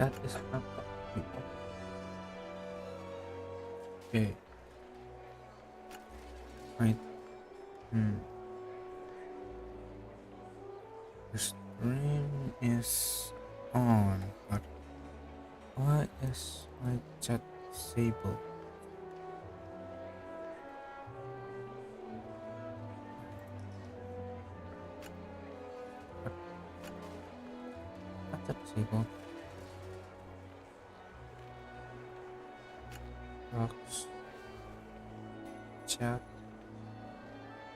That is not people. Okay. Right. Hmm. The stream is on, but why is my chat disabled? But not that disabled. Box chat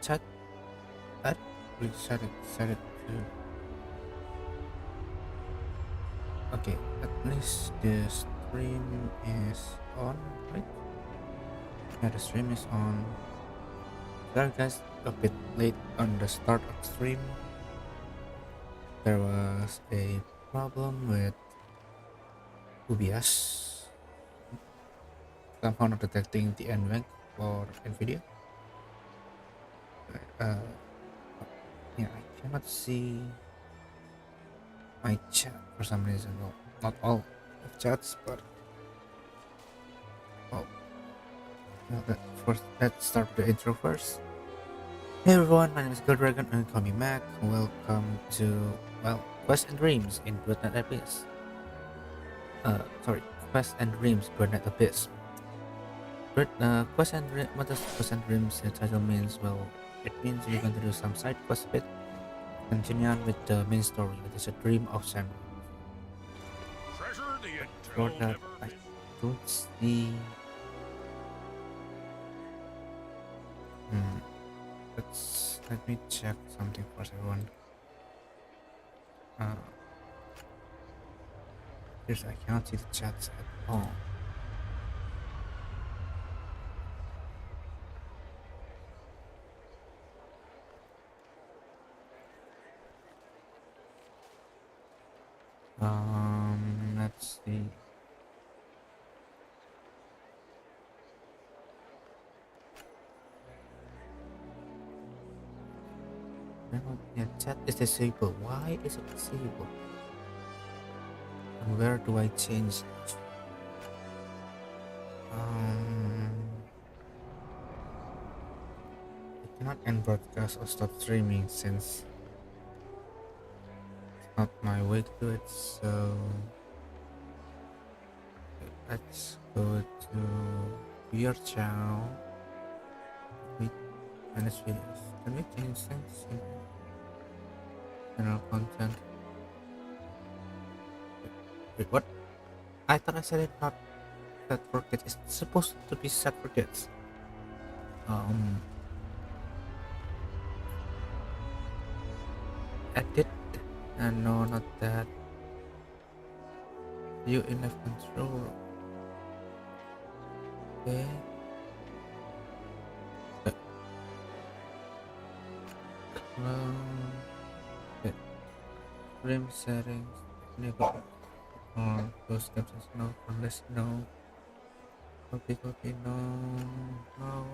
chat. That we set it to. Okay, at least the stream is on, right? Yeah, the stream is on. Sorry guys, a bit late on the start of stream. There was a problem with OBS. Somehow not detecting the NVENC for NVIDIA. Uh, yeah, I cannot see my chat for some reason. Well, not all of chats, but oh, well, first let's start the intro first. Hey everyone, my name is Good Dragon and call me Mac. Welcome to Quest and Dreams in Duet Night Abyss. Sorry, Quest and Dreams Duet Night Abyss. What does Quest and Dreams title means? Well, it means you're going to do some side quest bit, continue on with the main story. It is a dream of Samurai. For that, I don't see. Hmm. Let me check something first, everyone. Here's I cannot see the chats at all. Let's see. Yeah, chat is disabled. Why is it disabled? And where do I change it? I cannot end broadcast or stop streaming since it's not my way to do it. So let's go to your channel. Wait, manage videos. Can we change things? General content. Wait, what? I thought I said it not set for kids. It's supposed to be set for kids. Edit. And no, not that. You in left control. Okay. Okay. Frame settings. Enable. Or close captions. No. Unless no. Copy. No. No.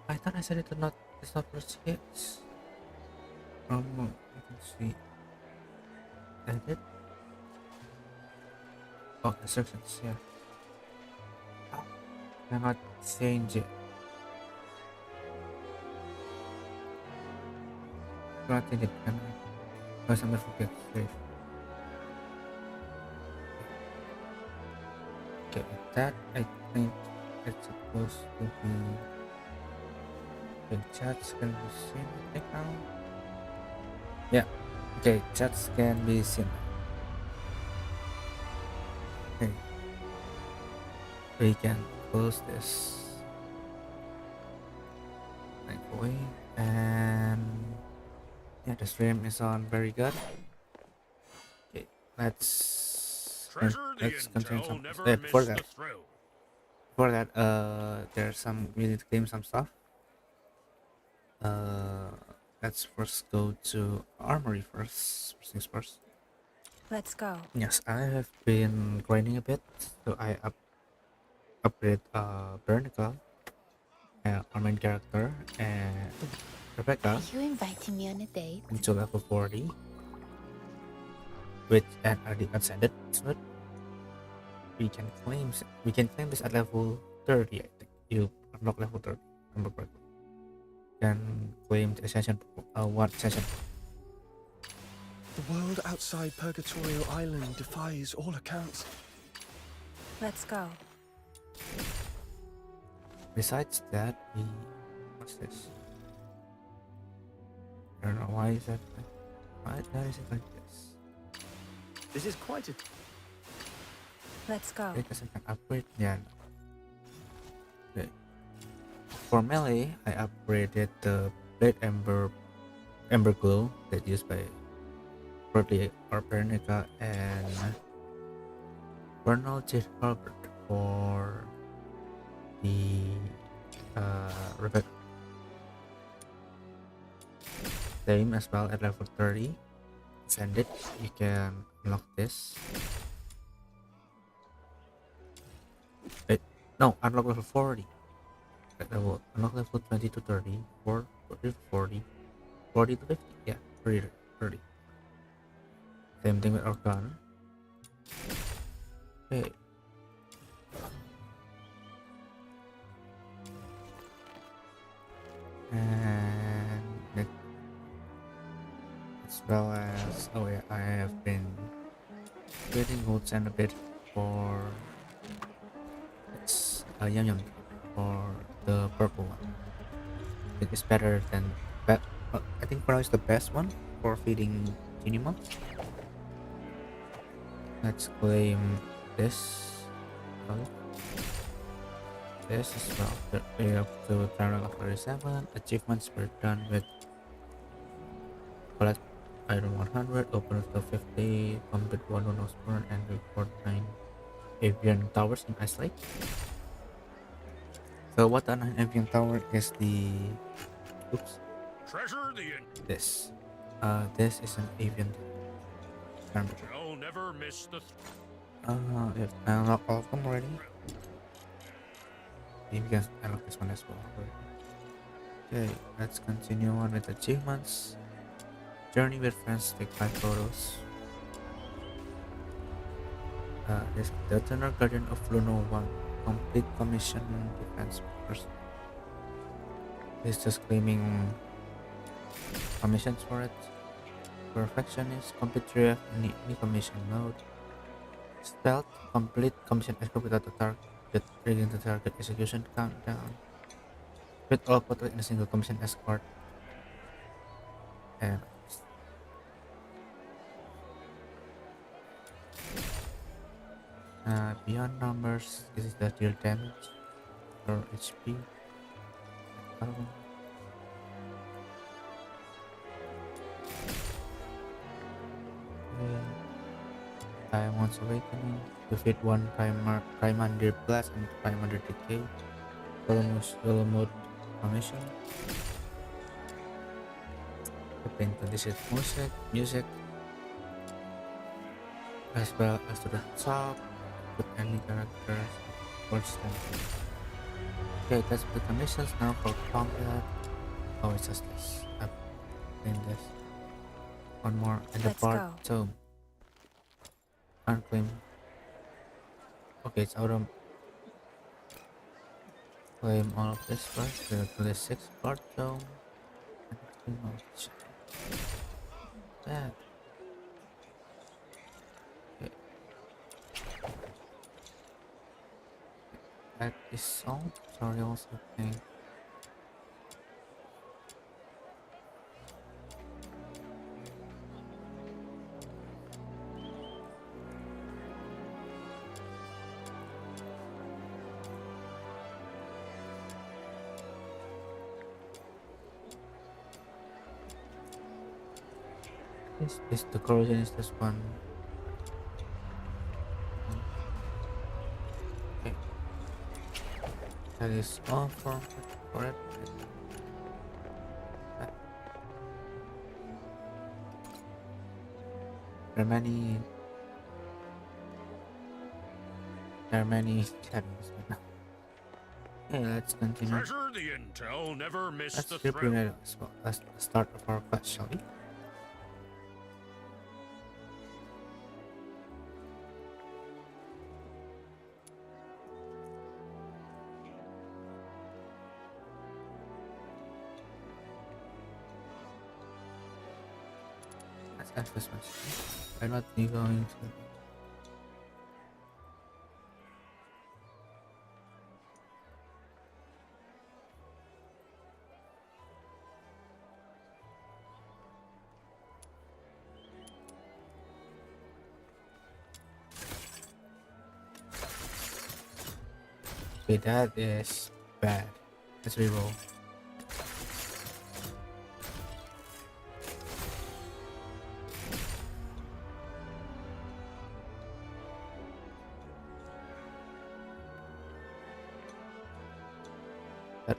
I thought I said it or not. It's not for kids. You can see. Edit. Oh, instructions. Yeah. Cannot change it. Cannot change it. Can I? Oh, somebody forget. Save. Okay, that I think it's supposed to be. The chats can be seen right now. Yeah. Okay, chats can be seen. Okay. We can close this. Thankfully. And yeah, the stream is on very good. Okay, let's continue some before that there's some we need to claim some stuff. Let's first go to armory first things first. Let's go. Yes, I have been grinding a bit, so I upgrade Bernica, our main character, and Rebecca Are you inviting me on a date? into level 40. which are the ascended smooth. We can claim this at level 30. I think you unlock level 30. Remember correctly. Can claim the ascension one ascension. The world outside Purgatorial Island defies all accounts. Let's go. Besides that, what's this? I don't know why is that. Why is it like this? This is quite a... Let's go. It doesn't upgrade. Yeah. Okay. For melee, I upgraded the Blade Ember Glow that used by Bradley Arpernica and Bernal J. Herbert for the Rebecca. Same as well at level 30. Send it. You can unlock this. Wait, no, unlock level 40. Unlock level 20 to 30, 40 to 40, 40 to 50. Yeah, 30. Same thing with our gun. Okay. And as well as, oh yeah, I have been getting goods and a bit for it's a yum for the purple one. It is better than I think for now it's the best one for feeding genie mobs. Let's claim this. This is well. We're up to Terminal of 37. Achievements were done with collect iron 100, open to 50, complete 1 on Osborne, and report 9 avian towers in Ice Lake. So what an avian tower is the Treasure the this. This is an avian tower. I'll never miss the If I unlock all of them already. Maybe you can unlock this one as well. Okay, let's continue on with achievements. Journey with friends, take 5 photos. This the Eternal Guardian of Luno 1. Complete commission defense first. This is just claiming commissions for it. Perfectionist, complete 3 any commission mode. Stealth, complete commission escort without the target, triggering the target execution countdown. With all photos in a single commission escort. And beyond numbers, this is the deal damage or HP. Diamond's Awakening, defeat 1 Primander Blast and Primander Decay. Solo mode commission. Open condition music. As well as to the top, put any characters or stand. Okay, that's the commissions now for combat. Oh, it's just this. I've named this. One more and the Let's part go. tome. Unclaim. Okay, it's out of claim all of this first. We'll do the 6 part tome. And that. Okay. That is all. Sorry, also think. This the corrosion is this one. Okay. That is all for it. There are many shadows right now. Okay, let's continue. treasure the intel, never miss Let's the reprint thrill. it as well. Let's start of our quest, shall we? advertisements. I'm not even going to. Okay, that is bad. Let's reroll. That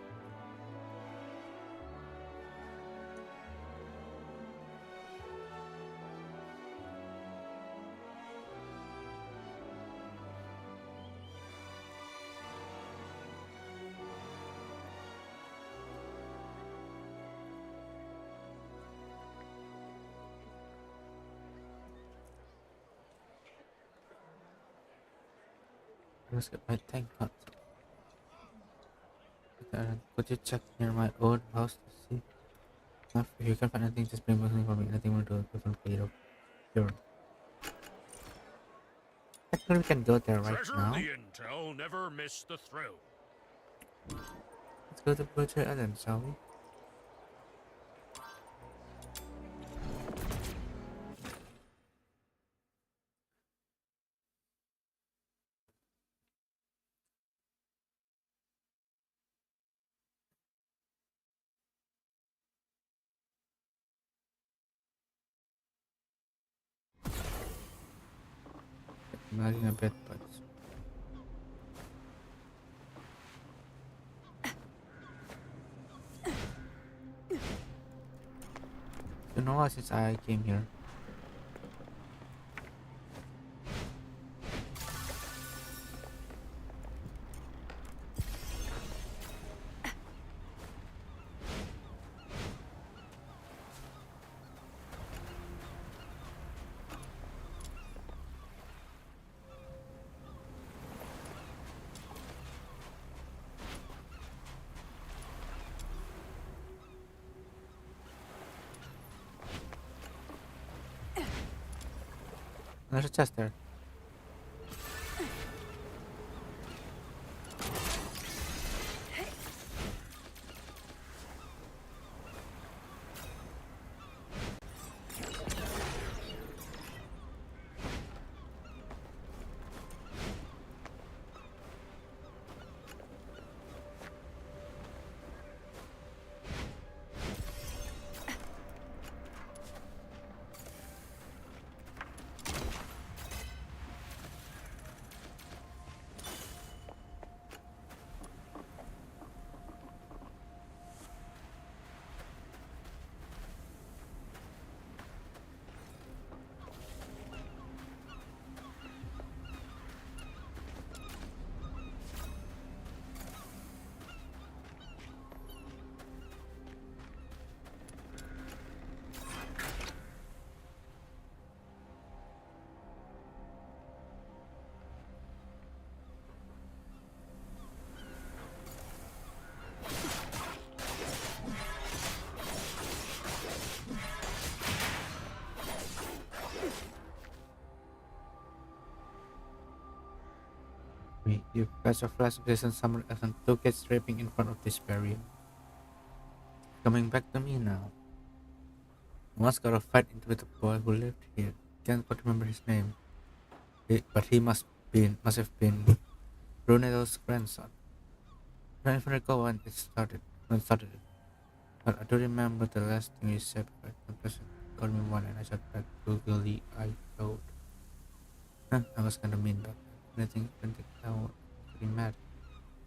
let's get my tank cut. Could you check near my old house to see if you can find anything? Just bring something for me. Anything will do. Different plate of sure. Actually, we can go there right Treasure now. the intel, never miss the thrill. Let's go to Butcher Island, shall we? Lagging a bit, but you know what? Since I came here, there's a chest there. You catch a flash of this and someone else and two kids draping in front of this barrier. Coming back to me now. Once got a fight into with a boy who lived here. Can't quite remember his name. But he must have been Brunello's grandson. I don't even recall when it started it. But I do remember the last thing he said before the person called me one and I shot back googly eyed toad. I was kinda mean back then. I think I was pretty mad.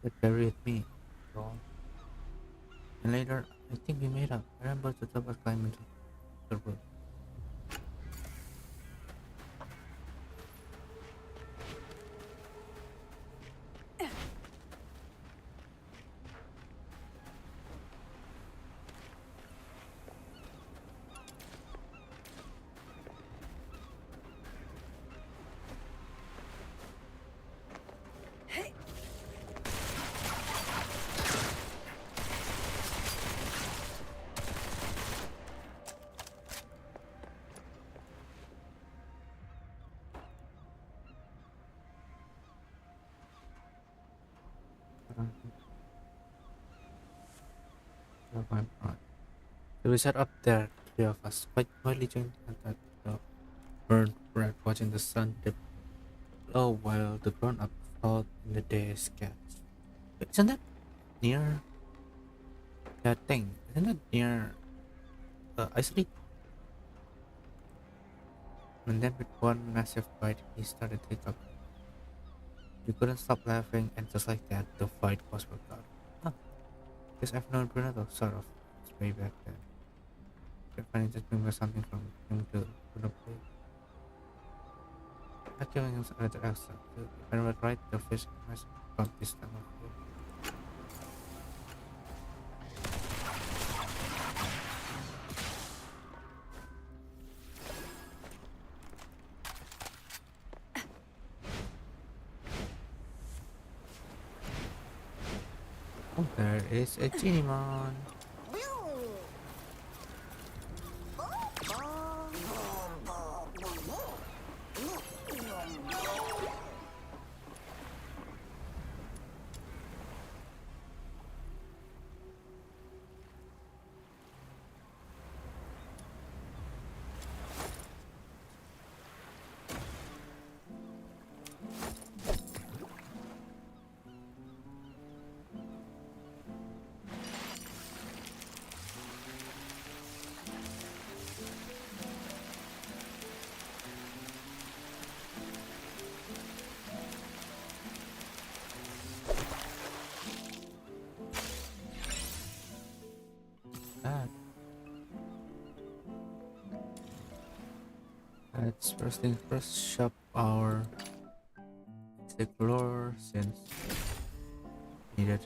That buried me. Wrong. And later, I think we made up. I remember the top was climbing the roof. Right. So we sat up there, three of us, quite quietly joined at the burnt bread, watching the sun dip low while the grown-up thought in the day's sketch. Isn't that near that thing? Isn't that near Isley? And then with one massive bite, he started to hiccup. We couldn't stop laughing, and just like that, the fight was worked out. Huh. Guess I've known Bruno sort of, it's way back then. Kept finding just bring something from him to the plate. Not giving him another extra. If I remember right, the fish must come this time of year. Oh, there is a genie mon. That. Let's first thing first shop our lore since needed.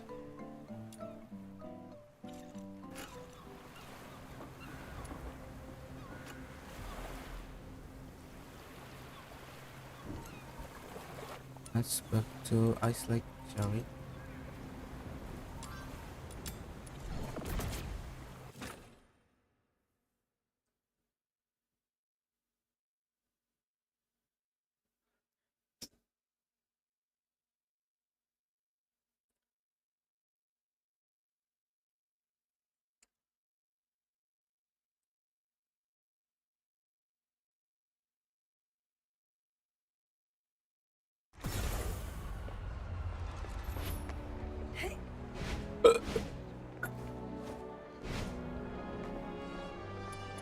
Let's back to Ice Lake, shall we?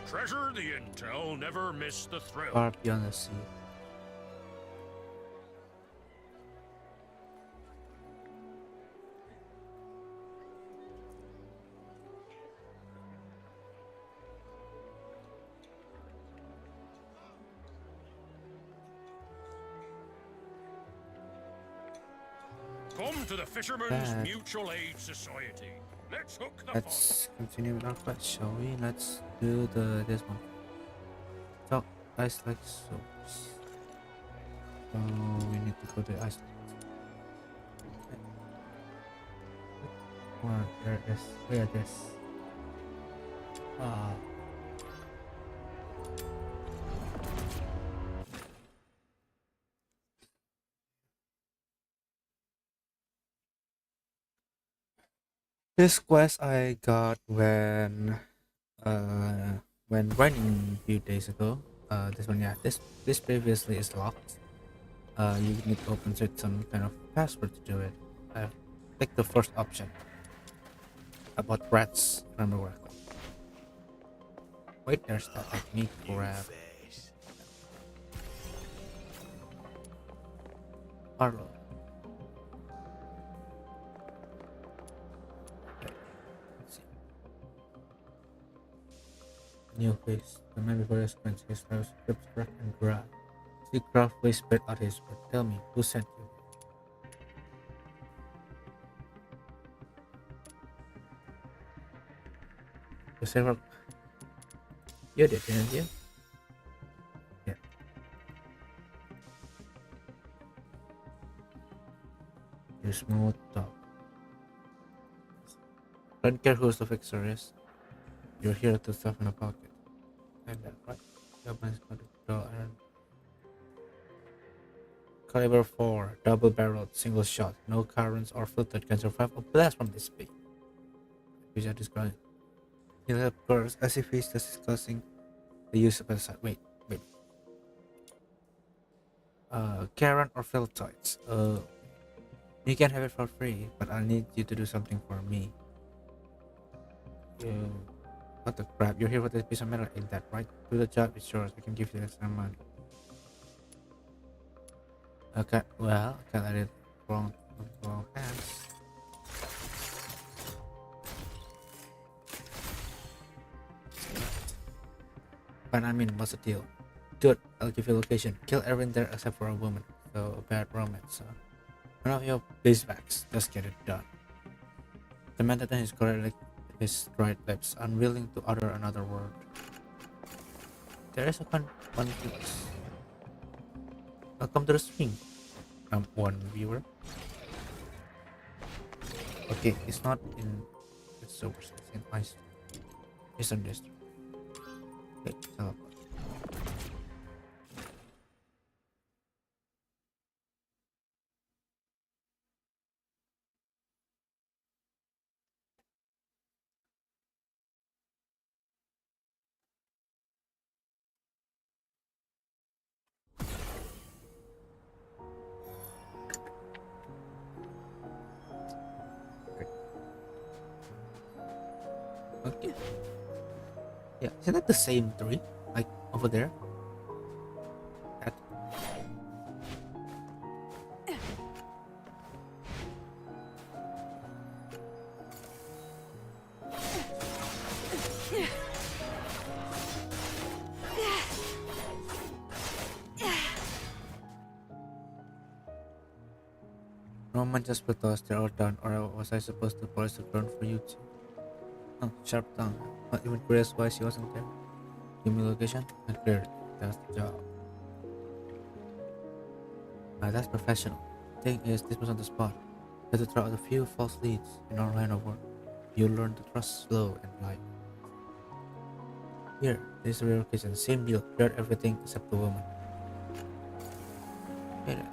Treasure the intel, never miss the thrill. Far beyond the sea. Come to the Fisherman's Mutual Aid Society. Let's hook the fun. Let's continue with our quest, shall we? Let's do this one. Talk Ice Lake soaps. So we need to go to Ice Lake. One, there is. Where this? Ah. This quest I got when running a few days ago. This one, yeah, this previously is locked. You need to open some kind of password to do it. I picked the first option about rats. Remember where? Wait, there's that I need to grab. Arlo. New face. The man before us spent his life stripped, crack, and grab. See craft whispered out his word. Tell me, who sent you? The server. You did, didn't you? Yeah. You smooth talk. Don't care who the fixer is. You're here to stuff in a pocket. And that right? Your man's got to go and Caliber 4, double-barreled, single shot. No currents or filtered can survive a blast from this speed. Which I described. He'll have burst as if he's discussing the use of a side. Wait. Karen or Filtoids. You can have it for free, but I need you to do something for me. You. What the crap? You're here for this piece of metal, ain't that right? Do the job, it's yours. I can give you extra money. Okay, well, can I did wrong hands. But I mean, what's the deal? Dude, I'll give you a location. Kill everyone there except for a woman. So, a bad romance. None of your beeswax. Just get it done. The man that is correct his right lips, unwilling to utter another word. There is one place. Welcome to the stream. One viewer. Okay, it's not in it's overseas, it's in Eastern District. Okay, teleport. Okay. Yeah, isn't that the same tree? Like over there? That. No man just because they're all done, or was I supposed to polish the ground for you too? Oh, sharp tongue. Not even curious why she wasn't there. Give me location and clear it. That's the job. That's professional. Thing is, this was on the spot. We had to throw out a few false leads in our line of work. You learn to trust slow and light. Here, this is the relocation. Same deal. Cleared everything except the woman. Here.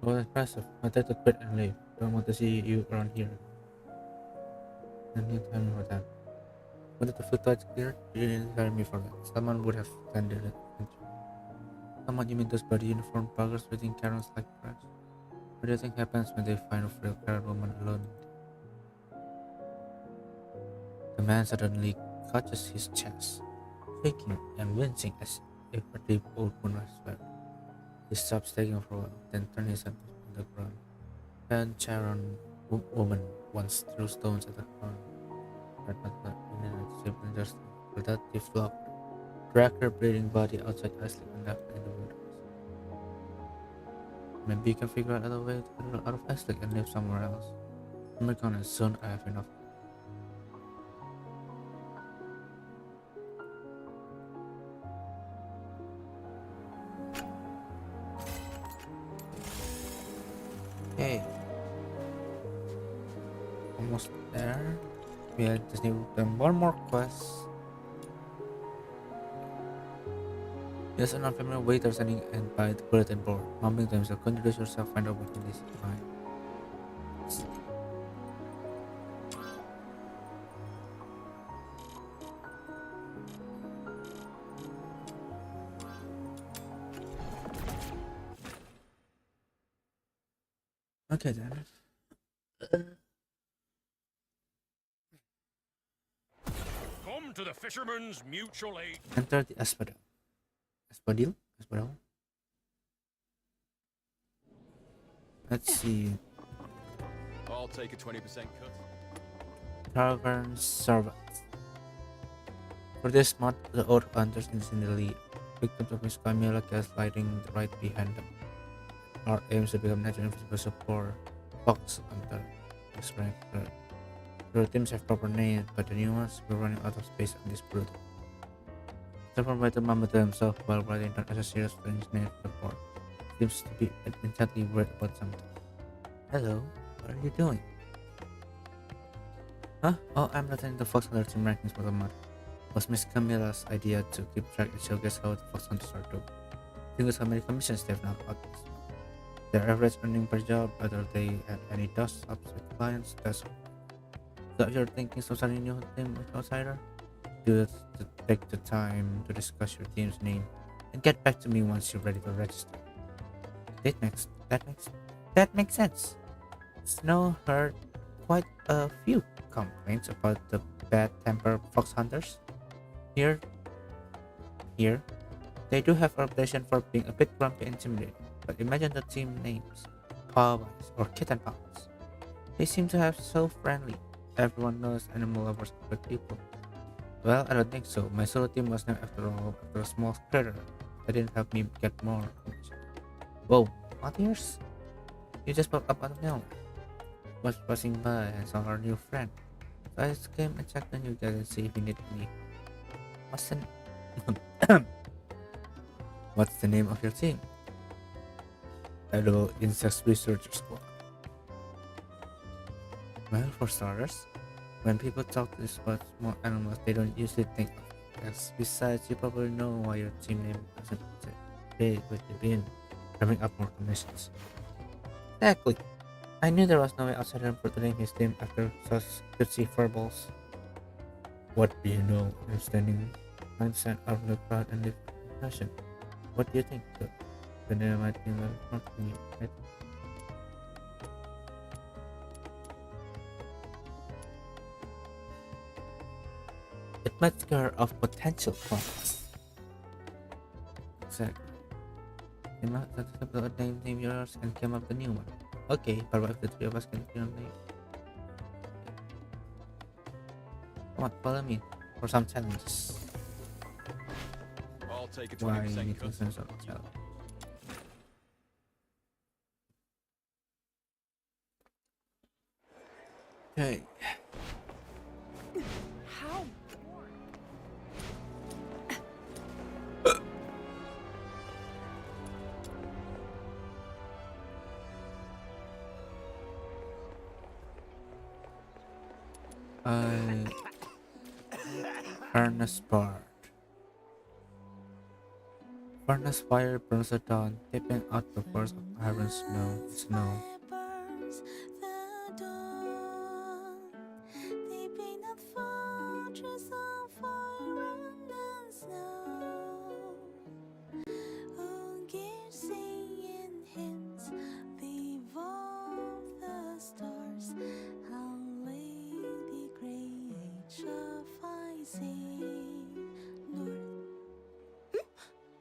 Oh, impressive. I tried to quit and leave. Don't want to see you around here. And you tell me for that. Wanted to feel touch clear? You didn't hire me for that. Someone would have landed it. Someone you mean those bloody uniformed buggers reading Karens like trash? What do you think happens when they find a frail Karen woman alone? The man suddenly clutches his chest, shaking and wincing as if a deep old wound was swept. He stops taking for a while, then turns his head on the ground. Then Charon woman once threw stones at the ground. But simple just but that they flopped. Dragged her bleeding body outside Iceland and left her in the wilderness. Maybe you can figure out a way to get her out of Iceland and live somewhere else. I'm gonna soon I have enough. Okay. Almost there. We just need one more quest. There's an unfamiliar waiter standing and by the bulletin board, mumbling to himself, introduce yourself, find out what it is. Fine. Okay then. Come to the Fisherman's Mutual Aid. Enter the Espadil. Espadil? Espadil? Let's see. I'll take a 20% cut. Tavern servants. For this month, the Oath Hunters is in the lead. Victims of Miss Camilla gaslighting right behind them. Our aims to become natural invisible support. Fox Hunter is ranked third. Your teams have proper names, but the new ones we're running out of space on this brutal. Someone by the Mama to himself while writing down as a serious strange name for the board. Seems to be intently worried about something. Hello, what are you doing? Huh? Oh, I'm writing the Fox Hunter team rankings for the month. It was Miss Camilla's idea to keep track and showcase how the Fox Hunters are doing. Think of how many commissions they've now got. Their average earning per job, whether they had any dust-ups with clients, that's all. So if you're thinking of starting a new team with Outsider, do take the time to discuss your team's name and get back to me once you're ready to register. That makes sense. Snow heard quite a few complaints about the bad temper fox hunters. Here, they do have a reputation for being a bit grumpy and intimidating. But imagine the team names, Paweyes or Kitten Paws. They seem to have so friendly. Everyone knows animal lovers are good people. Well, I don't think so. My solo team was named after a small critter that didn't help me get more information. Whoa, what ears? You just popped up out of nowhere. Was passing by and saw our new friend. So I just came and checked on you guys and see if you need any. What's the name of your team? Hello, Insect Researcher Squad. Well, for starters, when people talk to about small animals, they don't usually think of us. Besides, you probably know why your team name doesn't fit with the bin, having up more commissions. Exactly. I knew there was no way outside him for to name his team after such cutesy furballs. What do you know? I'm standing 9% out of the crowd and leave impression. What do you think? The name might be not from you, right? It might scare off potential clients. Exactly. Came out the name yours and came up the new one. Okay, but what if the three of us can agree on name? Come on, follow me for some challenges. I'll take a Why 20% you need to cut. sense of challenge? Okay. How? Furnace Bard. Furnace fire burns at dawn, tipping out the force of iron snow.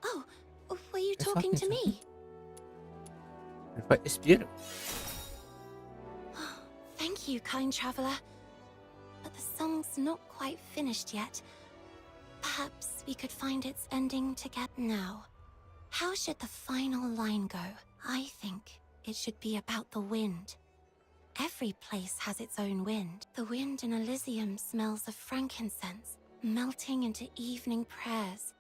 Oh, were you You're talking to me? Your fight is beautiful. Thank you, kind traveler. But the song's not quite finished yet. Perhaps we could find its ending together now. How should the final line go? I think it should be about the wind. Every place has its own wind. The wind in Elysium smells of frankincense, melting into evening prayers.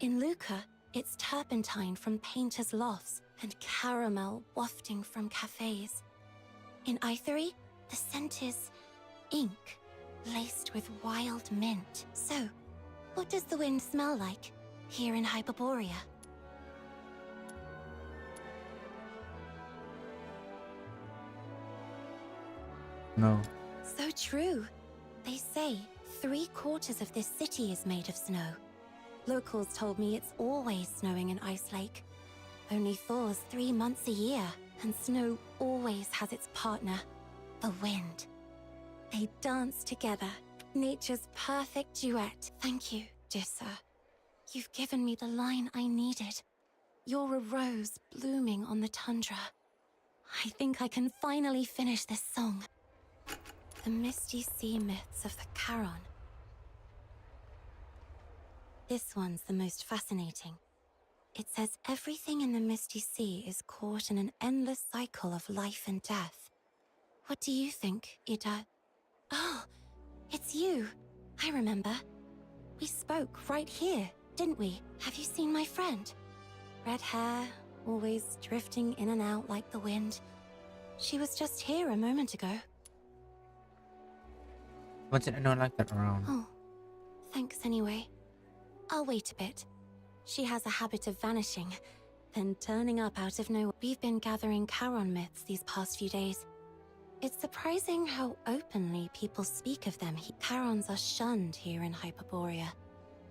In Luca, it's turpentine from painters' lofts and caramel wafting from cafes. In Ithery, the scent is ink laced with wild mint. So, what does the wind smell like here in Hyperborea? No. So true. They say 3/4 of this city is made of snow. Locals told me it's always snowing in Ice Lake. Only thaws 3 months a year, and snow always has its partner, the wind. They dance together, nature's perfect duet. Thank you, dear sir. You've given me the line I needed. You're a rose blooming on the tundra. I think I can finally finish this song. The misty sea myths of the Charon. This one's the most fascinating. It says everything in the Misty Sea is caught in an endless cycle of life and death. What do you think, Ida? Oh, it's you. I remember. We spoke right here, didn't we? Have you seen my friend? Red hair, always drifting in and out like the wind. She was just here a moment ago. What's it anyone like that around? Oh, thanks anyway. I'll wait a bit. She has a habit of vanishing, then turning up out of nowhere. We've been gathering Charon myths these past few days. It's surprising how openly people speak of them. Charons are shunned here in Hyperborea.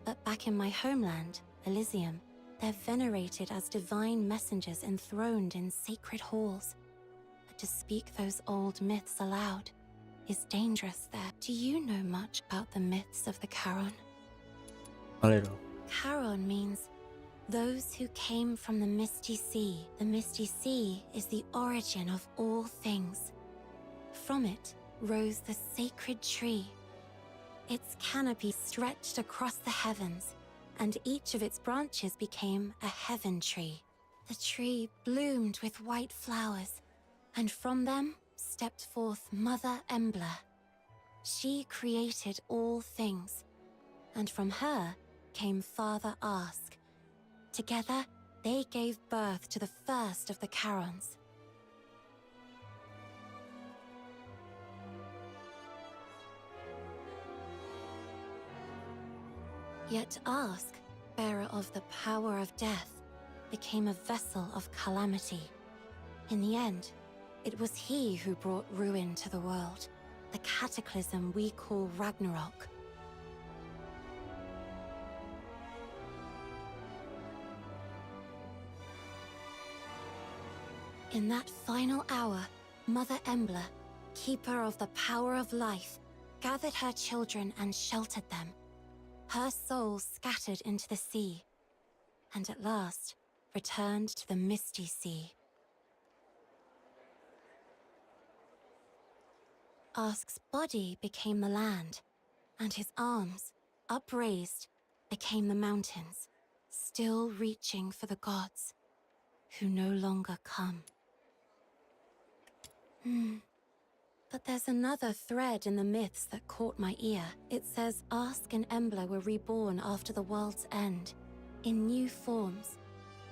But back in my homeland, Elysium, they're venerated as divine messengers enthroned in sacred halls. But to speak those old myths aloud is dangerous there. Do you know much about the myths of the Charon? A little. Charon means those who came from the Misty Sea. The Misty Sea is the origin of all things. From it rose the sacred tree. Its canopy stretched across the heavens, and each of its branches became a heaven tree. The tree bloomed with white flowers, and from them stepped forth Mother Embla. She created all things, and from her came Father Ask. Together, they gave birth to the first of the Charons. Yet Ask, bearer of the power of death, became a vessel of calamity. In the end, it was he who brought ruin to the world, the cataclysm we call Ragnarok. In that final hour, Mother Embla, keeper of the power of life, gathered her children and sheltered them. Her soul scattered into the sea, and at last returned to the Misty Sea. Ask's body became the land, and his arms, upraised, became the mountains, still reaching for the gods, who no longer come. But there's another thread in the myths that caught my ear. It says Ask and Embla were reborn after the world's end, in new forms,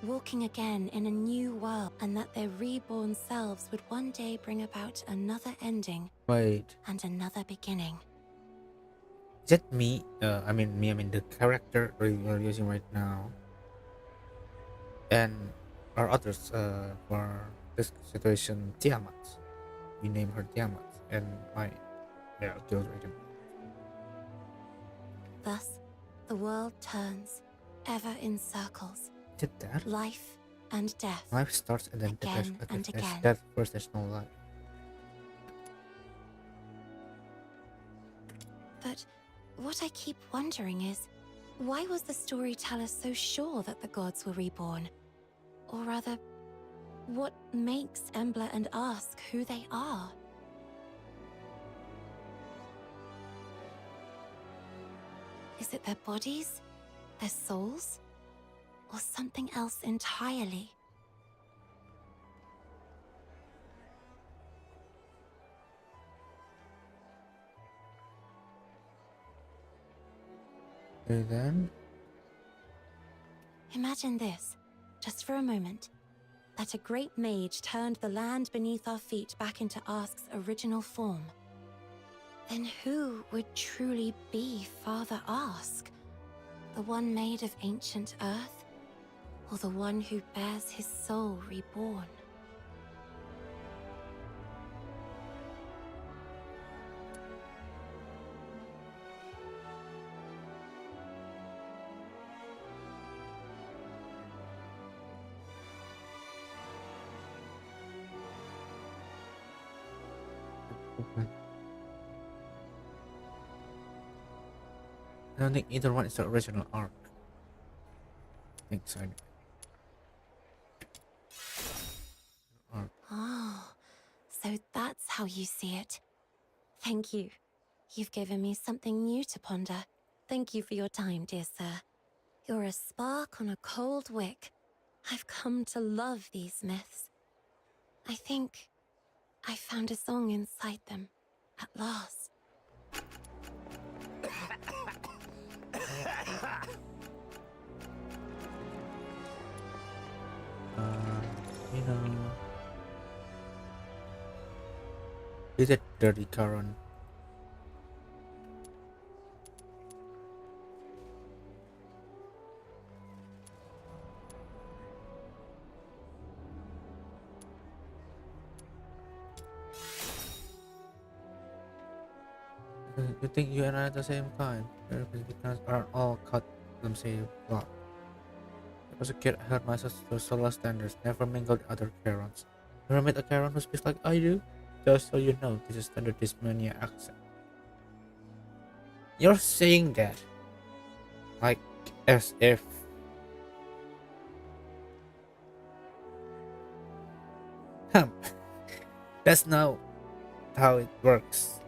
walking again in a new world, and that their reborn selves would one day bring about another ending Wait, and another beginning. is it me? I mean the character you're using right now, and are others for this situation Tiamat. We name her Tiamat, and kills right. Thus, the world turns, ever in circles, Is it that? life and death. Life starts and then Again and there's again. death first. There's no life. But what I keep wondering is, why was the storyteller so sure that the gods were reborn? Or rather, what makes Embla and Ask who they are? Is it their bodies? Their souls? Or something else entirely? And then Imagine this, just for a moment, that a great mage turned the land beneath our feet back into Ask's original form. Then who would truly be Father Ask? The one made of ancient earth? Or the one who bears his soul reborn? I don't think either one is the original arc. I think so. Oh, so that's how you see it. Thank you. You've given me something new to ponder. Thank you for your time, dear sir. You're a spark on a cold wick. I've come to love these myths. I think I found a song inside them, at last. You know, is it dirty Karen? You think you and I are the same kind? Because aren't all cut themselves block. As a kid, I held myself to solo standards, never mingled with other Karens. Never met a Karen who speaks like I do? Just so you know, this is standard Dismania accent. You're saying that like as if that's not how it works.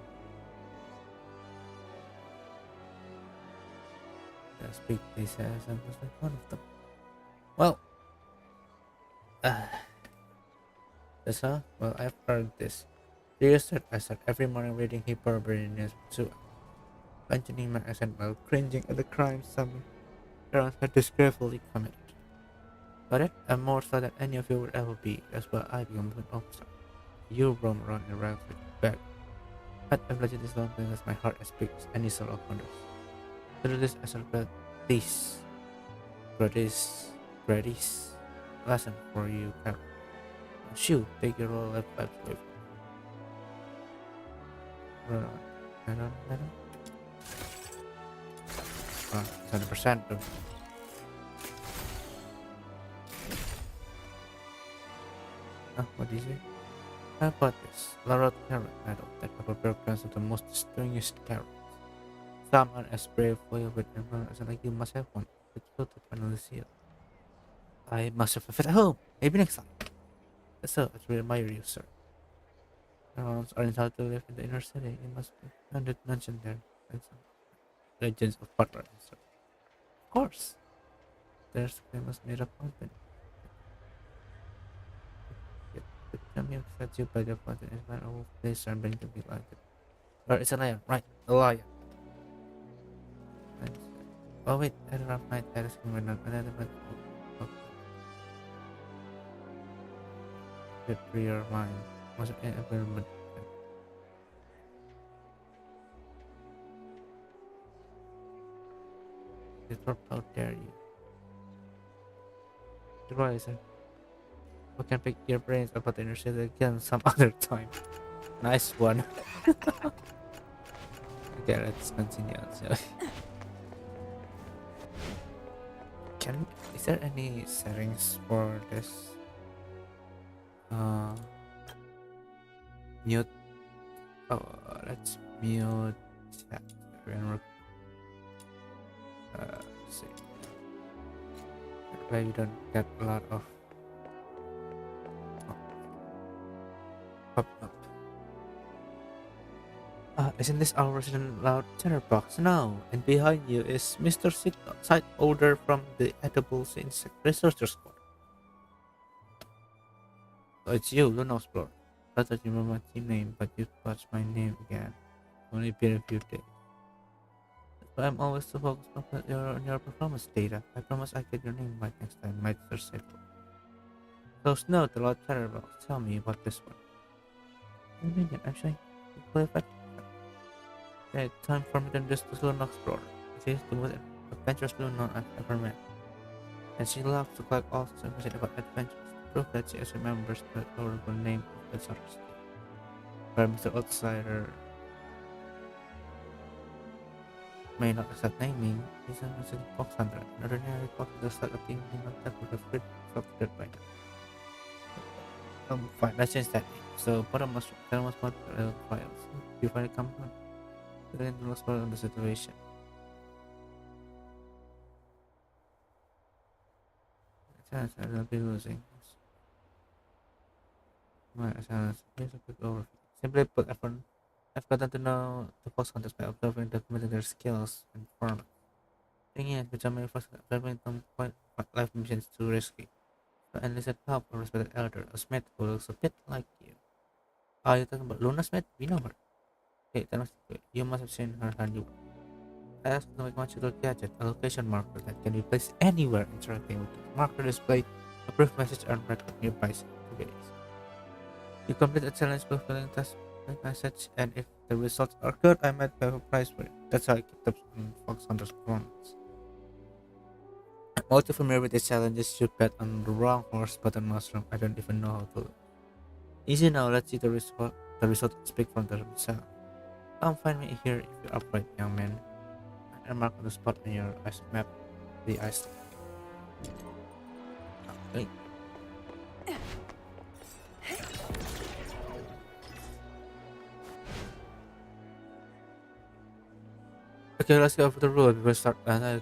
I speak this as I was like one of them. Well, that's all. Well, I've heard this. Serious that I start every morning reading Hyperborean news to mentioning my accent while cringing at the crimes some parents had disgracefully committed. Got it? I'm more so than any of you would ever be. That's why I become an officer. You roam around in ranks with bag. But I've legend this long thing as my heart as big as any soul of wonders. To do this, I shall grant this, Gradis lesson for you, Carol. Shoot, take your role left 5 away from me. Madam. 70% of what is it? How about this? Laurel Carrot Medal that upper plans of the most distinguished carrots. Someone as brave for you with everyone as like you must have one. It's built to finally seal. I must have it at home. Maybe next time. So, I really admire you, sir. Crowns are entitled to live in the inner city. You must be founded mentioned there. And some legends of Butler, sir. Of course. There's famous made-up fountain. The premium statue by the fountain is my old place are going to be like it. Or it's a lion, right? A lion. Oh wait, I don't have my terrace coming on another one. Good for your mind. Was it an environment? How dare you? Supervisor. We can pick your brains about the inner city again some other time. Nice one. Okay, let's continue. So, is there any settings for this? Mute. Oh, let's mute chat when we're see. That way we don't get a lot of pop up. Isn't this our resident loud chatterbox? No, and behind you is Mr. Side Order from the Edibles Insect Researcher Squad. Oh, it's you, Luna Explorer. I thought you remember my team name, but you touched my name again. Only been a few days. But I'm always so focused on your performance data. I promise I get your name right next time, Mr. Safer. So Snow, the Lord Chatterbox, tell me about this one. Minion, I'm showing you play fight. Okay, time for me to introduce the Luna Explorer. She is the most adventurous Luna I've ever met. And she loves to collect all sorts of information about adventures. Proof that she remembers the horrible name of the Outsider. Where Mr. Outsider may not accept naming, he's a resident fox hunter. An ordinary fox does not appear in the type of the fruit software by now. Fine, let's change that name. So, bottom must tell us what files. Before I come on, then the last part of the situation. Chance I will be losing. My chance. Here's a quick overview. Simply put, I've gotten to know the fox hunters by observing and documenting their skills and performance. Thinking it became my first observing some quite life missions too risky. So I enlisted help from a respected elder, a smith who looks a bit like you. Are you talking about Luna Smith? We know her. Hey, that must be good. You must have seen her handiwork. I asked to make one little gadget, a location marker that can be placed anywhere interacting with the marker display a brief message on record nearby activities. You complete a challenge fulfilling task with message, and if the results are good, I might have a prize for it. That's how I kept up on Fox Hunter's performance. I'm also familiar with the challenges you bet on the wrong horse button mushroom. I don't even know how to. Easy now, let's see the result. The result speak for themselves. Come find me here if you're upright, young man. And mark on the spot on your ice map, the ice. Okay. Okay, let's go over the road. Before start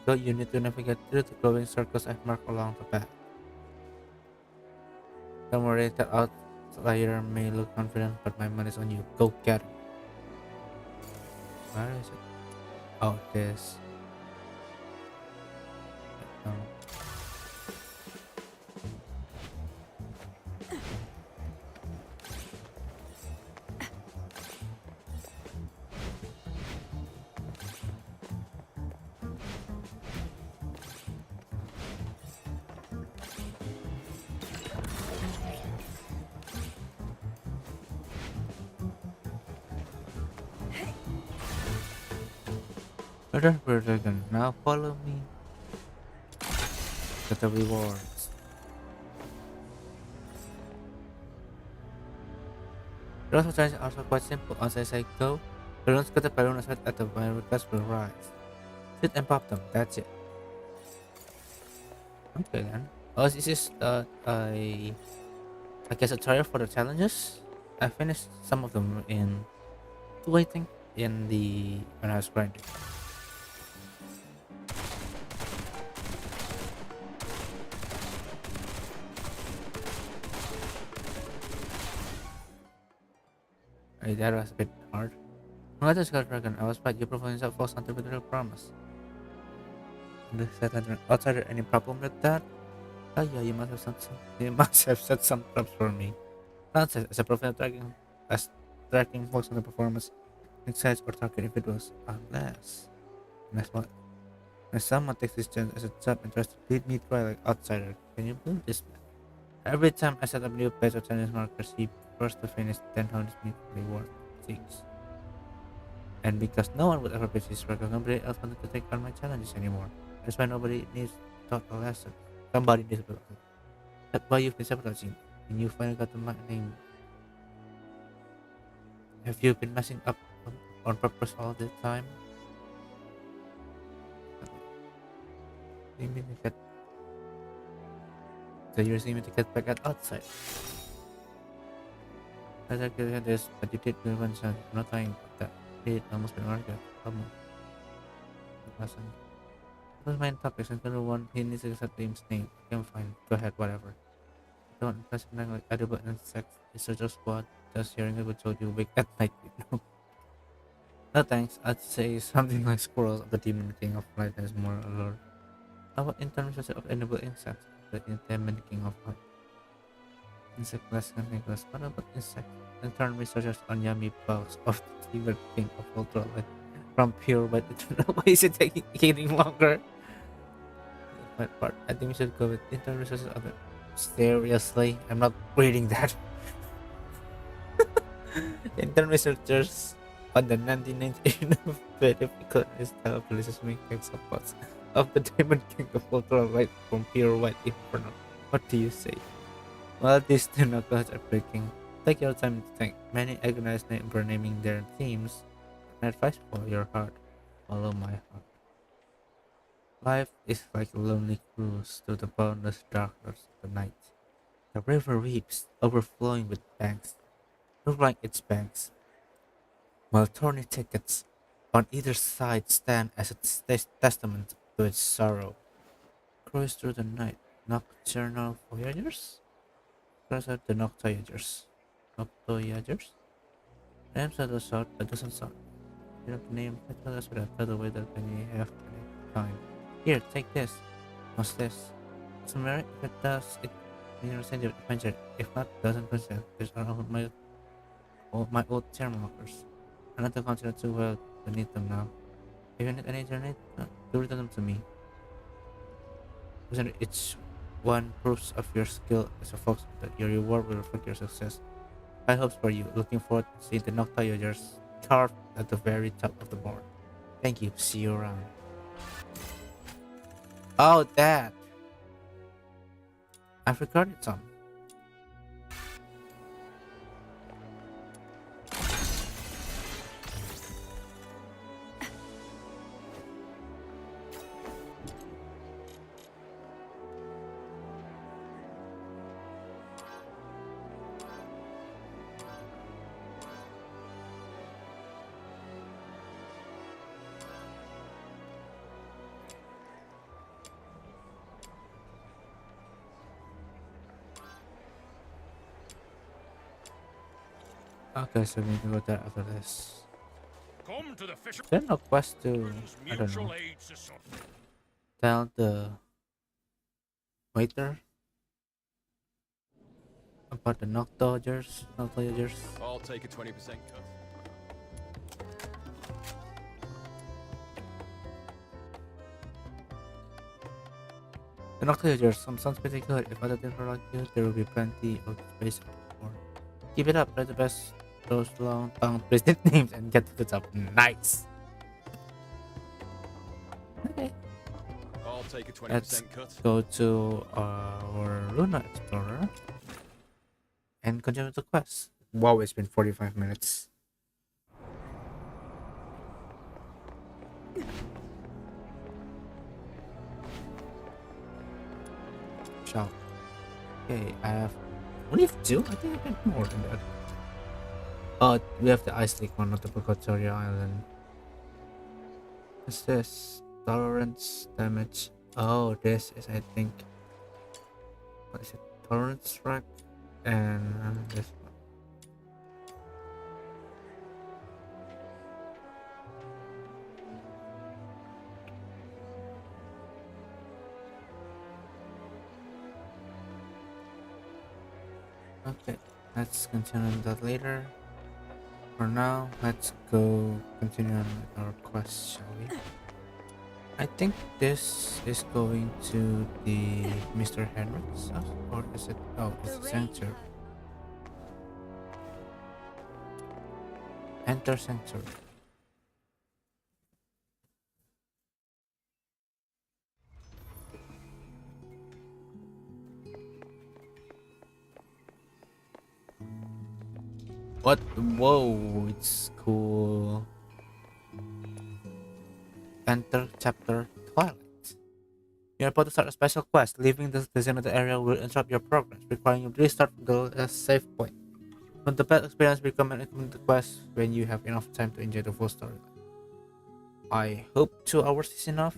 go, you need to navigate through the glowing circles I've marked along the path. Don't worry, that outlier may look confident, but my money's on you. Go get it. Where is it? Oh, this. No. Brother, dragon, now follow me. Get the rewards. The rest of the challenges are also quite simple. As I say go, balloons cut the balloon aside at the request will rise. Shoot and pop them, that's it. Okay then. Oh, this is I guess a trial for the challenges. I finished some of them in two, I think, in the when I was grinding. That was a bit hard. Another Skull Dragon, I was right, you performed yourself false hunter with a real promise. And outsider, any problem with that? Oh yeah, you must have you must have set some traps for me. Nonsense, as a professional tracking fox on the performance, excites or target individuals, unless what? When someone takes this chance as a job and tries to lead me dry like outsider, can you believe this man? Every time I set up new page of challenge markers, he first to finish 10 hundred me reward things. And because no one would ever beat his record, nobody else wanted to take on my challenges anymore. That's why nobody needs taught a lesson. Somebody needs to. That's why you've been sabotaging, and you finally got the name. Have you been messing up on purpose all the time? You mean to get? So you're seeming to get back at outside. As I could this, but you did do one chance. I'm not lying about that. It almost been argued. Almost. It wasn't. Those main topics and the one he needs to accept Liam's name. I can find. Go ahead, whatever. Don't impress me like edible insects. Researcher squad. Just hearing it would told you wake at night. No thanks. I'd say something like squirrels of the demon king of light has more allure. How about intern researcher of edible insects? The demon king of light. Insect class and Nicholas. What about insect? Intern researchers on yummy bugs of the demon king of ultralight. From pure white eternal. Why is it taking longer? That part. I think we should go with intern researchers of the. Seriously, I'm not reading that. Intern researchers on the 99th edition of the difficult style releases main supports of the Diamond King of Ultralight from pure white inferno. What do you say? Well, these two knuckles are breaking. Take your time to think. Many agonize for naming their themes. My advice for your heart. Follow my heart. Life is like a lonely cruise through the boundless darkness of the night. The river weeps, overflowing with banks, like its banks, while thorny thickets on either side stand as a testament to its sorrow. Cruise through the night, nocturnal voyagers? Cross out the noctoyagers. Noctoyagers? Names of the sort that doesn't sound. You have to name titles without the way that when you have time. Here, take this. What's this? It's a merit. If it does, it means send your adventure. If not, doesn't consent. These are all my old term markers. I'm not consider too well to need them now. If you need any internet, do return them to me. Isn't each one proves of your skill as a fox that your reward will reflect your success. High hopes for you. Looking forward to seeing the Nocta Yogers carved at the very top of the board. Thank you. See you around. Oh, that. I've recorded some. Okay, so we need to go there after this. Come to the Fisherman's There's no quest to, I don't know, Mutual Aid Society. tell the waiter about the Noctodgers. I'll take a 20% cut. The Noctodgers, some sounds pretty good. If other things are like you, there will be plenty of space for. Keep it up, try the best those long tongue twisted names and get to the top. Nice. Okay. I'll take a 20% Let's cut. go to our Luna Explorer and continue the quest. Wow, it's been 45 minutes. Shop. Okay, I have only have two? I think I did more than that. Oh, we have the Ice Lake one, not the Purgatoria Island. What's this? Tolerance damage. Oh, this is, I think, what is it? Tolerance track and this one. Okay, let's continue on that later. For now, let's go continue on with our quest, shall we? I think this is going to the Mr. Henrik's house, or is it? Oh, it's the Sanctuary. Enter Sanctuary. What? Whoa, it's cool. Enter chapter Twilight. You're about to start a special quest. Leaving the designated area will interrupt your progress, requiring you to restart from the save point. When the best experience become an incomplete quest when you have enough time to enjoy the full storyline. I hope 2 hours is enough.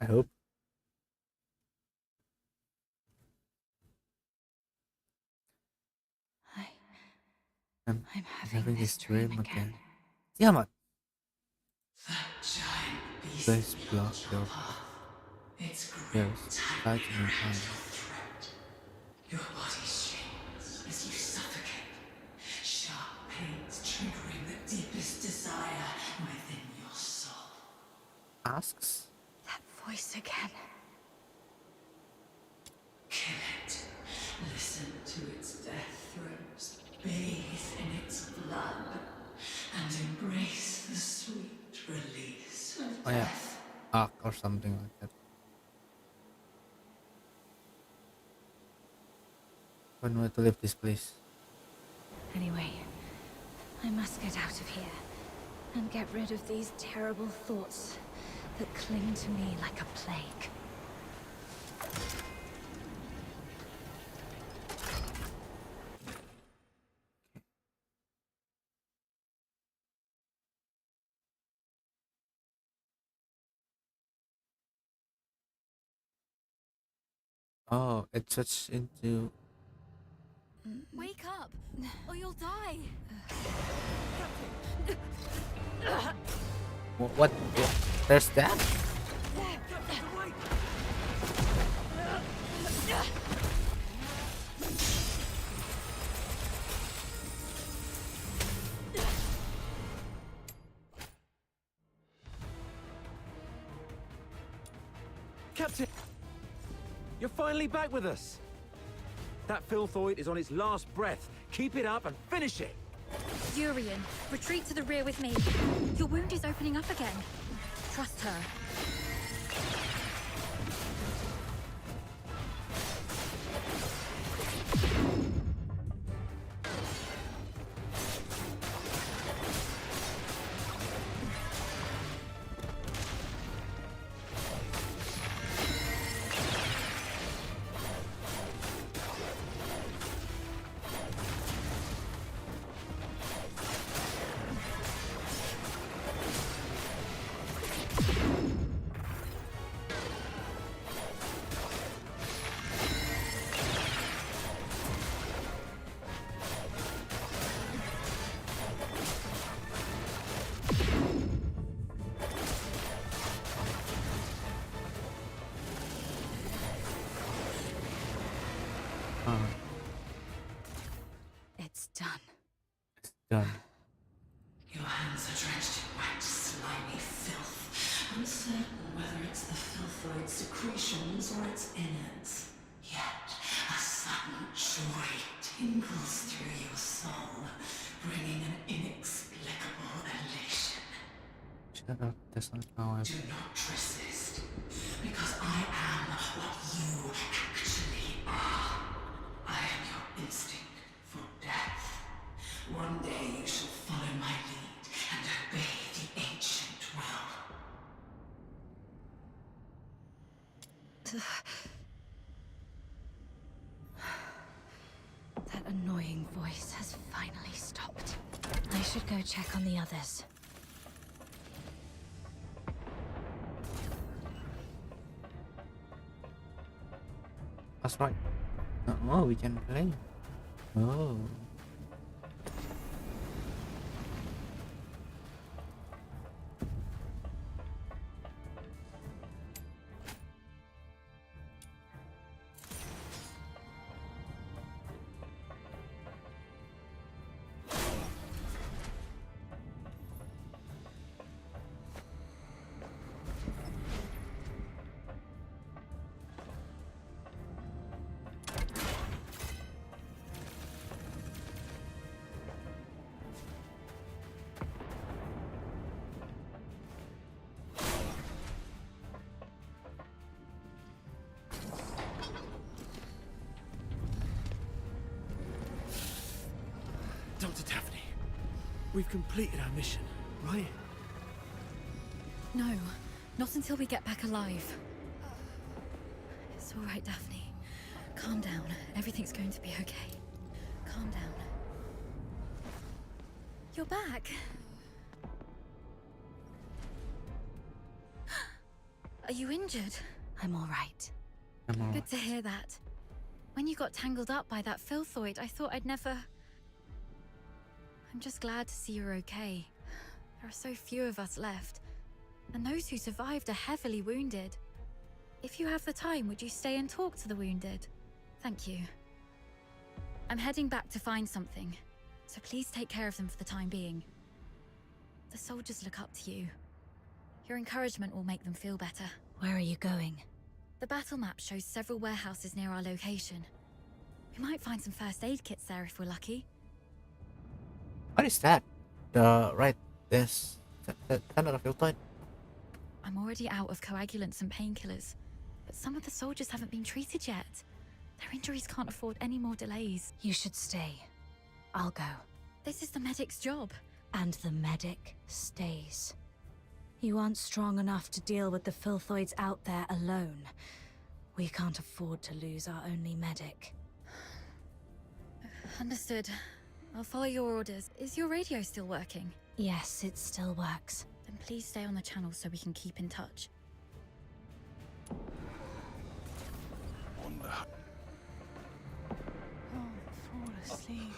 I hope. I'm having this dream again. Tiamat! That giant beast Please blocked block your your path. Its grip ears. tightens Tightening your eyes. throat. Your body shakes as you suffocate. Sharp pains triggering the deepest desire within your soul. Asks? That voice again. Kill it. Listen to its death throes. Bathe in its blood. And embrace the sweet release of Oh yeah, death. Ark or something like that. When we to leave this place. Anyway, I must get out of here and get rid of these terrible thoughts that cling to me like a plague. Oh, it switched into Wake up, or you'll die. what? There's that. Captain! You're finally back with us! That filthoid is on its last breath. Keep it up and finish it! Urian, retreat to the rear with me. Your wound is opening up again. Trust her. It's done. It's done. Your hands are drenched in wet, slimy filth. Uncertain whether it's the filthoid secretions or its innards. Yet, a sudden joy tingles through your soul, bringing an inexplicable elation. Shut up. That's not how I. Do not resist, because I am what you actually are. I am your instinct for death. One day you shall follow my lead and obey the ancient will. That annoying voice has finally stopped. I should go check on the others. That's right. Oh, we can play. Oh. Dr. Daphne, we've completed our mission, right? No, not until we get back alive. It's all right, Daphne. Calm down. Everything's going to be okay. Calm down. You're back. Are you injured? I'm all right. I'm all Good to hear that. When you got tangled up by that filthoid, I thought I'd never... I'm just glad to see you're okay. There are so few of us left, and those who survived are heavily wounded. If you have the time, would you stay and talk to the wounded? Thank you. I'm heading back to find something, so please take care of them for the time being. The soldiers look up to you. Your encouragement will make them feel better. Where are you going? The battle map shows several warehouses near our location. We might find some first aid kits there if we're lucky. What is that? Right. This. That not a filthoid? I'm already out of coagulants and painkillers, but some of the soldiers haven't been treated yet. Their injuries can't afford any more delays. You should stay. I'll go. This is the medic's job. And the medic stays. You aren't strong enough to deal with the filthoids out there alone. We can't afford to lose our only medic. Understood. I'll follow your orders. Is your radio still working? Yes, it still works. Then please stay on the channel so we can keep in touch. Fall asleep.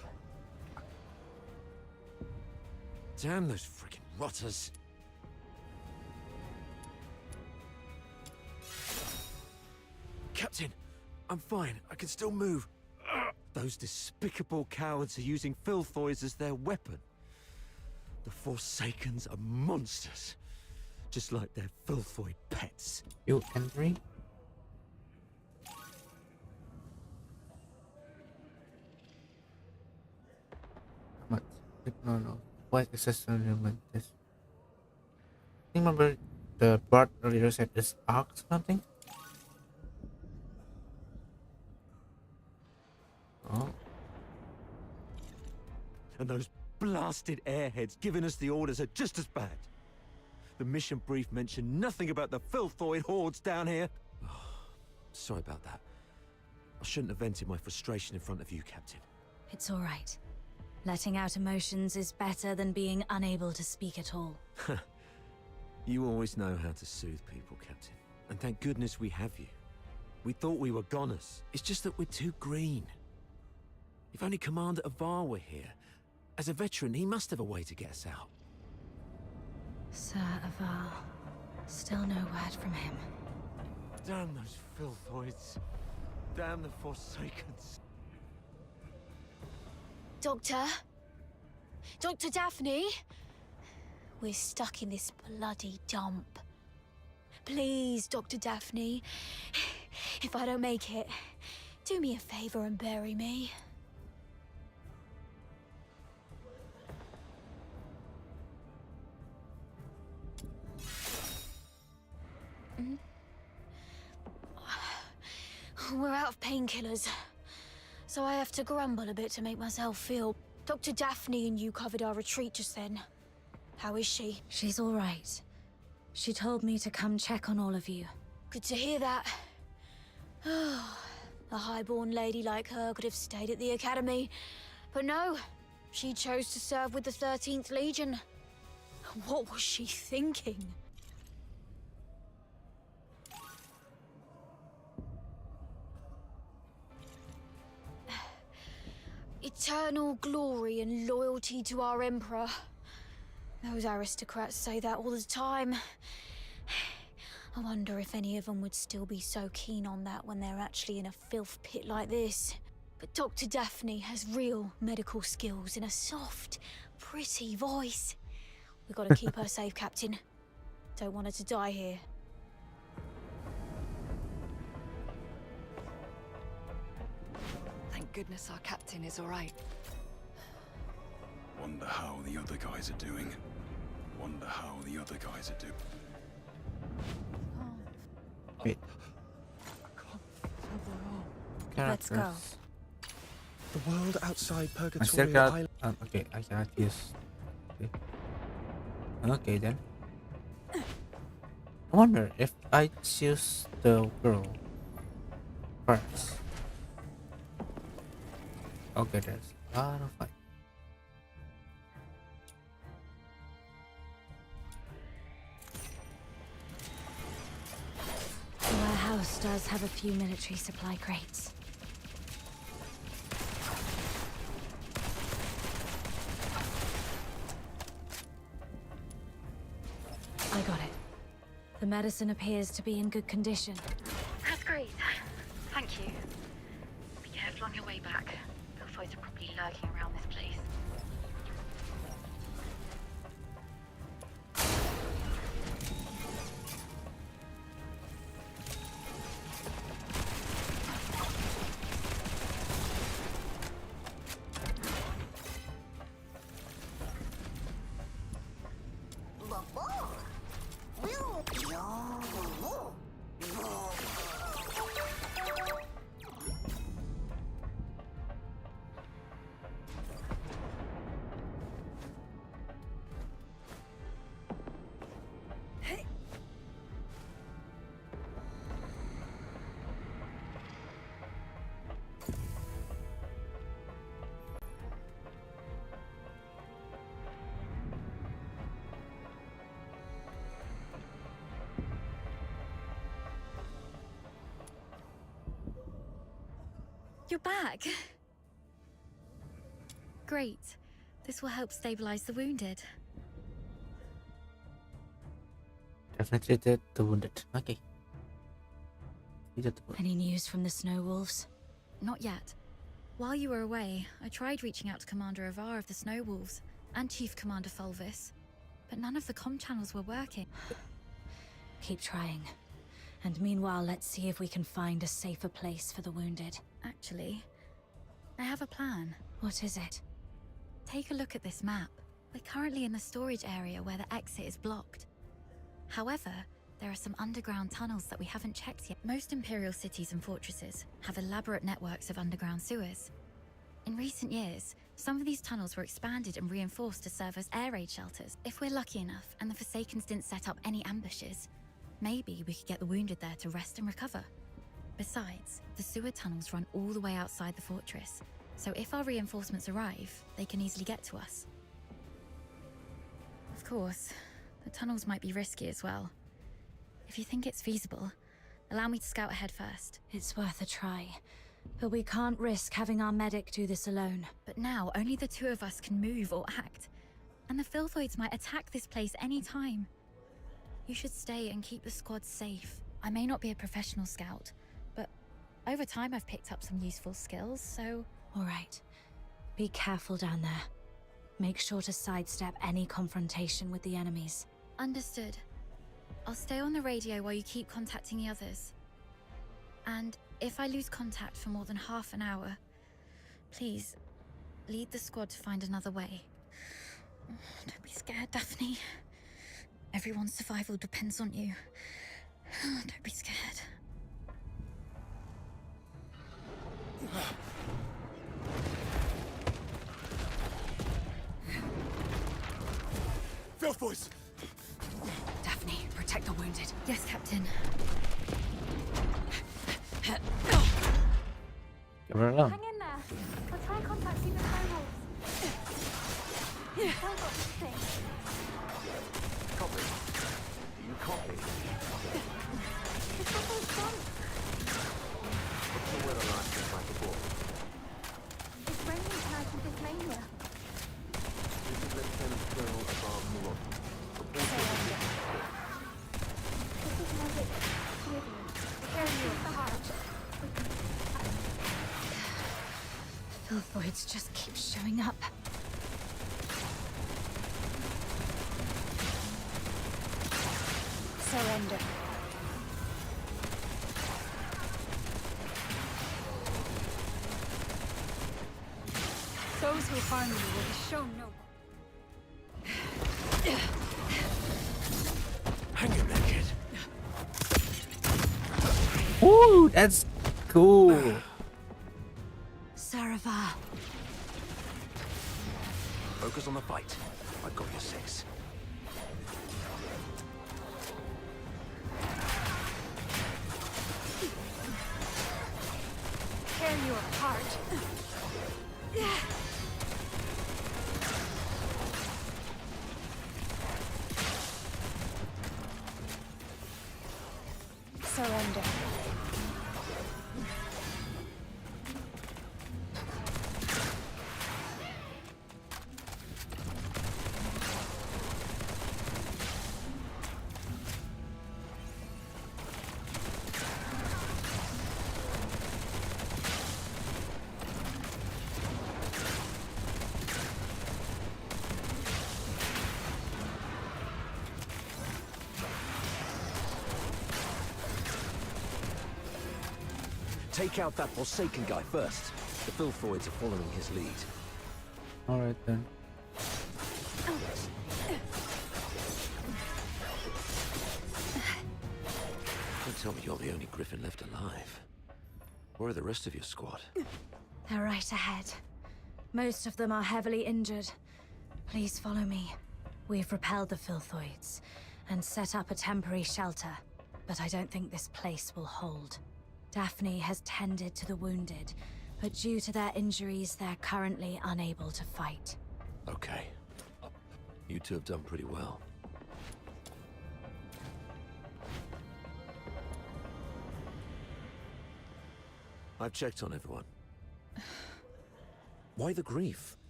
Damn those freaking rotters. I'm fine. I can still move. Those despicable cowards are using Filthoids as their weapon. The Forsakens are monsters. Just like their Filthoid pets. You entry? What? No. What accessory element this? I remember the part earlier said this arc something? Oh. And those blasted airheads giving us the orders are just as bad. The mission brief mentioned nothing about the Filthoid hordes down here. Sorry about that. I shouldn't have vented my frustration in front of you, Captain. It's all right. Letting out emotions is better than being unable to speak at all. You always know how to soothe people, Captain. And thank goodness we have you. We thought we were goners. It's just that we're too green. If only Commander Avar were here. As a veteran, he must have a way to get us out. Sir Avar. Still no word from him. Damn those Filthoids. Damn the Forsakens. Doctor? Dr. Daphne? We're stuck in this bloody dump. Please, Dr. Daphne. If I don't make it, do me a favor and bury me. We're out of painkillers, so I have to grumble a bit to make myself feel. Dr. Daphne and you covered our retreat just then. How is she? She's all right. She told me to come check on all of you. Good to hear that. A highborn lady like her could have stayed at the academy, but no, she chose to serve with the 13th Legion. What was she thinking? Eternal glory and loyalty to our Emperor. Those aristocrats say that all the time. I wonder if any of them would still be so keen on that when they're actually in a filth pit like this. But Dr. Daphne has real medical skills and a soft, pretty voice. We've got to keep her safe, Captain. Don't want her to die here. Thank goodness our captain is all right. Wonder how the other guys are doing. Wonder how the other guys are doing. Wait. Let's go. Characters. The world outside I still Purgatory got. Island. Okay, I cannot use. Okay then. I wonder if I choose the girl first. Okay, there's a lot of fight. The warehouse does have a few military supply crates. I got it. The medicine appears to be in good condition. That's great. Thank you. Be careful on your way back. Filthoids are probably lurking around this place. You're back. Great. This will help stabilize the wounded. Definitely the wounded. Okay. Any news from the Snow Wolves? Not yet. While you were away, I tried reaching out to Commander Avar of the Snow Wolves and Chief Commander Fulvis, but none of the comm channels were working. Keep trying. And meanwhile, let's see if we can find a safer place for the wounded. Actually, I have a plan. What is it? Take a look at this map. We're currently in the storage area where the exit is blocked. However, there are some underground tunnels that we haven't checked yet. Most Imperial cities and fortresses have elaborate networks of underground sewers. In recent years, some of these tunnels were expanded and reinforced to serve as air raid shelters. If we're lucky enough and the Forsakens didn't set up any ambushes, maybe we could get the wounded there to rest and recover. Besides, the sewer tunnels run all the way outside the fortress, so if our reinforcements arrive, they can easily get to us. Of course, the tunnels might be risky as well. If you think it's feasible, allow me to scout ahead first. It's worth a try. But we can't risk having our medic do this alone. But now, only the two of us can move or act. And the Filthoids might attack this place any time. You should stay and keep the squad safe. I may not be a professional scout, but over time I've picked up some useful skills, so... All right. Be careful down there. Make sure to sidestep any confrontation with the enemies. Understood. I'll stay on the radio while you keep contacting the others. And if I lose contact for more than half an hour, please, lead the squad to find another way. Don't be scared, Daphne. Everyone's survival depends on you. Don't be scared. Filth Boys! Daphne, protect the wounded. Yes, Captain. Give her along. Hang in there. I'll try contacting the Snow Wolves. I've got this thing. Copy. Do you copy? It's got those guns. What's the weather like inside the ball? It's raining tonight in Tasmania. This is Lieutenant Colonel Avar Muron. This is Magic with you. Carry you at the heart. Filthoids just keep showing up. Surrender. Those who harm you will be shown no. Hang in there, kid. Ooh, that's cool. Saravar. Focus on the fight. I've got your six. Tear you apart. Surrender. Take out that Forsaken guy first. The Filthoids are following his lead. Alright then. Don't tell me you're the only Griffin left alive. Where are the rest of your squad? They're right ahead. Most of them are heavily injured. Please follow me. We've repelled the Filthoids and set up a temporary shelter, but I don't think this place will hold. Daphne has tended to the wounded, but due to their injuries, they're currently unable to fight. Okay. You two have done pretty well. I've checked on everyone. Why the grief?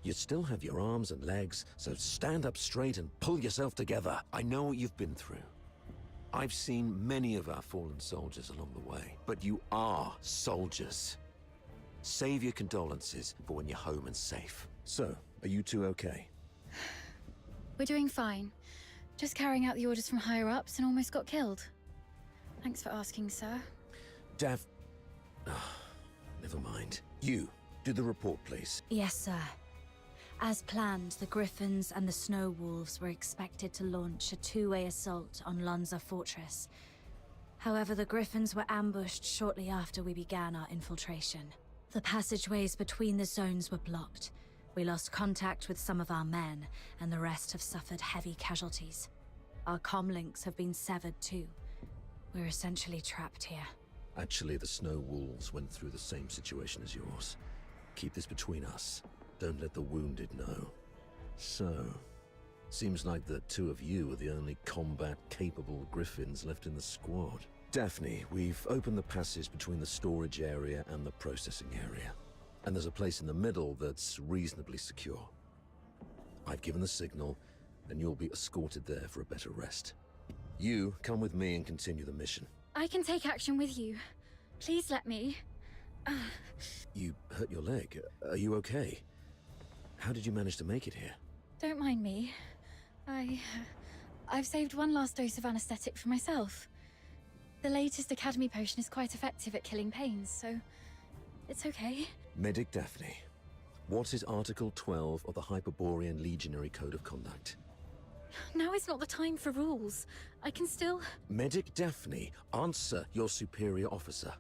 You still have your arms and legs, so stand up straight and pull yourself together. I know what you've been through. I've seen many of our fallen soldiers along the way, but you are soldiers. Save your condolences for when you're home and safe. So, are you two okay? We're doing fine. Just carrying out the orders from higher ups and almost got killed. Thanks for asking, sir. Dav... never mind. You, do the report, please. Yes, sir. As planned, the Griffins and the Snow Wolves were expected to launch a two-way assault on Lonza Fortress. However, the Griffins were ambushed shortly after we began our infiltration. The passageways between the zones were blocked. We lost contact with some of our men, and the rest have suffered heavy casualties. Our comlinks have been severed too. We're essentially trapped here. Actually, the Snow Wolves went through the same situation as yours. Keep this between us. Don't let the wounded know. So, seems like the two of you are the only combat-capable Griffins left in the squad. Daphne, we've opened the passage between the storage area and the processing area. And there's a place in the middle that's reasonably secure. I've given the signal, and you'll be escorted there for a better rest. You, come with me and continue the mission. I can take action with you. Please let me. You hurt your leg. Are you okay? How did you manage to make it here? Don't mind me. I've saved one last dose of anesthetic for myself. The latest Academy potion is quite effective at killing pains, so it's okay. Medic Daphne, what is Article 12 of the Hyperborean Legionary Code of Conduct? Now is not the time for rules. I can still... Medic Daphne, answer your superior officer.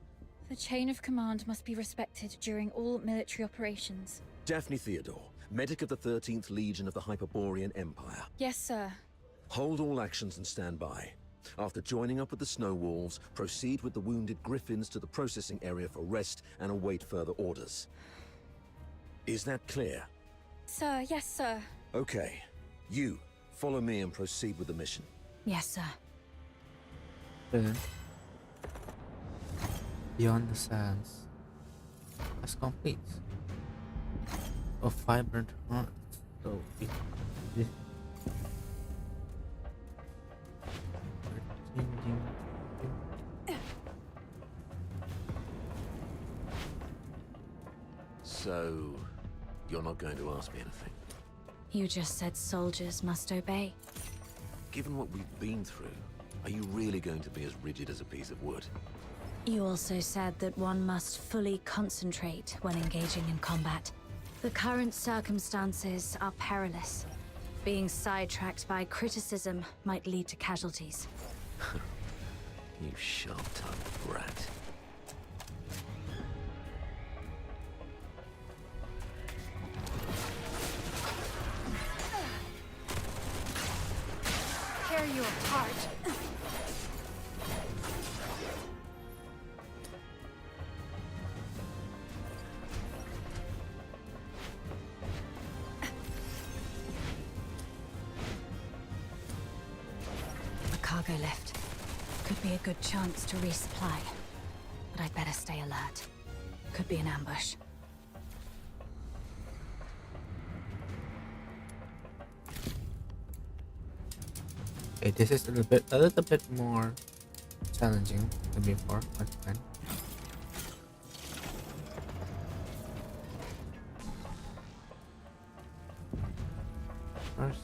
The chain of command must be respected during all military operations. Daphne Theodore, medic of the 13th Legion of the Hyperborean Empire. Yes, sir. Hold all actions and stand by. After joining up with the Snow Wolves, proceed with the wounded Griffins to the processing area for rest and await further orders. Is that clear? Sir, yes, sir. Okay. You, follow me and proceed with the mission. Yes, sir. Brilliant. Beyond the Sands. That's complete. Of vibrant hearts. So this So, you're not going to ask me anything? You just said soldiers must obey. Given what we've been through, are you really going to be as rigid as a piece of wood? You also said that one must fully concentrate when engaging in combat. The current circumstances are perilous. Being sidetracked by criticism might lead to casualties. You sharp-tongued brat. Tear you apart. A cargo lift. Could be a good chance to resupply. But I'd better stay alert. Could be an ambush. okay, this is a little bit more challenging than before, but fine. First.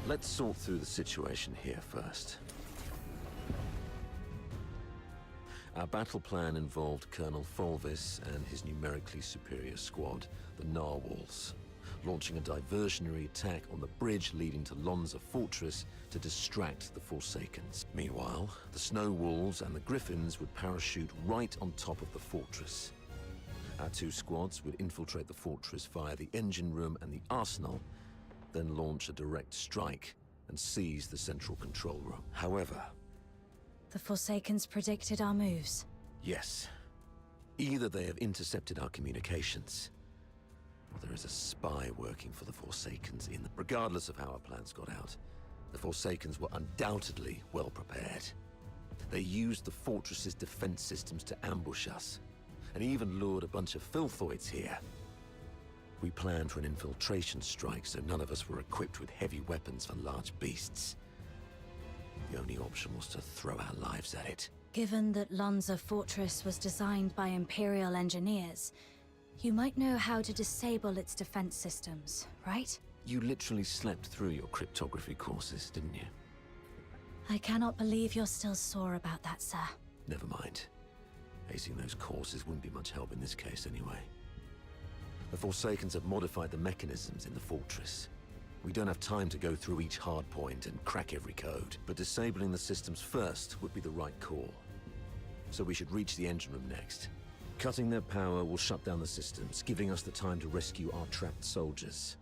Let's sort through the situation here first. Our battle plan involved Colonel Fulvis and his numerically superior squad, the Narwhals, launching a diversionary attack on the bridge leading to Lonza Fortress to distract the Forsakens. Meanwhile, the Snow Wolves and the Griffins would parachute right on top of the fortress. Our two squads would infiltrate the fortress via the engine room and the arsenal, then launch a direct strike and seize the central control room. However, The Forsakens predicted our moves. yes, either they have intercepted our communications, or there is a spy working for the Forsakens in... Regardless of how our plans got out, the Forsakens were undoubtedly well prepared. They used the fortress's defense systems to ambush us, and even lured a bunch of filthoids here. We planned for an infiltration strike, so none of us were equipped with heavy weapons for large beasts. The only option was to throw our lives at it. Given that Lonza Fortress was designed by Imperial engineers, you might know how to disable its defense systems, right? You literally slept through your cryptography courses, didn't you? I cannot believe you're still sore about that, sir. Never mind. Acing those courses wouldn't be much help in this case anyway. The Forsakens have modified the mechanisms in the fortress. We don't have time to go through each hardpoint and crack every code, but disabling the systems first would be the right call. So we should reach the engine room next. Cutting their power will shut down the systems, giving us the time to rescue our trapped soldiers.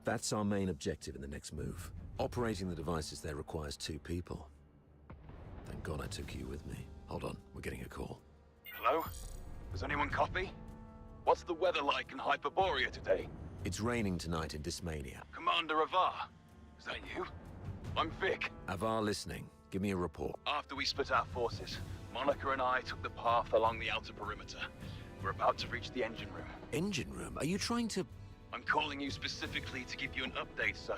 That's our main objective in the next move. Operating the devices there requires 2 people. Thank God I took you with me. Hold on, we're getting a call. Hello? Does anyone copy? What's the weather like in Hyperborea today? It's raining tonight in Dismania. Commander Avar. Is that you? I'm Vic. Avar listening. Give me a report. After we split our forces, Monica and I took the path along the outer perimeter. We're about to reach the engine room. Engine room? Are you trying to... I'm calling you specifically to give you an update, sir.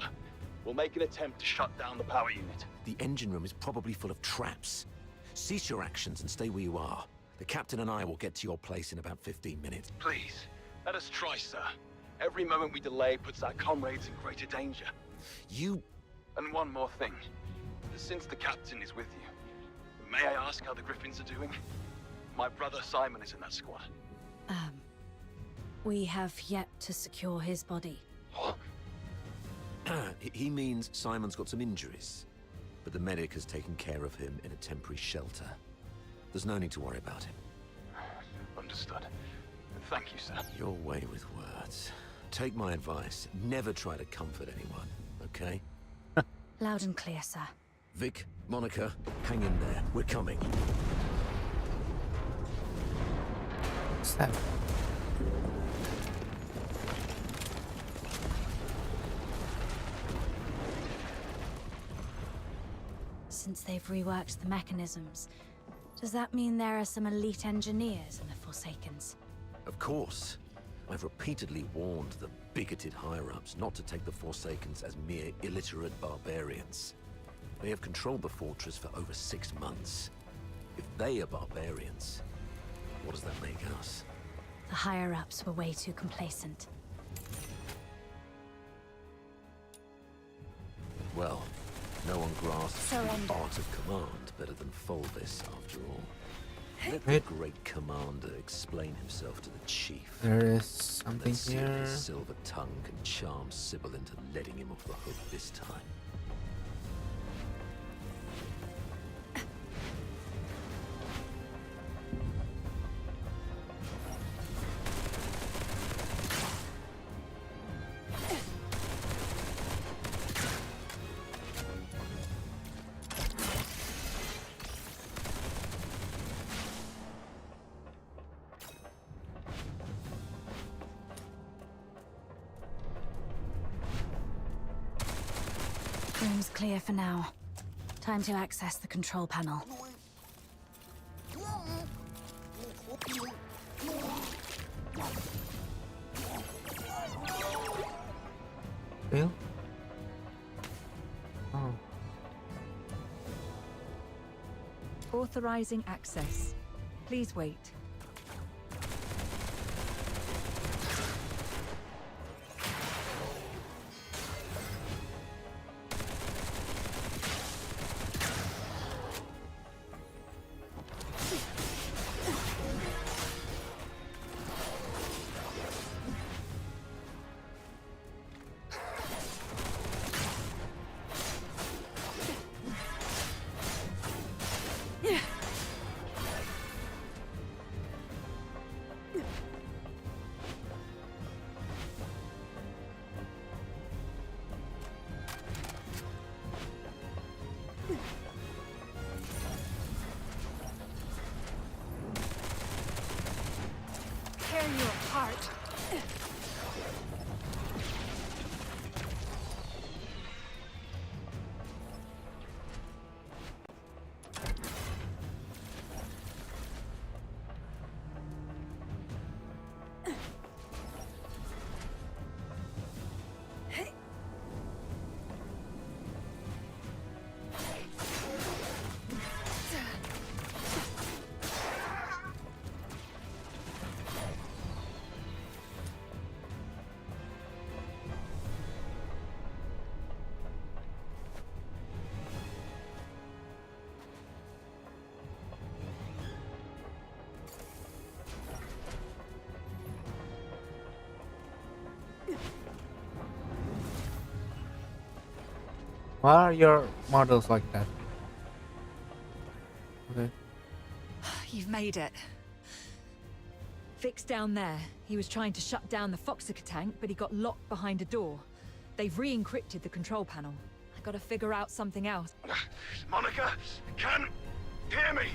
We'll make an attempt to shut down the power unit. The engine room is probably full of traps. Cease your actions and stay where you are. The captain and I will get to your place in about 15 minutes. Please, let us try, sir. Every moment we delay puts our comrades in greater danger. You... And one more thing. Since the captain is with you, may I ask how the Griffins are doing? My brother Simon is in that squad. We have yet to secure his body. He means Simon's got some injuries, but the medic has taken care of him in a temporary shelter. There's no need to worry about him. Understood. Thank you, sir. Your way with words. Take my advice. Never try to comfort anyone, okay? Loud and clear, sir. Vic, Monica, hang in there. We're coming. What's that? Since they've reworked the mechanisms, does that mean there are some elite engineers in the Forsakens? Of course. I've repeatedly warned the bigoted higher-ups not to take the Forsakens as mere illiterate barbarians. They have controlled the fortress for over 6 months. If they are barbarians, what does that make us? The higher-ups were way too complacent. Well, no one grasps Surrender. the art of command better than Fulvis, after all. Let the great commander explain himself to the chief. There is something Let's see if here. his silver tongue can charm Sybil into letting him off the hook this time. Room's clear for now. Time to access the control panel. Bill? Oh. Authorizing access. Please wait. start. Why are your models like that? Okay. You've made it. Vic's down there. He was trying to shut down the Foxica tank, but he got locked behind a door. They've re-encrypted the control panel. I gotta figure out something else. Monica, can hear me.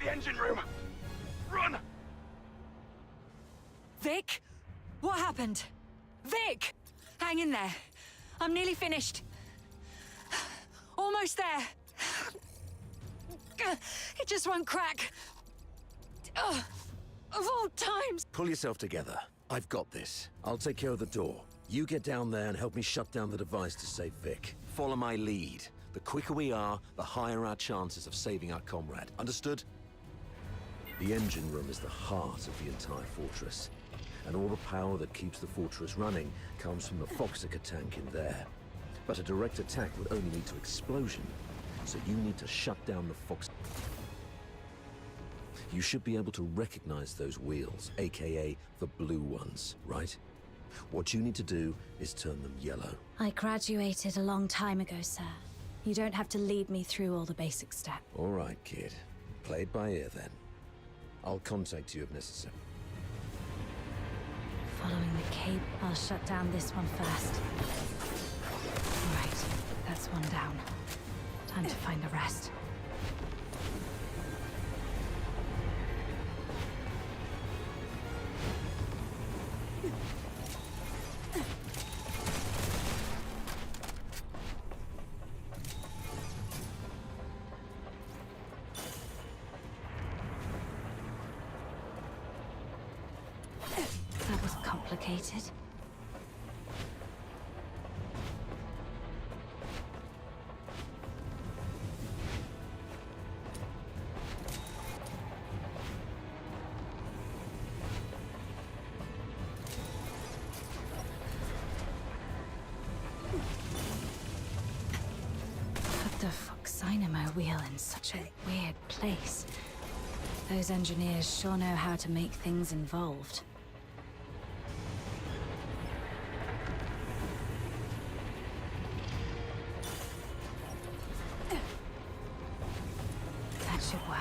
The engine room. Run! Vic? What happened? Vic! Hang in there. I'm nearly finished. Almost there. It just won't crack. Of all times. Pull yourself together. I've got this. I'll take care of the door. You get down there and help me shut down the device to save Vic. Follow my lead. The quicker we are, the higher our chances of saving our comrade. Understood? The engine room is the heart of the entire fortress. And all the power that keeps the fortress running comes from the Foxica tank in there. But a direct attack would only lead to explosion. So you need to shut down the Fox. You should be able to recognize those wheels, aka the blue ones, right? What you need to do is turn them yellow. I graduated a long time ago, sir. You don't have to lead me through all the basic steps. All right, kid. Play it by ear then. I'll contact you if necessary. Following the cape, I'll shut down this one first. All right, that's one down. Time to find the rest. That was complicated. Put the Foxynamo wheel in such a weird place. Those engineers sure know how to make things involved. That should work.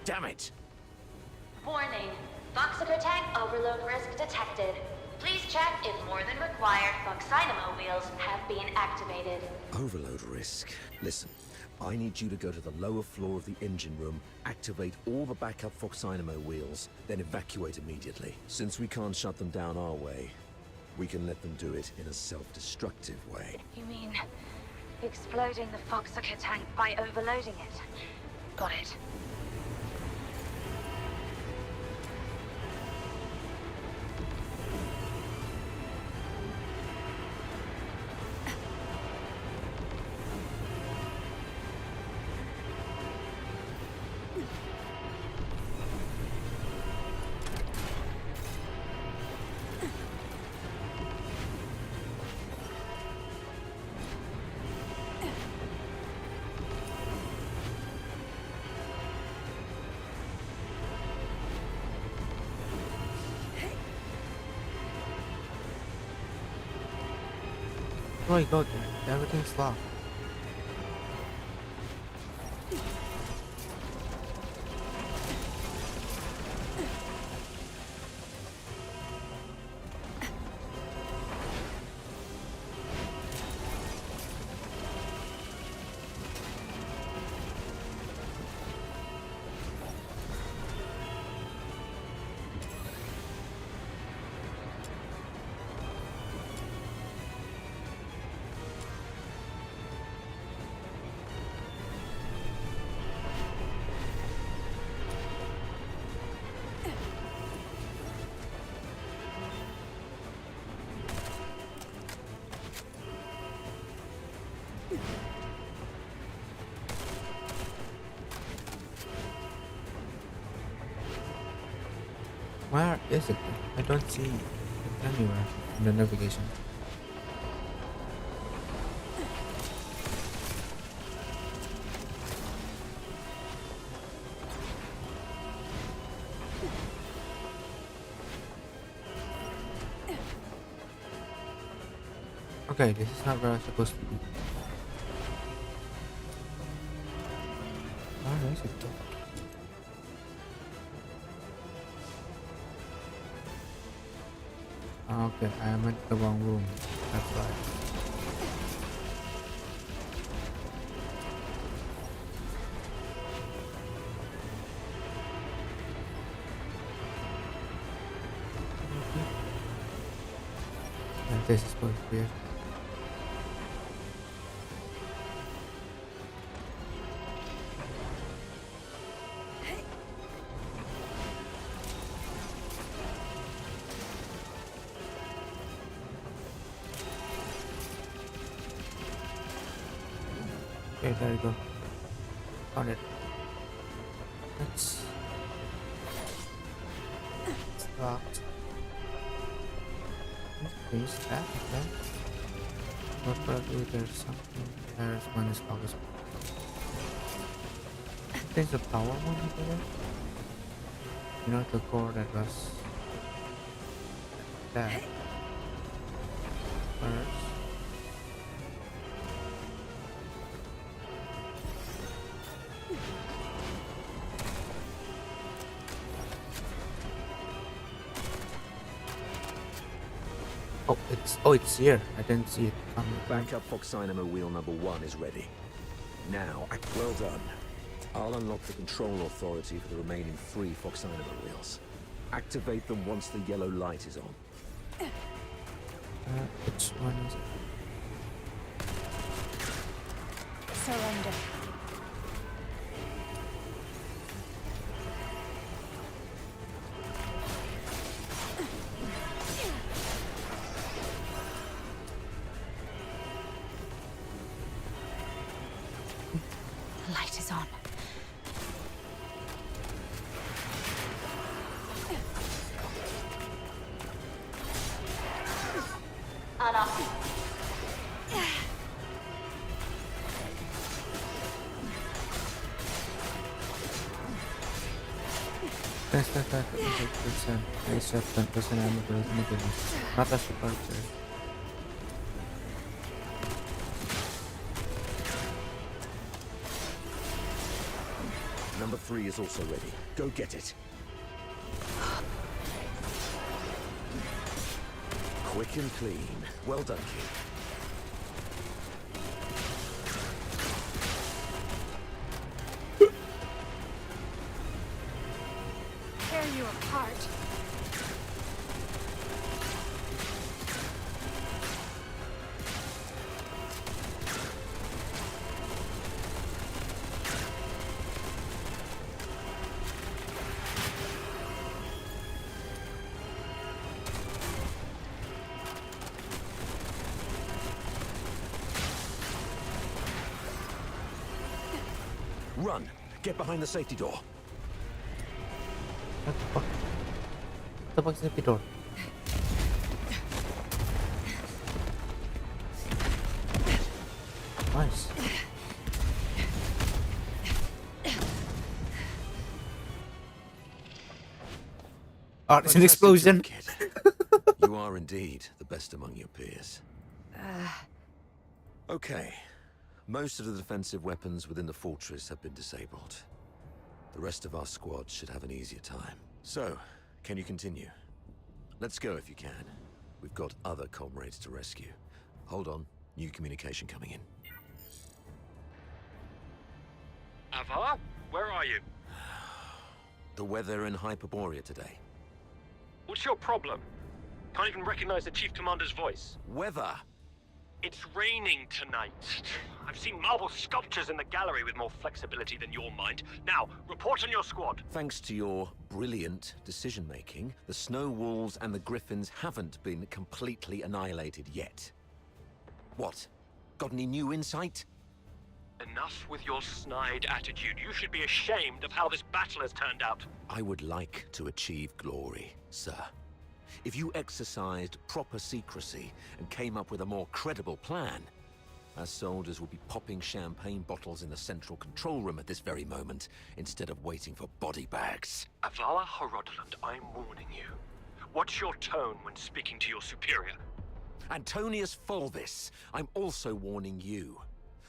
Damn it! Warning. Foxica tank overload risk detected. Please check if more than required Foxynamo wheels have been activated. Overload risk. Listen, I need you to go to the lower floor of the engine room, activate all the backup Foxynamo wheels, then evacuate immediately. Since we can't shut them down our way, we can let them do it in a self-destructive way. You mean exploding the Foxica tank by overloading it? Got it. Oh my god, everything's locked. Where is it? I don't see it anywhere in the navigation. Okay, this is not where I'm supposed to be. Where is it though? Okay, I am at the wrong room. That's right. And this is supposed to be it. Okay, there you go. Found it. It's locked. Okay, is that okay? But probably there's something. There's one is focused. There's a power one over there. You know the core that was that first. Oh, it's here. I didn't see it coming. Backup Foxynamo wheel number 1 is ready. Now, well done. I'll unlock the control authority for the remaining 3 Foxynamo wheels. Activate them once the yellow light is on. Which one is it? Surrender. The light is on. Anna. Test attack is 8%. Base up 10% ammo per negative. Not a supporter. Number 3 is also ready. Go get it. Quick and clean. Well done, kid. Tear you apart. Run! Get behind the safety door. What the fuck? What the fuck is the door? Nice. Oh, it's an explosion! You are indeed the best among your peers. Okay. Most of the defensive weapons within the fortress have been disabled. The rest of our squad should have an easier time. So, can you continue? Let's go if you can. We've got other comrades to rescue. Hold on. New communication coming in. Avar, where are you? The weather in Hyperborea today. What's your problem? Can't even recognize the Chief Commander's voice. Weather! It's raining tonight. I've seen marble sculptures in the gallery with more flexibility than your mind. Now, report on your squad. Thanks to your brilliant decision-making, the Snow Wolves and the Griffins haven't been completely annihilated yet. What? Got any new insight? Enough with your snide attitude. You should be ashamed of how this battle has turned out. I would like to achieve glory, sir. If you exercised proper secrecy and came up with a more credible plan, our soldiers would be popping champagne bottles in the central control room at this very moment, instead of waiting for body bags. Avala Horodland, I'm warning you. What's your tone when speaking to your superior? Antonius Fulvis, I'm also warning you.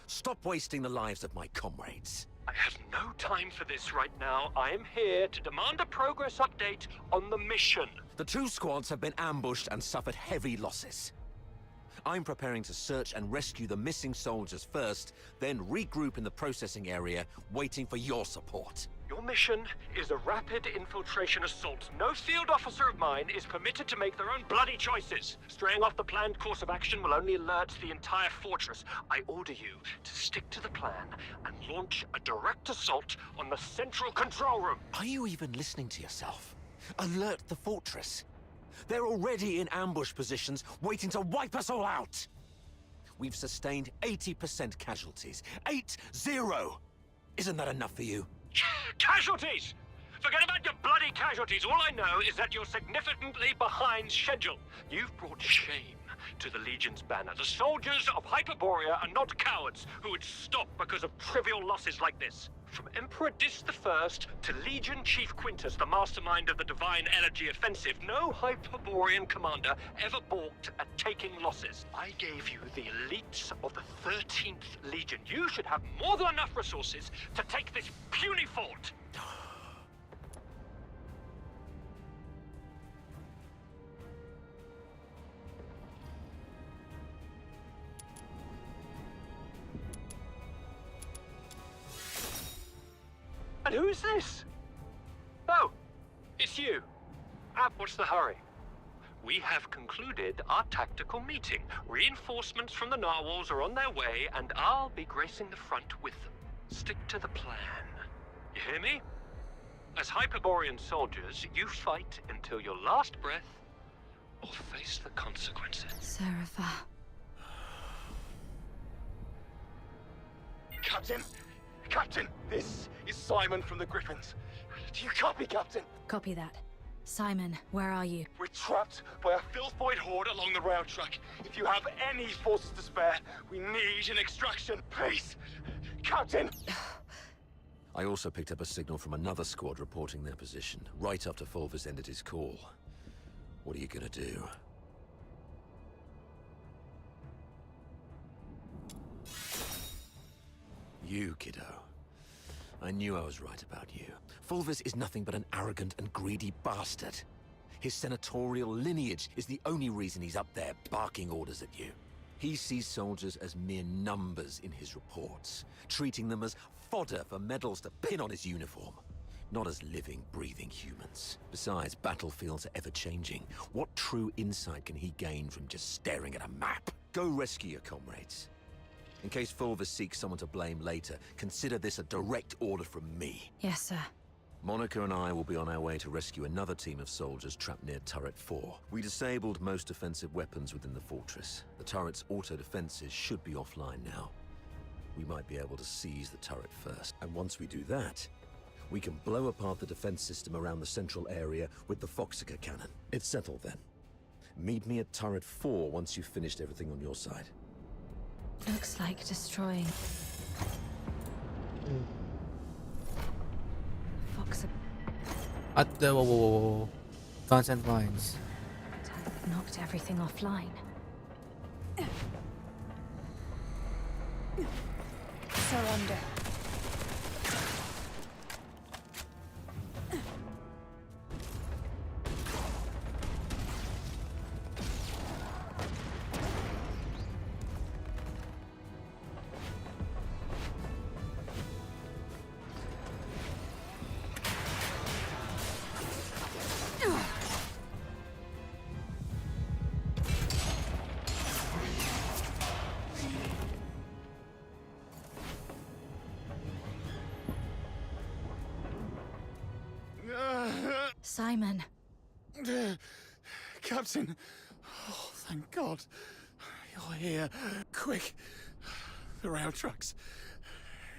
Stop wasting the lives of my comrades. I have no time for this right now. I am here to demand a progress update on the mission. The two squads have been ambushed and suffered heavy losses. I'm preparing to search and rescue the missing soldiers first, then regroup in the processing area, waiting for your support. Your mission is a rapid infiltration assault. No field officer of mine is permitted to make their own bloody choices. Straying off the planned course of action will only alert the entire fortress. I order you to stick to the plan and launch a direct assault on the central control room. Are you even listening to yourself? Alert the fortress. They're already in ambush positions, waiting to wipe us all out. We've sustained 80% casualties. 8-0! Isn't that enough for you? Casualties! Forget about your bloody casualties. All I know is that you're significantly behind schedule. You've brought shame to the Legion's banner. The soldiers of Hyperborea are not cowards who would stop because of trivial losses like this. From Emperor Dis I to Legion Chief Quintus, the mastermind of the Divine Energy Offensive, no Hyperborean commander ever balked at taking losses. I gave you the elites of the 13th Legion. You should have more than enough resources to take this puny fort. And who's this? Oh, it's you. What's the hurry? We have concluded our tactical meeting. Reinforcements from the narwhals are on their way, and I'll be gracing the front with them. Stick to the plan. You hear me? As Hyperborean soldiers, you fight until your last breath, or face the consequences. Serapha. Captain! Captain! This is Simon from the Griffins. Do you copy, Captain? Copy that. Simon, where are you? We're trapped by a filthoid horde along the rail track. If you have any forces to spare, we need an extraction. Please! Captain! I also picked up a signal from another squad reporting their position, right after Fulvis ended his call. What are you gonna do? You, kiddo. I knew I was right about you. Fulvis is nothing but an arrogant and greedy bastard. His senatorial lineage is the only reason he's up there barking orders at you. He sees soldiers as mere numbers in his reports, treating them as fodder for medals to pin on his uniform, not as living, breathing humans. Besides, battlefields are ever-changing. What true insight can he gain from just staring at a map? Go rescue your comrades. In case Fulvis seeks someone to blame later, consider this a direct order from me. Yes, sir. Monica and I will be on our way to rescue another team of soldiers trapped near Turret 4. We disabled most offensive weapons within the fortress. The turret's auto-defenses should be offline now. We might be able to seize the turret first. And once we do that, we can blow apart the defense system around the central area with the Foxica cannon. It's settled then. Meet me at Turret 4 once you've finished everything on your side. Looks like destroying... Fox... At the whoa. Guns and vines. I've knocked everything offline. Surrender. Simon. Captain. Oh, thank God. You're here. Quick. The rail trucks.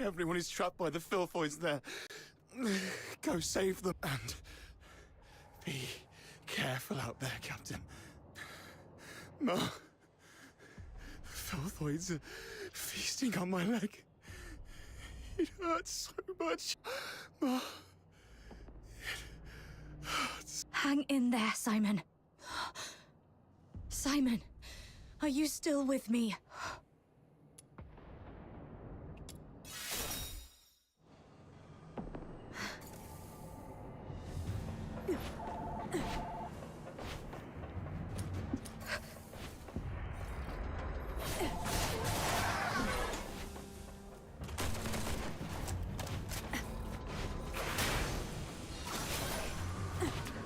Everyone is trapped by the filthoids there. Go save them and be careful out there, Captain. Ma, filthoids are feasting on my leg. It hurts so much. Ma, it hurts. Hang in there, Simon. Simon, are you still with me?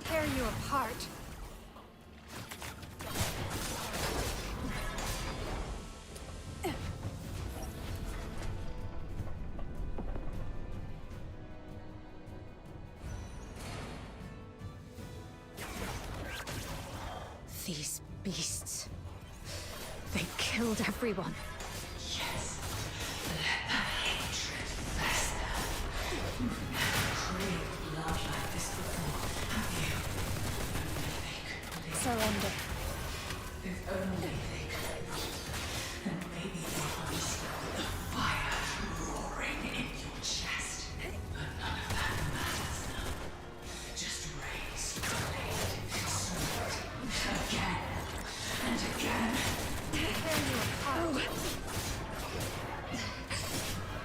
Tear you apart. These beasts. They killed everyone. Yes. Let that hatred fester. You've never craved blood like this before, have you? Surrender. If only they could. Then maybe they'll understand the fire roaring in your chest. But none of that matters now. Just raise your blade, consume it. Again. And again.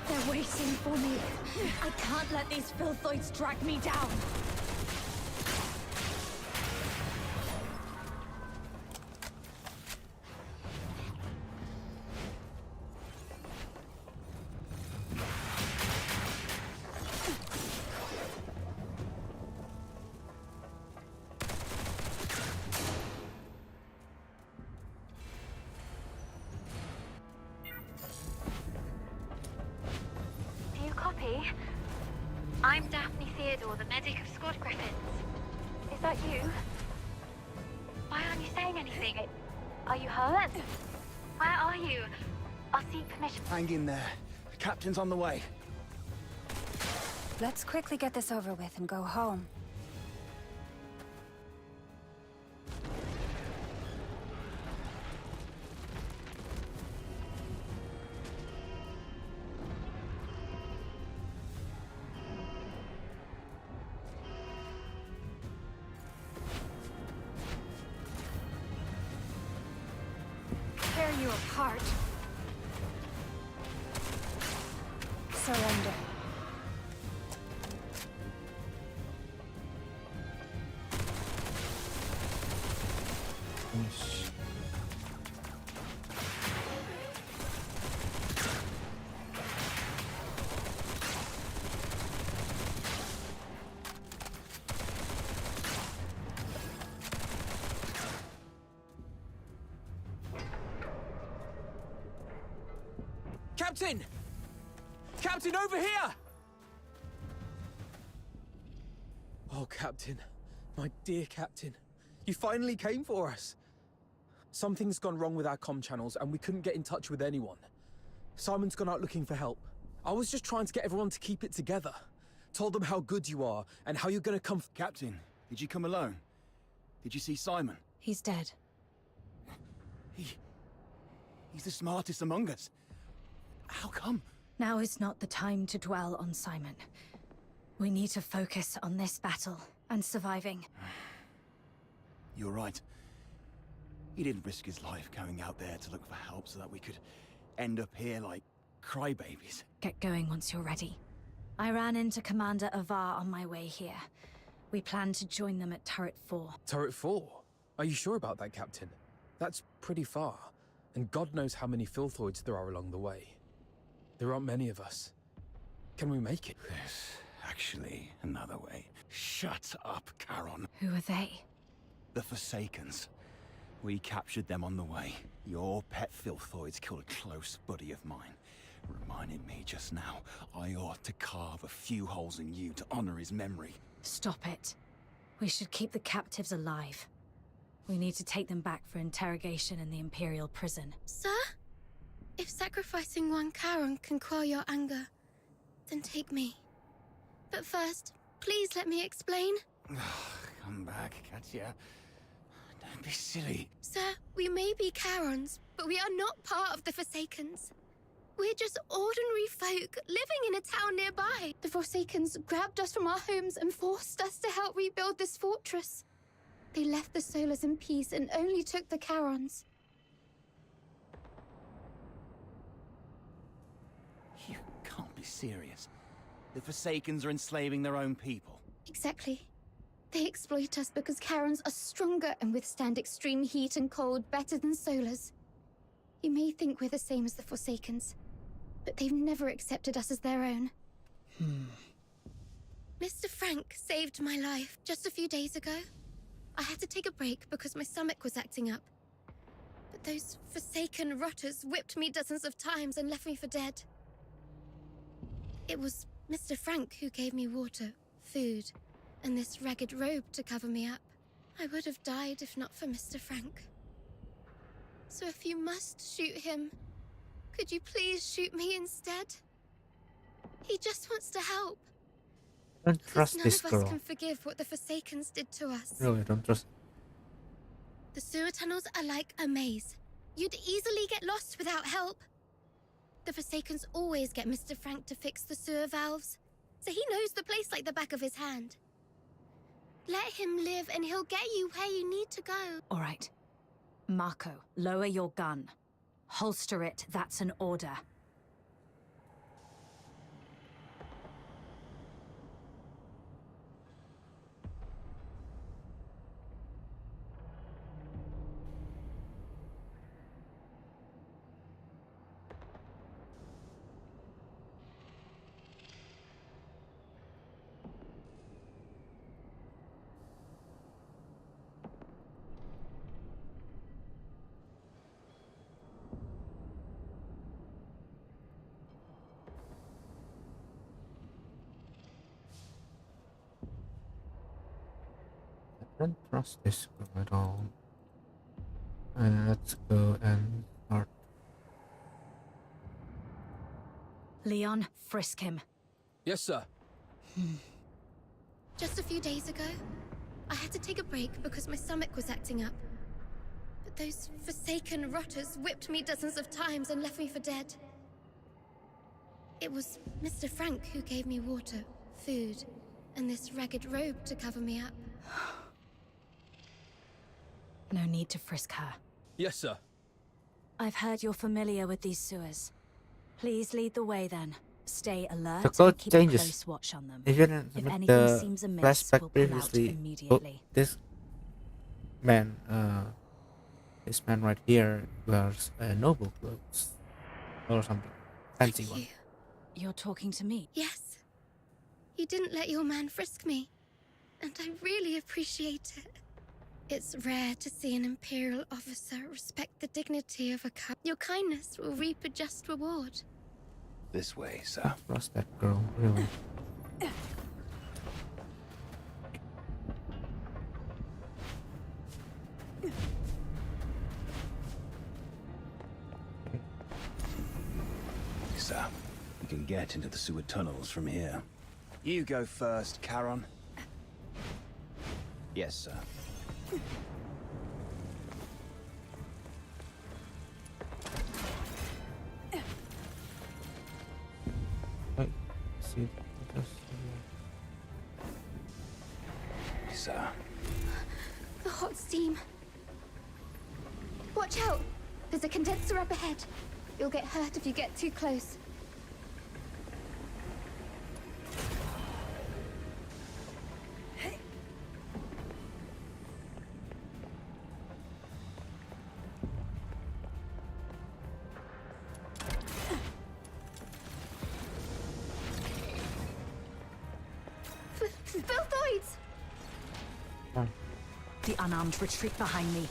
They're waiting for me. I can't let these filthoids drag me down. Do you copy? I'm Daphne Theodore, the medic of Squad Griffins. Is that you? Why aren't you saying anything? Are you hurt? Where are you? I'll seek permission. Hang in there. The captain's on the way. Let's quickly get this over with and go home. Tear you apart. Surrender. Yes. Captain! Captain, over here! Oh, Captain. My dear Captain. You finally came for us. Something's gone wrong with our comm channels and we couldn't get in touch with anyone. Simon's gone out looking for help. I was just trying to get everyone to keep it together. Told them how good you are and how you're gonna come... Captain, did you come alone? Did you see Simon? He's dead. He's the smartest among us. How come? Now is not the time to dwell on Simon. We need to focus on this battle and surviving. You're right. He didn't risk his life going out there to look for help so that we could end up here like crybabies. Get going once you're ready. I ran into Commander Avar on my way here. We plan to join them at Turret 4. Turret 4? Are you sure about that, Captain? That's pretty far. And God knows how many filthoids there are along the way. There aren't many of us. Can we make it? There's actually another way. Shut up, Charon. Who are they? The Forsakens. We captured them on the way. Your pet filthoids killed a close buddy of mine. Reminded me just now, I ought to carve a few holes in you to honor his memory. Stop it. We should keep the captives alive. We need to take them back for interrogation in the Imperial prison. Sir? If sacrificing one Charon can quell your anger, Then take me. But first, please let me explain. Come back, Katya. Don't be silly. Sir, we may be Charons, but we are not part of the Forsakens. We're just ordinary folk living in a town nearby. The Forsakens grabbed us from our homes and forced us to help rebuild this fortress. They left the Solars in peace and only took the Charons. You can't be serious. The Forsakens are enslaving their own people. Exactly. They exploit us because Charons are stronger and withstand extreme heat and cold better than Solars. You may think we're the same as the Forsakens, but they've never accepted us as their own. Mr. Frank saved my life just a few days ago. I had to take a break because my stomach was acting up. But those Forsaken rotters whipped me dozens of times and left me for dead. It was Mr. Frank who gave me water, food, and this ragged robe to cover me up. I would have died if not for Mr. Frank. So if you must shoot him, could you please shoot me instead? He just wants to help. Don't trust None this of girl. us can forgive what the Forsakens did to us. Really, don't trust. The sewer tunnels are like a maze. You'd easily get lost without help. The Forsakens always get Mr. Frank to fix the sewer valves, so he knows the place like the back of his hand. Let him live and he'll get you where you need to go. All right. Marco, lower your gun. Holster it, that's an order. I don't trust this girl at all. And let's go and start. Leon, frisk him. Yes, sir. Just a few days ago, I had to take a break because my stomach was acting up. But those Forsaken rotters whipped me dozens of times and left me for dead. It was Mr. Frank who gave me water, food, and this ragged robe to cover me up. No need to frisk her. Yes, sir. I've heard you're familiar with these sewers. Please lead the way then. Stay alert The and code keep a changes. close watch on them. If you didn't If submit anything the seems amiss, flashback we'll pull out previously, immediately. this man right here wears noble clothes or something fancy one. You're talking to me? Yes. You didn't let your man frisk me, and I really appreciate it. It's rare to see an Imperial officer respect the dignity of a cub. Your kindness will reap a just reward. This way, sir. Trust that girl, really. Sir, you can get into the sewer tunnels from here. You go first, Charon. Yes, sir. See, Sir. The hot steam. Watch out! There's a condenser up ahead. You'll get hurt if you get too close. Filthoids! The unarmed retreat behind me.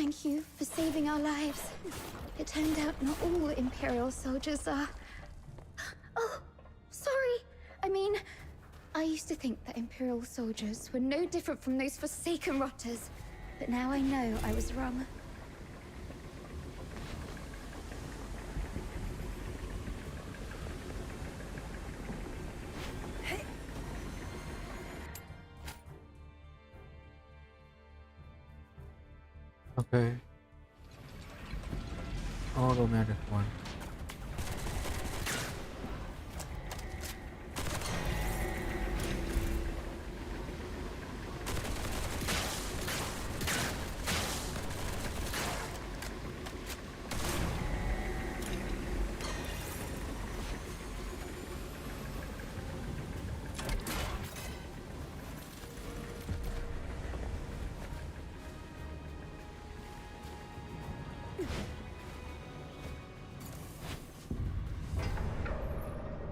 Thank you for saving our lives. It turned out not all Imperial soldiers are... Oh, sorry. I mean, I used to think that Imperial soldiers were no different from those Forsaken rotters. But now I know I was wrong. Okay. Automatic one.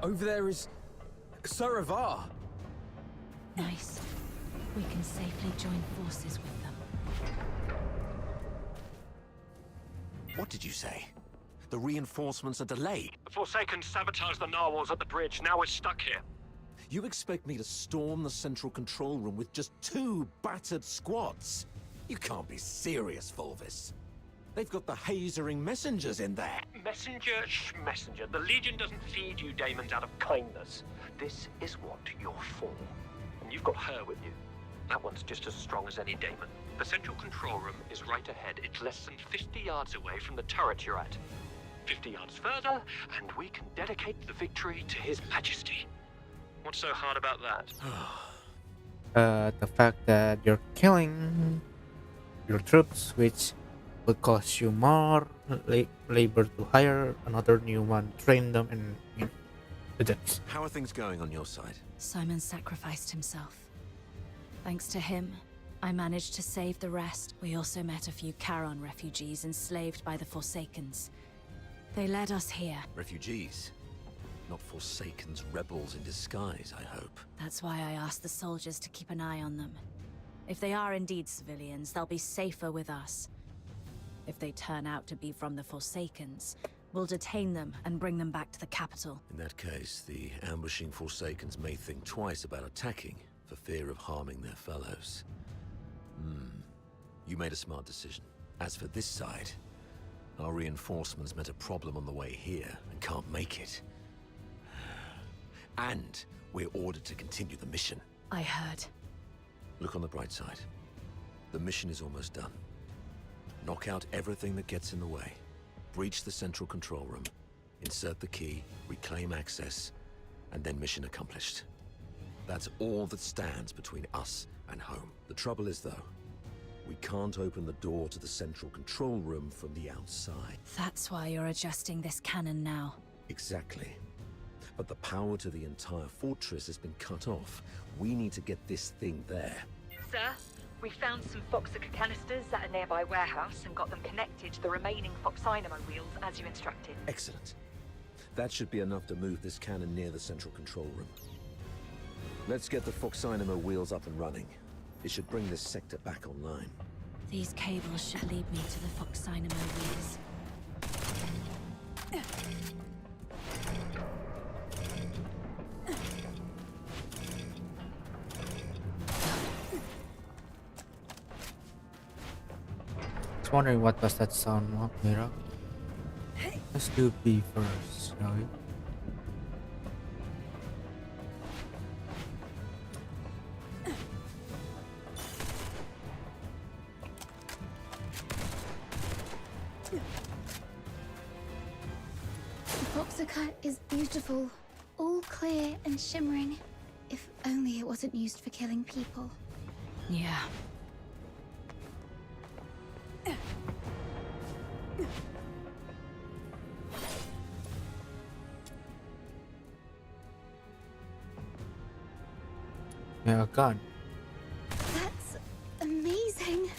Over there is... Saravar! Nice. We can safely join forces with them. What did you say? The reinforcements are delayed? The Forsaken sabotaged the narwhals at the bridge. Now we're stuck here. You expect me to storm the central control room with just 2 battered squads? You can't be serious, Volvis. They've got the hazering messengers in there. Messenger, messenger. The Legion doesn't feed you daemons out of kindness. This is what you're for. And you've got her with you. That one's just as strong as any daemon. The central control room is right ahead. It's less than 50 yards away from the turret you're at. 50 yards further, and we can dedicate the victory to His Majesty. What's so hard about that? The fact that you're killing your troops, which would cost you more labor to hire another new one, train them, and the depths. How are things going on your side? Simon sacrificed himself. Thanks to him, I managed to save the rest. We also met a few Charon refugees enslaved by the Forsakens. They led us here. Refugees? Not Forsakens, rebels in disguise, I hope. That's why I asked the soldiers to keep an eye on them. If they are indeed civilians, they'll be safer with us. If they turn out to be from the Forsakens, we'll detain them and bring them back to the capital. In that case, the ambushing Forsakens may think twice about attacking for fear of harming their fellows. You made a smart decision. As for this side, our reinforcements met a problem on the way here and can't make it. And we're ordered to continue the mission. I heard. Look on the bright side. The mission is almost done. Knock out everything that gets in the way. Breach the central control room. Insert the key, reclaim access, and then mission accomplished. That's all that stands between us and home. The trouble is, though, we can't open the door to the central control room from the outside. That's why you're adjusting this cannon now. Exactly. But the power to the entire fortress has been cut off. We need to get this thing there. Sir, we found some Foxica canisters at a nearby warehouse and got them connected to the remaining Foxynamo wheels as you instructed. Excellent. That should be enough to move this cannon near the central control room. Let's get the Foxynamo wheels up and running. It should bring this sector back online. These cables should lead me to the Foxynamo wheels. I was wondering what was that sound, Mira? Let's do B first, shall we? The Foxica is beautiful, all clear and shimmering. If only it wasn't used for killing people. Yeah. Yeah, a gun. That's amazing.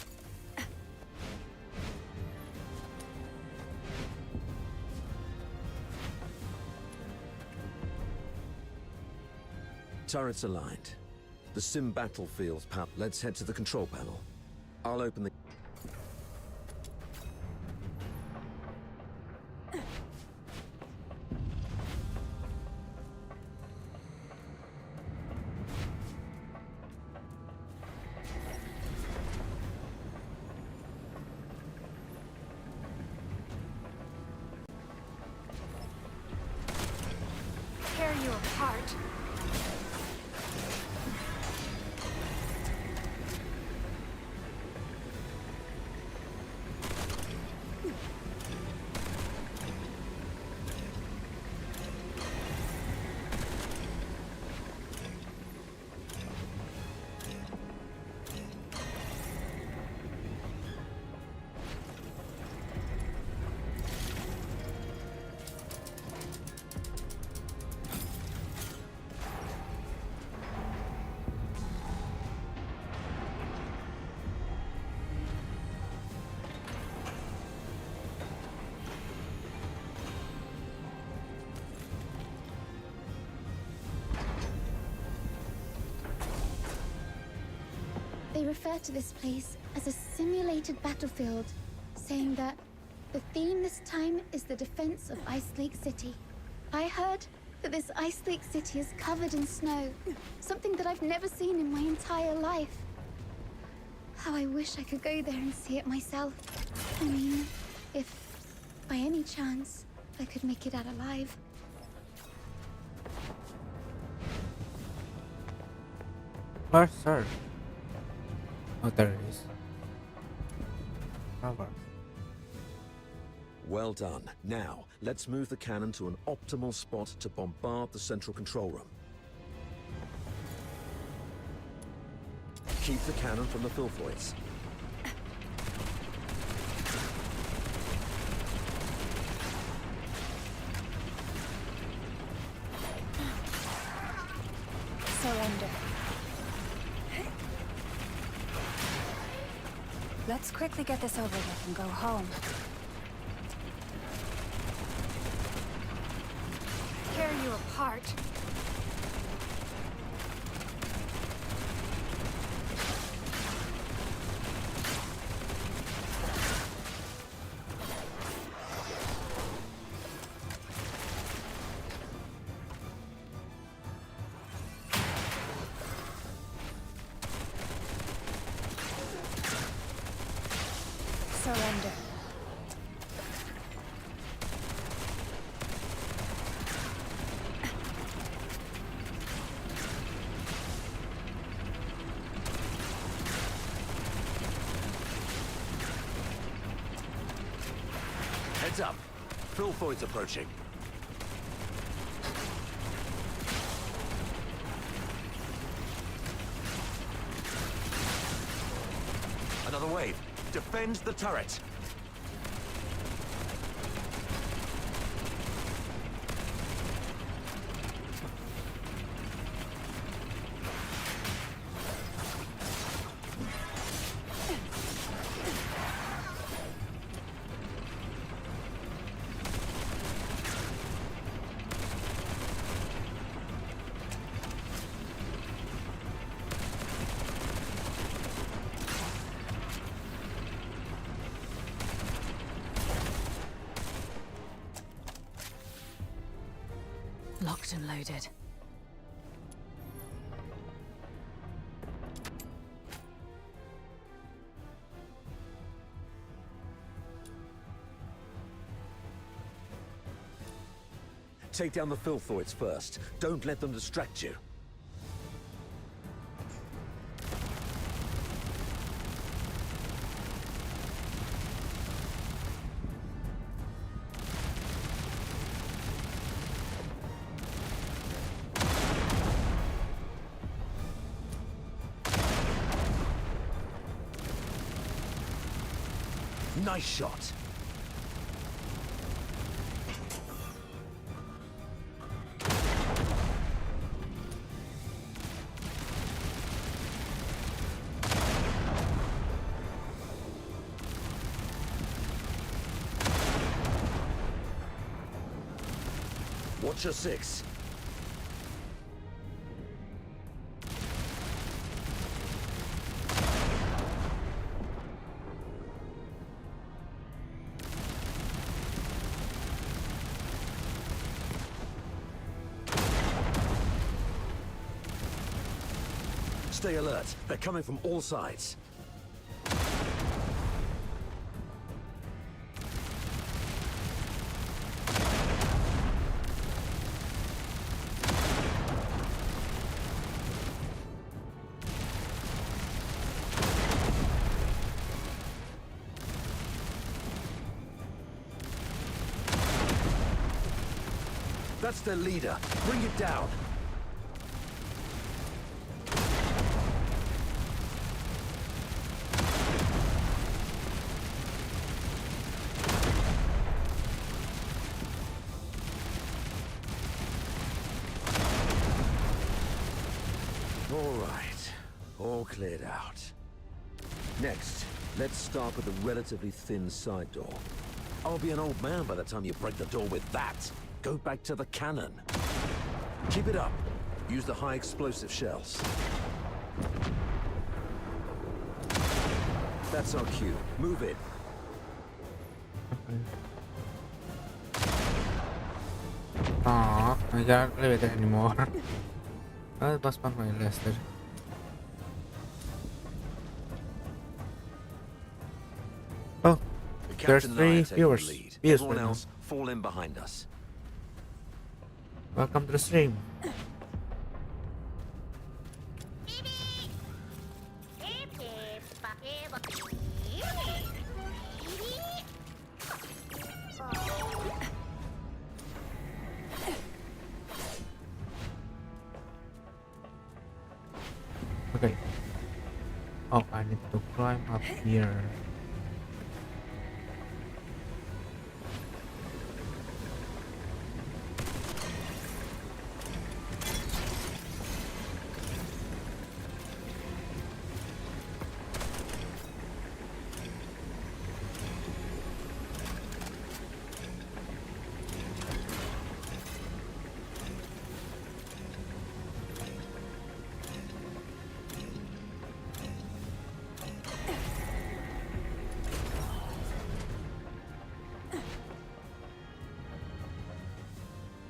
Turrets aligned. The sim battlefield's power. Let's head to the control panel. I'll open the... They refer to this place as a simulated battlefield, saying that the theme this time is the defense of Ice Lake City. I heard that this Ice Lake City is covered in snow, something that I've never seen in my entire life. How I wish I could go there and see it myself. I mean, if by any chance I could make it out alive. Where's sir? Oh, there it is. Cover. Well done. Now, let's move the cannon to an optimal spot to bombard the central control room. Keep the cannon from the Filthoids. Surrender. Let's quickly get this over with and go home. Tear you apart. Surrender. Heads up. Filthoids approaching. Another wave. Defend the turret. Locked and loaded. Take down the Filthoids first. Don't let them distract you. Nice shot. Watch your six. Stay alert. They're coming from all sides. That's their leader. Bring it down. All right. All cleared out. Next, let's start with a relatively thin side door. I'll be an old man by the time you break the door with that. Go back to the cannon. Keep it up. Use the high explosive shells. That's our cue. Move in. Aw, I can't play with it anymore. Bus pang my Lester. Oh, The there's captain and I are 3 taking the viewers. lead. Viewers Everyone right now. else, fall in behind us. Welcome to the stream. Okay. Oh, I need to climb up here.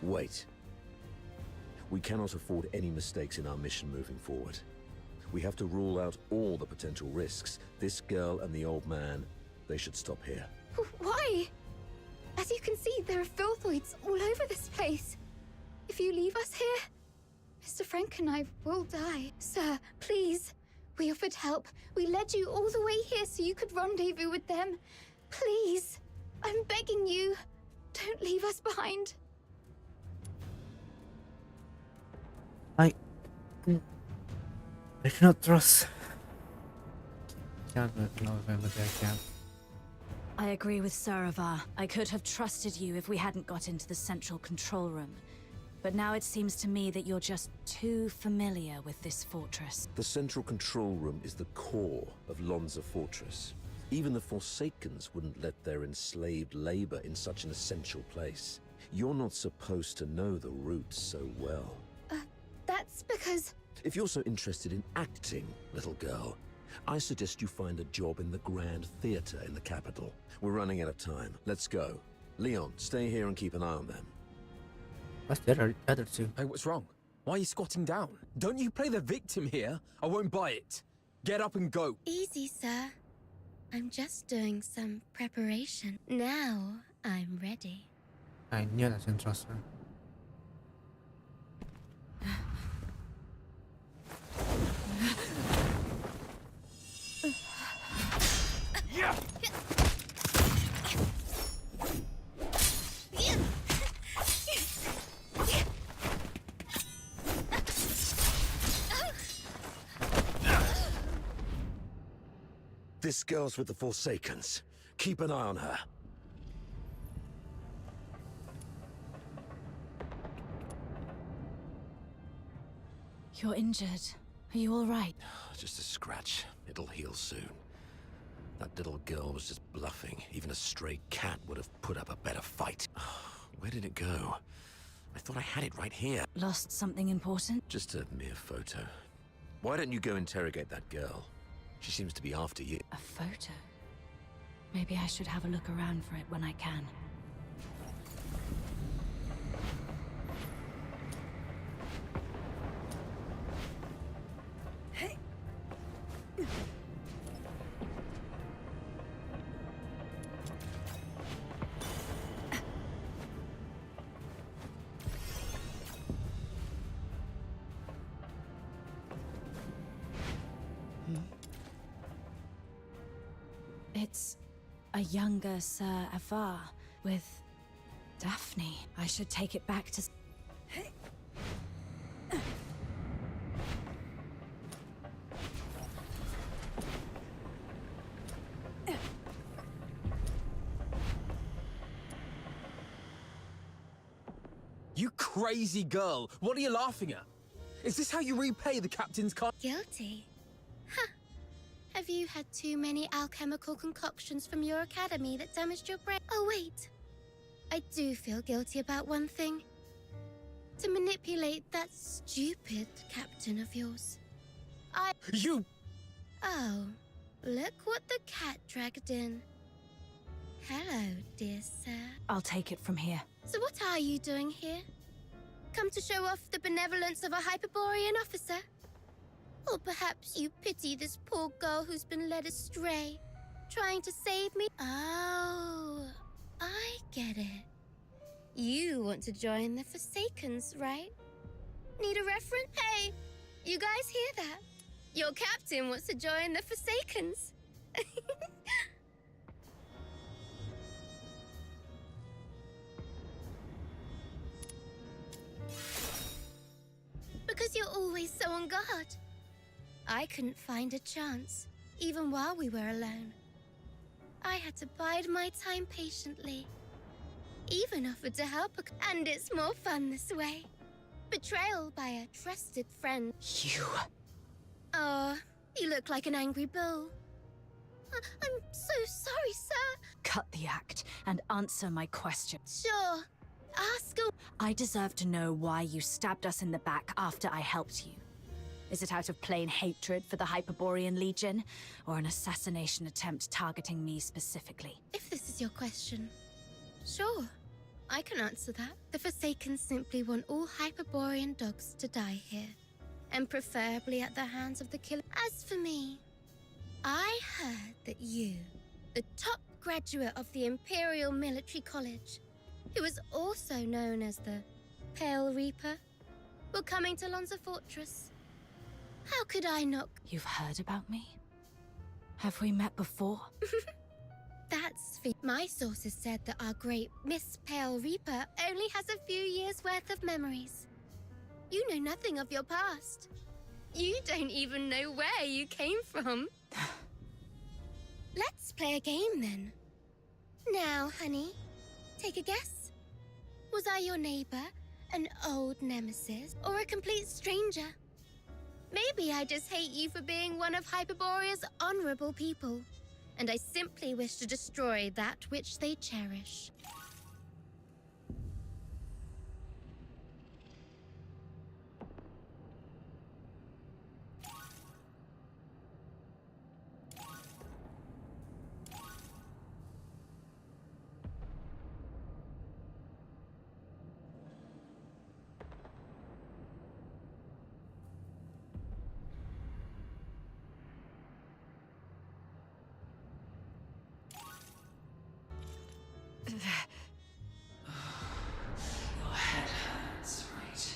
Wait. We cannot afford any mistakes in our mission moving forward. We have to rule out all the potential risks. This girl and the old man, they should stop here. Why? As you can see, there are filthoids all over this place. If you leave us here, Mr. Frank and I will die. Sir, please. We offered help. We led you all the way here so you could rendezvous with them. Please. I'm begging you. Don't leave us behind. I cannot trust. Can't let no remember that can't. I agree with Saravar. I could have trusted you if we hadn't got into the central control room. But now it seems to me that you're just too familiar with this fortress. The central control room is the core of Lonza Fortress. Even the Forsakens wouldn't let their enslaved labor in such an essential place. You're not supposed to know the routes so well. That's because... If you're so interested in acting, little girl, I suggest you find a job in the Grand Theatre in the capital. We're running out of time. Let's go. Leon, stay here and keep an eye on them. What's the other two? Hey, what's wrong? Why are you squatting down? Don't you play the victim here? I won't buy it. Get up and go. Easy, sir. I'm just doing some preparation. Now I'm ready. I knew I didn't trust her. Yeah. This girl's with the Forsakens. Keep an eye on her. You're injured. Are you all right? Just a scratch. It'll heal soon. That little girl was just bluffing. Even a stray cat would have put up a better fight. Where did it go? I thought I had it right here. Lost something important? Just a mere photo. Why don't you go interrogate that girl? She seems to be after you. A photo? Maybe I should have a look around for it when I can. It's a younger Sir Avar with Daphne. I should take it back to... You crazy girl! What are you laughing at? Is this how you repay the captain's car? Guilty? Huh. Have you had too many alchemical concoctions from your academy that damaged your brain? Oh, wait. I do feel guilty about one thing. To manipulate that stupid captain of yours. You... Oh, Look what the cat dragged in. Hello, dear sir. I'll take it from here. So what are you doing here? Come to show off the benevolence of a Hyperborean officer? Or perhaps you pity this poor girl who's been led astray, trying to save me? Oh, I get it. You want to join the Forsakens, right? Need a reference? Hey, you guys hear that? Your captain wants to join the Forsakens. Because you're always so on guard. I couldn't find a chance, even while we were alone. I had to bide my time patiently. Even offered to help, and it's more fun this way. Betrayal by a trusted friend. You. Oh, you look like an angry bull. I'm so sorry, sir. Cut the act and answer my question. Sure. Ask her. I deserve to know why you stabbed us in the back after I helped you. Is it out of plain hatred for the Hyperborean Legion, or an assassination attempt targeting me specifically? If this is your question, sure, I can answer that. The Forsaken simply want all Hyperborean dogs to die here, and preferably at the hands of the killer. As for me, I heard that you, the top graduate of the Imperial Military College, who is also known as the Pale Reaper, were coming to Lonza Fortress. How could I not? You've heard about me? Have we met before? That's my sources said that our great Miss Pale Reaper only has a few years' worth of memories. You know nothing of your past. You don't even know where you came from. Let's play a game then. Now, honey, take a guess. Was I your neighbor, an old nemesis, or a complete stranger? Maybe I just hate you for being one of Hyperborea's honorable people, and I simply wish to destroy that which they cherish. Your head hurts, right?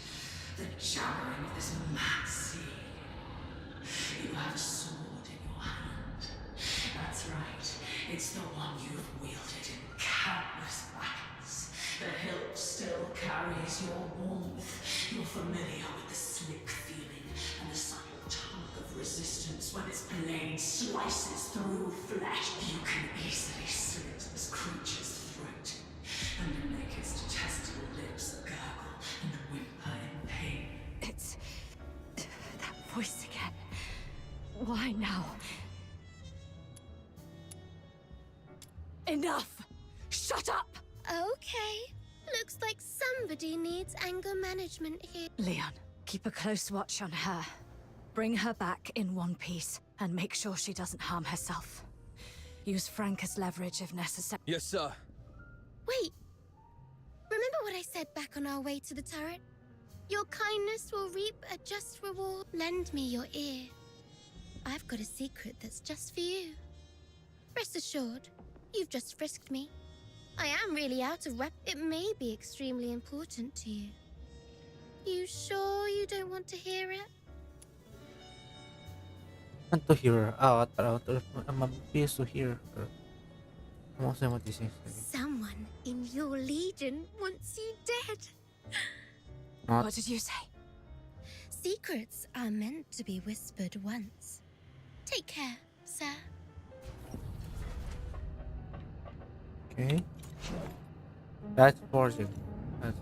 The jabbering of this mad sea. You have a sword in your hand. That's right. It's the one you've wielded in countless battles. The hilt still carries your warmth. You're familiar with the slick feeling and the subtle tug of resistance when its blade slices through flesh. You can easily slit this creature's throat and make its detestable lips gurgle and whimper in pain. It's that voice again. Why now? Enough! Shut up! Okay. Looks like somebody needs anger management here. Leon, keep a close watch on her. Bring her back in one piece and make sure she doesn't harm herself. Use Frank as leverage if necessary. Yes, sir. Wait. Remember what I said back on our way to the turret? Your kindness will reap a just reward. Lend me your ear. I've got a secret that's just for you. Rest assured, you've just frisked me. I am really out of it may be extremely important to you. You sure you don't want to hear it? Want to hear her out, but I'm curious to hear her. I'm also what this is. Someone in your legion wants you dead. Not. What did you say? Secrets are meant to be whispered once. Take care, sir. Okay. That's forging. That's...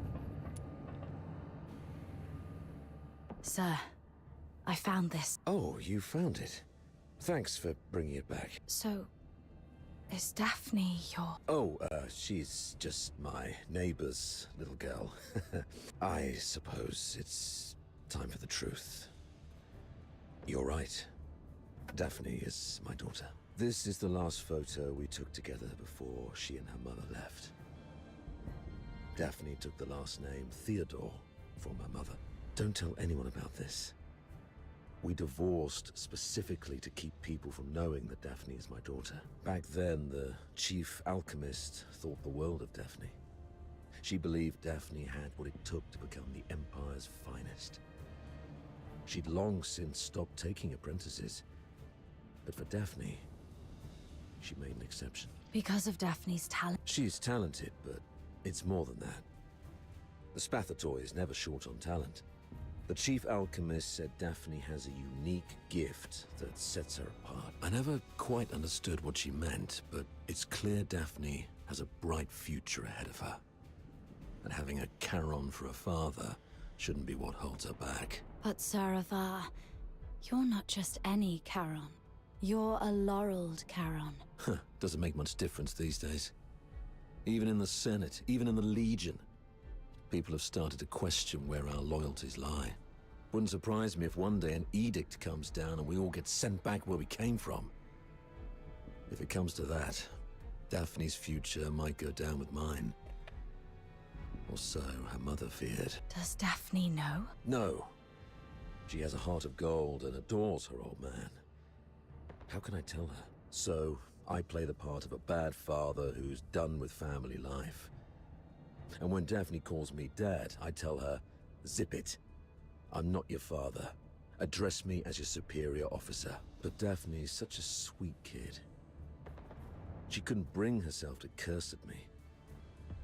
Sir, I found this. Oh, you found it. Thanks for bringing it back. So, is Daphne your... Oh, she's just my neighbor's little girl. I suppose it's time for the truth. You're right. Daphne is my daughter. This is the last photo we took together before she and her mother left. Daphne took the last name Theodore from her mother. Don't tell anyone about this. We divorced specifically to keep people from knowing that Daphne is my daughter. Back then, the chief alchemist thought the world of Daphne. She believed Daphne had what it took to become the Empire's finest. She'd long since stopped taking apprentices. But for Daphne, she made an exception. Because of Daphne's talent. She's talented, but it's more than that. The Spathatoi is never short on talent. The chief alchemist said Daphne has a unique gift that sets her apart. I never quite understood what she meant, but it's clear Daphne has a bright future ahead of her. And having a Charon for a father shouldn't be what holds her back. But Sir Avar, you're not just any Charon. You're a laureled Charon. Doesn't make much difference these days. Even in the Senate, even in the Legion, people have started to question where our loyalties lie. Wouldn't surprise me if one day an edict comes down and we all get sent back where we came from. If it comes to that, Daphne's future might go down with mine. Or so her mother feared. Does Daphne know? No. She has a heart of gold and adores her old man. How can I tell her? So, I play the part of a bad father who's done with family life. And when Daphne calls me Dad, I tell her, zip it. I'm not your father. Address me as your superior officer. But Daphne's such a sweet kid. She couldn't bring herself to curse at me,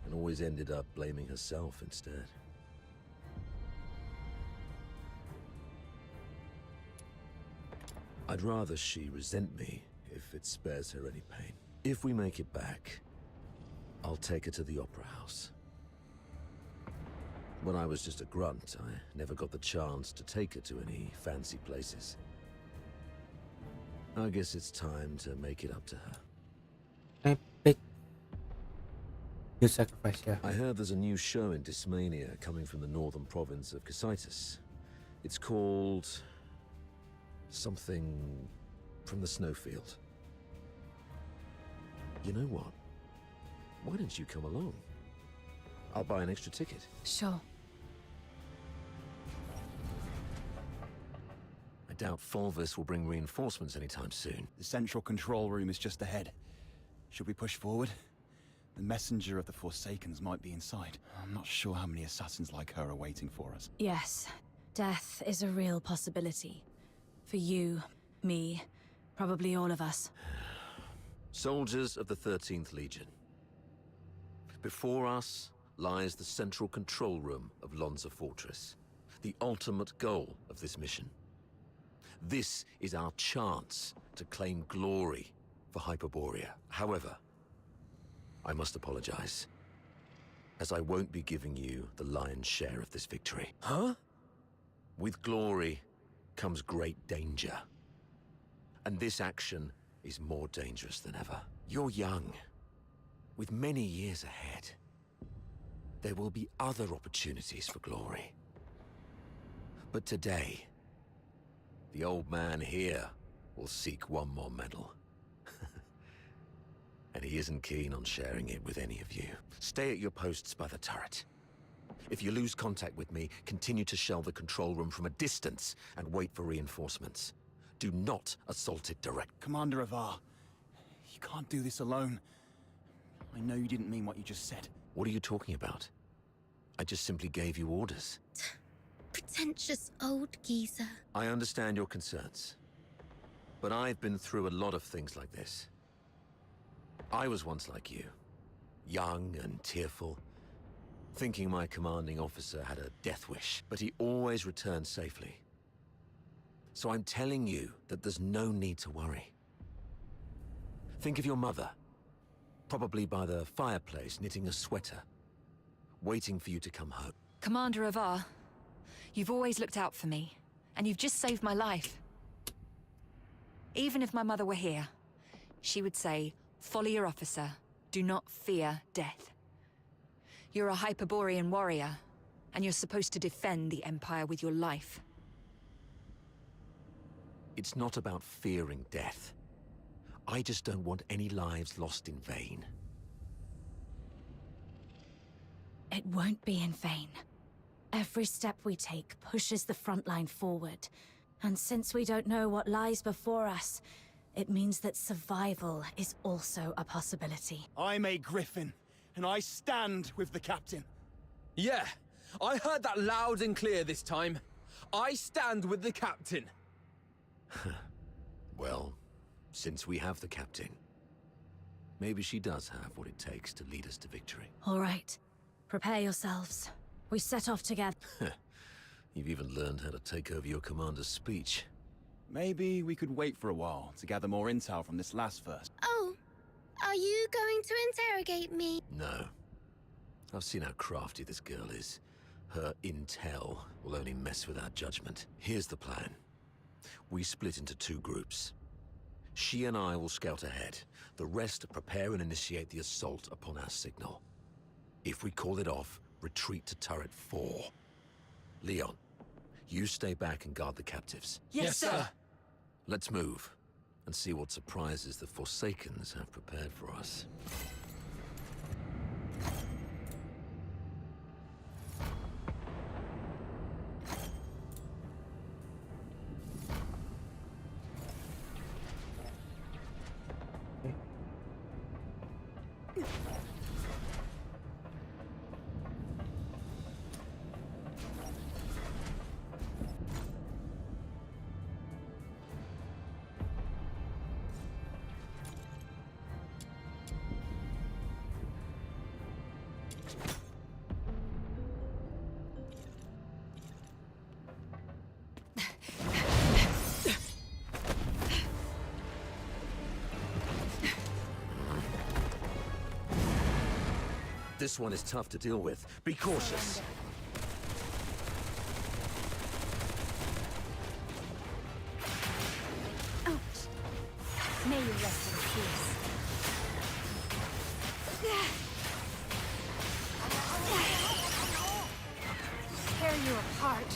and always ended up blaming herself instead. I'd rather she resent me if it spares her any pain. If we make it back, I'll take her to the Opera House. When I was just a grunt, I never got the chance to take her to any fancy places. I guess it's time to make it up to her. Epic. Good sacrifice, yeah. I heard there's a new show in Dysmania coming from the northern province of Cocytus. It's called something from the snowfield. You know what? Why don't you come along? I'll buy an extra ticket. Sure. I doubt Fulvis will bring reinforcements anytime soon. The central control room is just ahead. Should we push forward? The messenger of the Forsakens might be inside. I'm not sure how many assassins like her are waiting for us. Yes. Death is a real possibility. For you, me, probably all of us. Soldiers of the 13th Legion. Before us lies the central control room of Lonza Fortress, the ultimate goal of this mission. This is our chance to claim glory for Hyperborea. However, I must apologize, as I won't be giving you the lion's share of this victory. Huh? With glory comes great danger. And this action is more dangerous than ever. You're young, with many years ahead. There will be other opportunities for glory. But today, the old man here will seek one more medal. And he isn't keen on sharing it with any of you. Stay at your posts by the turret. If you lose contact with me, continue to shell the control room from a distance and wait for reinforcements. Do not assault it direct. Commander Avar, you can't do this alone. I know you didn't mean what you just said. What are you talking about? I just simply gave you orders. Pretentious old geezer. I understand your concerns, but I've been through a lot of things like this. I was once like you, young and tearful, thinking my commanding officer had a death wish, but he always returned safely. So I'm telling you that there's no need to worry. Think of your mother, probably by the fireplace knitting a sweater, waiting for you to come home. Commander Avar, you've always looked out for me, and you've just saved my life. Even if my mother were here, she would say, follow your officer, do not fear death. You're a Hyperborean warrior, and you're supposed to defend the Empire with your life. It's not about fearing death. I just don't want any lives lost in vain. It won't be in vain. Every step we take pushes the front line forward. And since we don't know what lies before us, it means that survival is also a possibility. I'm a Griffin, and I stand with the captain. Yeah, I heard that loud and clear this time. I stand with the captain. Well, since we have the captain, maybe she does have what it takes to lead us to victory. All right. Prepare yourselves. We set off together. You've even learned how to take over your commander's speech. Maybe we could wait for a while to gather more intel from this last first. Oh, are you going to interrogate me? No. I've seen how crafty this girl is. Her intel will only mess with our judgment. Here's the plan. We split into 2 groups. She and I will scout ahead. The rest prepare and initiate the assault upon our signal. If we call it off, retreat to turret 4. Leon, you stay back and guard the captives. Yes, sir. Let's move and see what surprises the Forsakens have prepared for us. This one is tough to deal with. Be cautious. May you rest in peace. Tear you apart.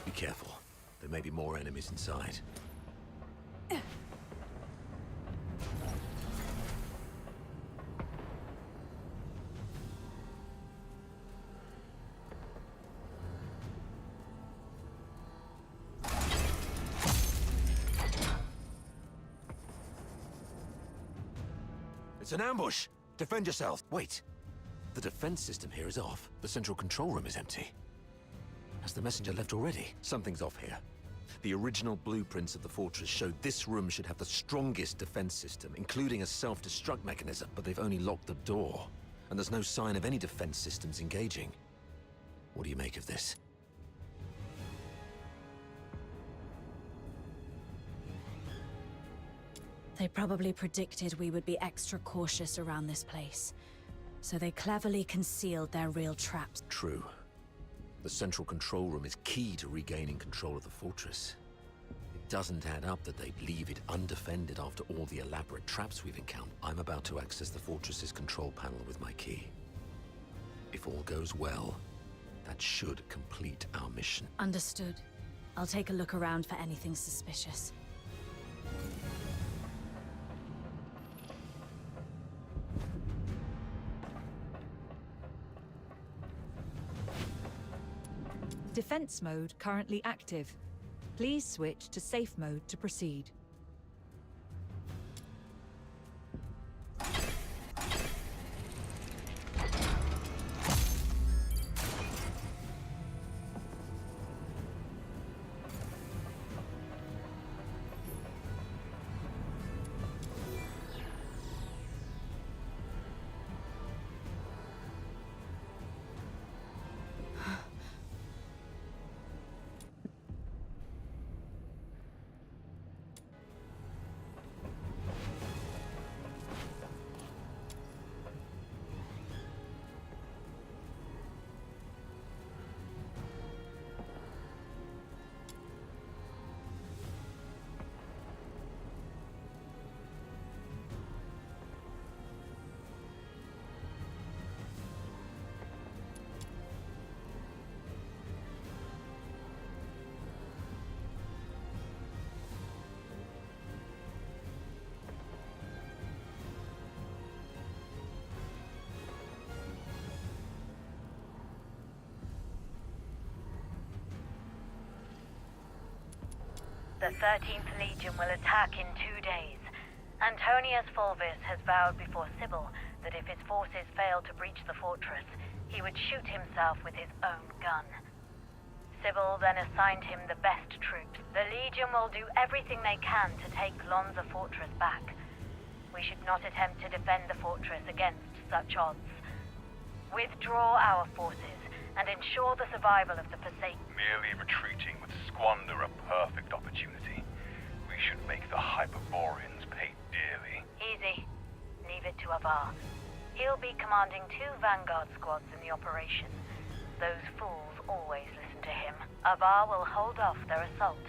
Be careful. There may be more enemies inside. It's an ambush! Defend yourself! Wait! The defense system here is off. The central control room is empty. Has the messenger left already? Something's off here. The original blueprints of the fortress showed this room should have the strongest defense system, including a self-destruct mechanism, but they've only locked the door. And there's no sign of any defense systems engaging. What do you make of this? They probably predicted we would be extra cautious around this place. So they cleverly concealed their real traps. True. The central control room is key to regaining control of the fortress. It doesn't add up that they'd leave it undefended after all the elaborate traps we've encountered. I'm about to access the fortress's control panel with my key. If all goes well, that should complete our mission. Understood. I'll take a look around for anything suspicious. Defense mode currently active. Please switch to safe mode to proceed. The 13th Legion will attack in 2 days. Antonius Fulvis has vowed before Sybil that if his forces fail to breach the fortress, he would shoot himself with his own gun. Sybil then assigned him the best troops. The Legion will do everything they can to take Lonza Fortress back. We should not attempt to defend the fortress against such odds. Withdraw our forces and ensure the survival of the Forsaken. Merely retreating would squander a perfect opportunity. We should make the Hyperboreans pay dearly. Easy. Leave it to Avar. He'll be commanding 2 Vanguard squads in the operation. Those fools always listen to him. Avar will hold off their assault.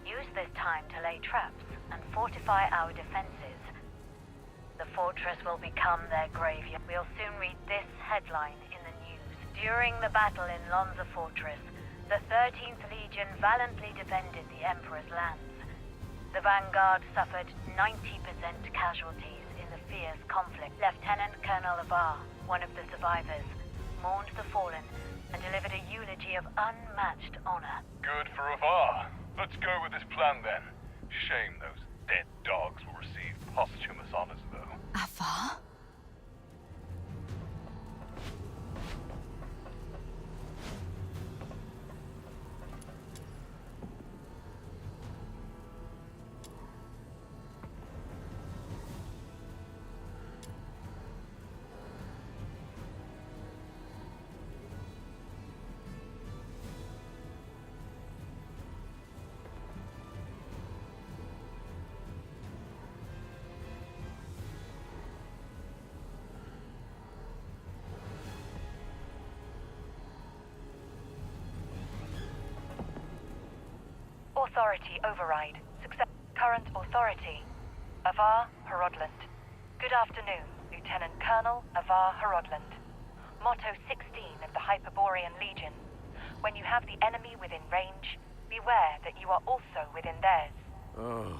Use this time to lay traps and fortify our defenses. The fortress will become their graveyard. We'll soon read this headline in the news. During the battle in Lonza Fortress, the 13th Legion valiantly defended the Emperor's lands. The Vanguard suffered 90% casualties in the fierce conflict. Lieutenant Colonel Avar, one of the survivors, mourned the fallen and delivered a eulogy of unmatched honor. Good for Avar. Let's go with this plan then. Shame those dead dogs will receive posthumous honors, though. Avar? Authority override. Success. Current authority. Avar Harodland. Good afternoon, Lieutenant Colonel Avar Harodland. Motto 16 of the Hyperborean Legion. When you have the enemy within range, beware that you are also within theirs. Oh,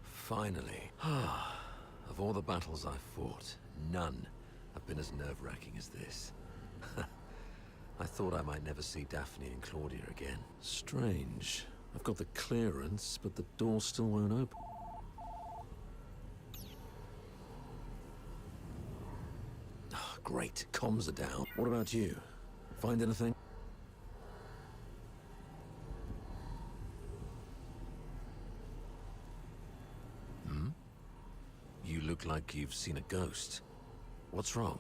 finally. Of all the battles I've fought, none have been as nerve-wracking as this. I thought I might never see Daphne and Claudia again. Strange. I've got the clearance, but the door still won't open. Oh, great, comms are down. What about you? Find anything? You look like you've seen a ghost. What's wrong?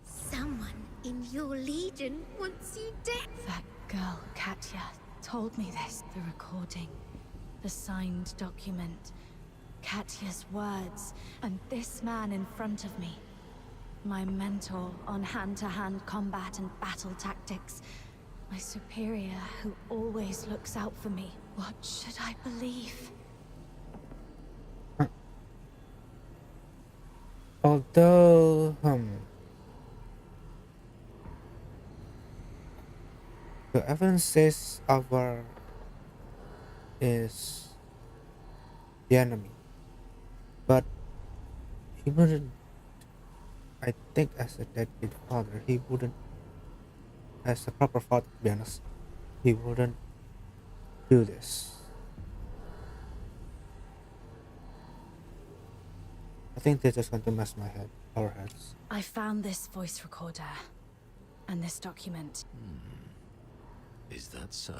Someone in your legion wants you dead. That girl, Katya, told me this. The recording. The signed document. Katya's words. And this man in front of me. My mentor on hand-to-hand combat and battle tactics. My superior who always looks out for me. What should I believe? Although, the evidence says Avar is the enemy, but he wouldn't, I think as a deadbeat father, he wouldn't, as a proper father to be honest, he wouldn't do this. I think they're just going to mess our heads. I found this voice recorder and this document. Is that so?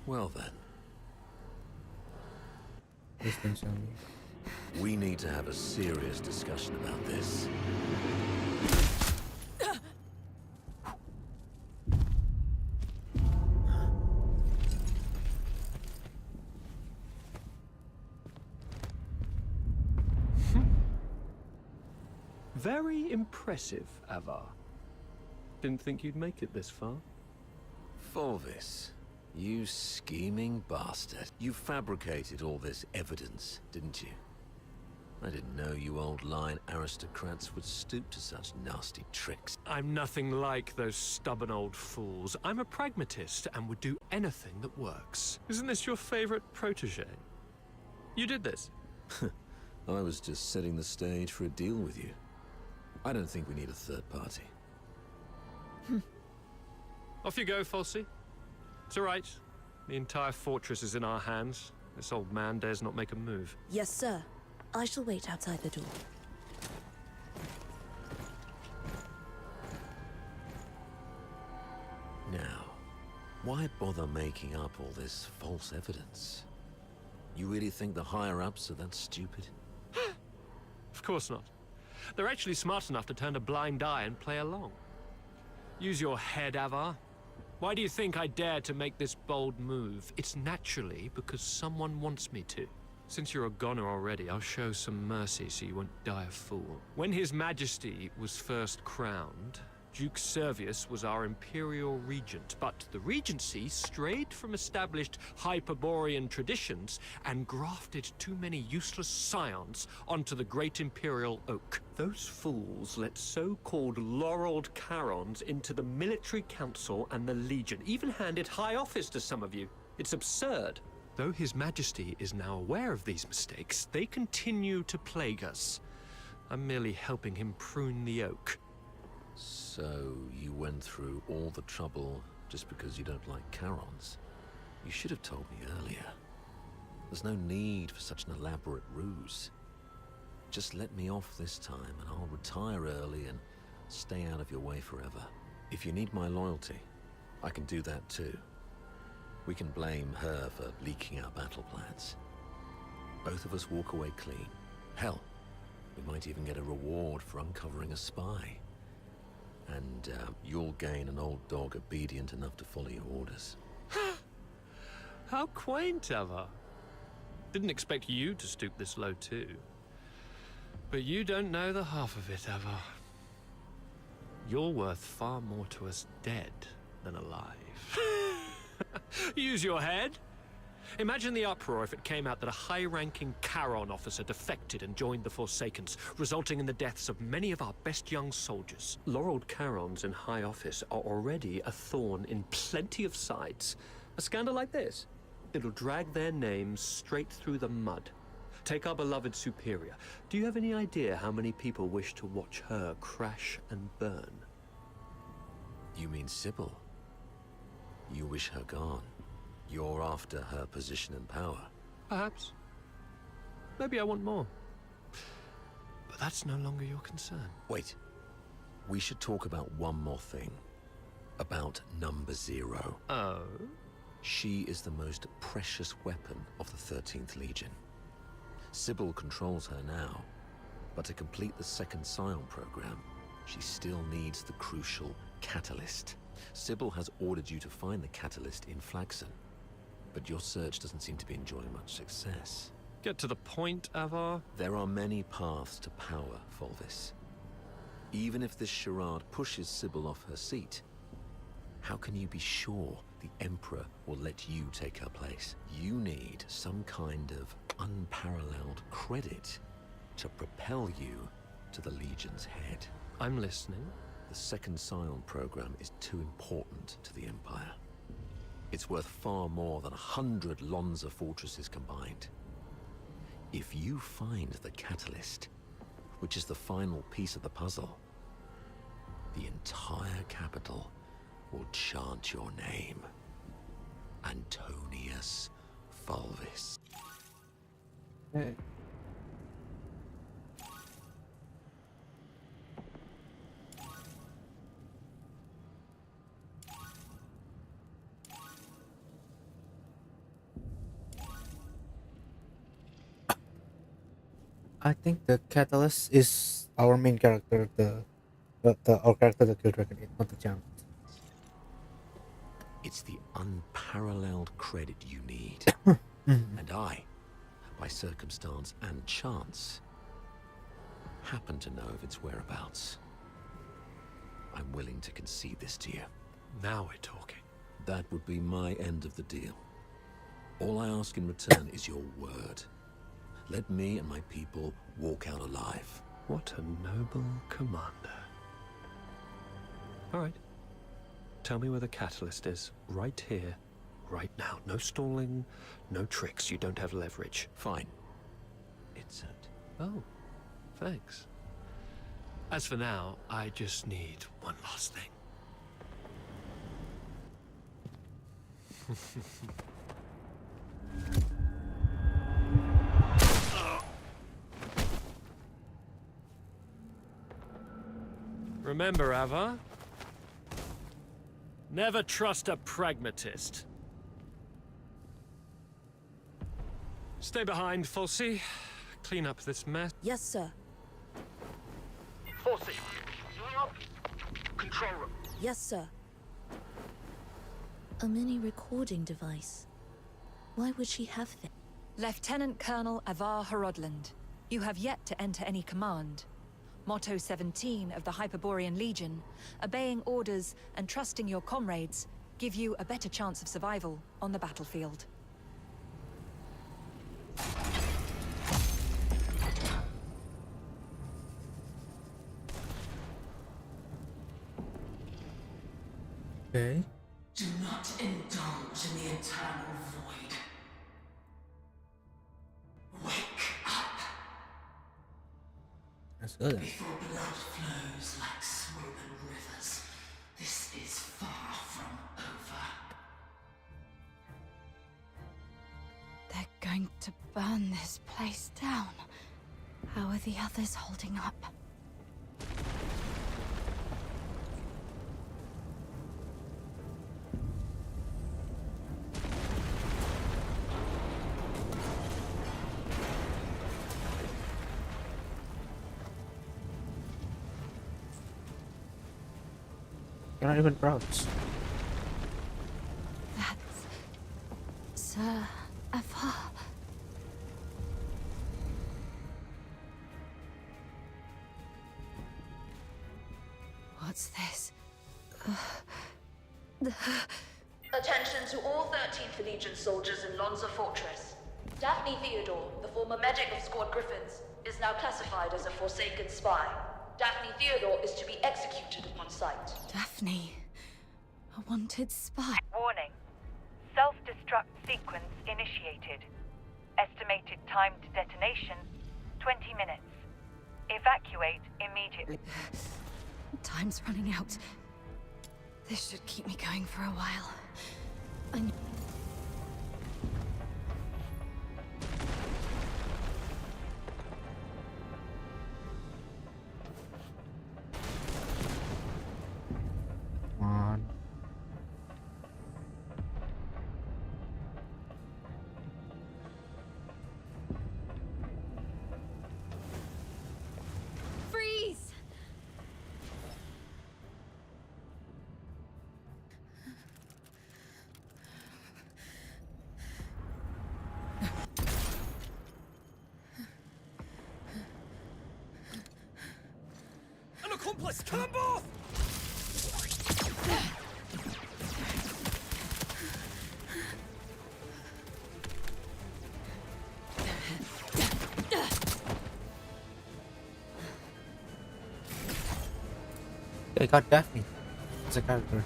Well then. Please don't show me. We need to have a serious discussion about this. Very impressive, Avar. Didn't think you'd make it this far. Fulvis, you scheming bastard. You fabricated all this evidence, didn't you? I didn't know you old line aristocrats would stoop to such nasty tricks. I'm nothing like those stubborn old fools. I'm a pragmatist and would do anything that works. Isn't this your favorite protege? You did this. I was just setting the stage for a deal with you. I don't think we need a third party. Off you go, Falsey. It's all right. The entire fortress is in our hands. This old man dares not make a move. Yes, sir. I shall wait outside the door. Now, why bother making up all this false evidence? You really think the higher-ups are that stupid? Of course not. They're actually smart enough to turn a blind eye and play along. Use your head, Avar. Why do you think I dare to make this bold move? It's naturally because someone wants me to. Since you're a goner already, I'll show some mercy so you won't die a fool. When His Majesty was first crowned, Duke Servius was our imperial regent, but the regency strayed from established Hyperborean traditions and grafted too many useless scions onto the great imperial oak. Those fools let so-called laureled Charons into the military council and the Legion, even handed high office to some of you. It's absurd. Though His Majesty is now aware of these mistakes, they continue to plague us. I'm merely helping him prune the oak. So, you went through all the trouble just because you don't like Charons? You should have told me earlier. There's no need for such an elaborate ruse. Just let me off this time and I'll retire early and stay out of your way forever. If you need my loyalty, I can do that too. We can blame her for leaking our battle plans. Both of us walk away clean. Hell, we might even get a reward for uncovering a spy. And you'll gain an old dog obedient enough to follow your orders. How quaint, Avar. Didn't expect you to stoop this low too. But you don't know the half of it, Avar. You're worth far more to us dead than alive. Use your head. Imagine the uproar if it came out that a high-ranking Charon officer defected and joined the Forsakens, resulting in the deaths of many of our best young soldiers. Laureled Charons in high office are already a thorn in plenty of sides. A scandal like this, it'll drag their names straight through the mud. Take our beloved Superior. Do you have any idea how many people wish to watch her crash and burn? You mean Sybil? You wish her gone? You're after her position and power? Perhaps. Maybe I want more. But that's no longer your concern. Wait. We should talk about one more thing. About Number Zero. Oh? She is the most precious weapon of the 13th Legion. Sybil controls her now, but to complete the second Scion program, she still needs the crucial catalyst. Sybil has ordered you to find the catalyst in Flaxen, but your search doesn't seem to be enjoying much success. Get to the point, Avar. There are many paths to power, Fulvis. Even if this charade pushes Sybil off her seat, how can you be sure the Emperor will let you take her place? You need some kind of unparalleled credit to propel you to the Legion's head. I'm listening. The second Scion program is too important to the Empire. It's worth far more than 100 Lonza fortresses combined. If you find the catalyst, which is the final piece of the puzzle, the entire capital will chant your name. Antonius Fulvis. Hey. I think the catalyst is our main character, our character, the Kill Dragon, not the Giant. It's the unparalleled credit you need. And I, by circumstance and chance, happen to know of its whereabouts. I'm willing to concede this to you. Now we're talking. That would be my end of the deal. All I ask in return is your word. Let me and my people walk out alive. What a noble commander. All right. Tell me where the catalyst is. Right here, right now. No stalling, no tricks. You don't have leverage. Fine. It's it. Oh, thanks. As for now, I just need one last thing. Remember, Ava? Never trust a pragmatist. Stay behind, Falsey. Clean up this mess. Yes, sir. Forsey, control room. Yes, sir. A mini recording device. Why would she have it? Lieutenant Colonel Avar Horodland, you have yet to enter any command. Motto 17 of the Hyperborean Legion, obeying orders and trusting your comrades give you a better chance of survival on the battlefield. Okay. Do not indulge in the eternal void. Wake up That's good. before blood flows like swollen rivers. This is far from over. They're going to burn this place down. How are the others holding up? You're not even proud. That's Sir Avar. What's this? Attention to all 13th Legion soldiers in Lonza Fortress. Daphne Theodore, the former medic of Squad Griffins, is now classified as a Forsaken spy. Daphne Theodore is to be executed upon sight. Daphne, a wanted spy. Warning. Self-destruct sequence initiated. Estimated time to detonation, 20 minutes. Evacuate immediately. Time's running out. This should keep me going for a while. Come on. Freeze! An accomplice! Kill them both! They got Daphne as a character.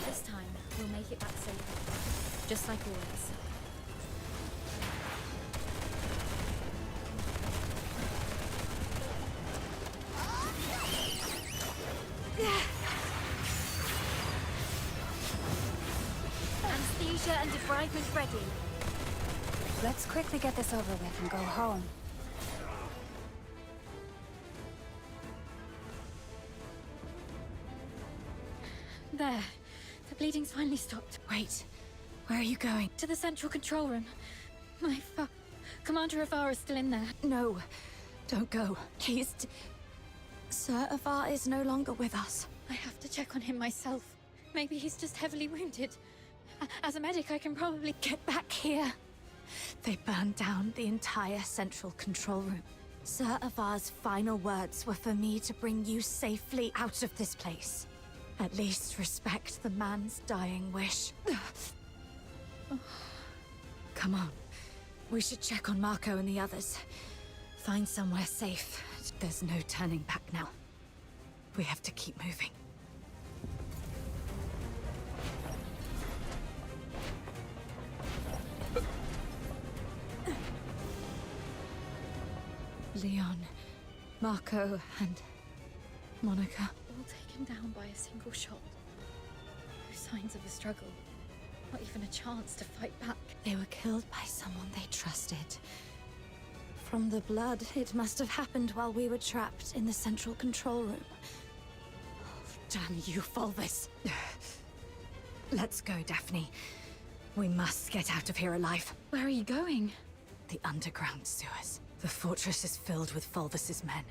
This time, we'll make it back safely. Just like always. Anesthesia and debridement ready. Let's quickly get this over with and go home. There. The bleeding's finally stopped. Wait. Where are you going? To the central control room. Commander Avar is still in there. No. Don't go. Please. Sir Avar is no longer with us. I have to check on him myself. Maybe he's just heavily wounded. As a medic, I can probably... Get back here. They burned down the entire central control room. Sir Avar's final words were for me to bring you safely out of this place. At least respect the man's dying wish. Come on. We should check on Marco and the others. Find somewhere safe. There's no turning back now. We have to keep moving. Leon, Marco, and Monica. All taken down by a single shot. No signs of a struggle. Not even a chance to fight back. They were killed by someone they trusted. From the blood, it must have happened while we were trapped in the central control room. Damn you, Fulvis. Let's go, Daphne. We must get out of here alive. Where are you going? The underground sewers. The fortress is filled with Fulvis's men.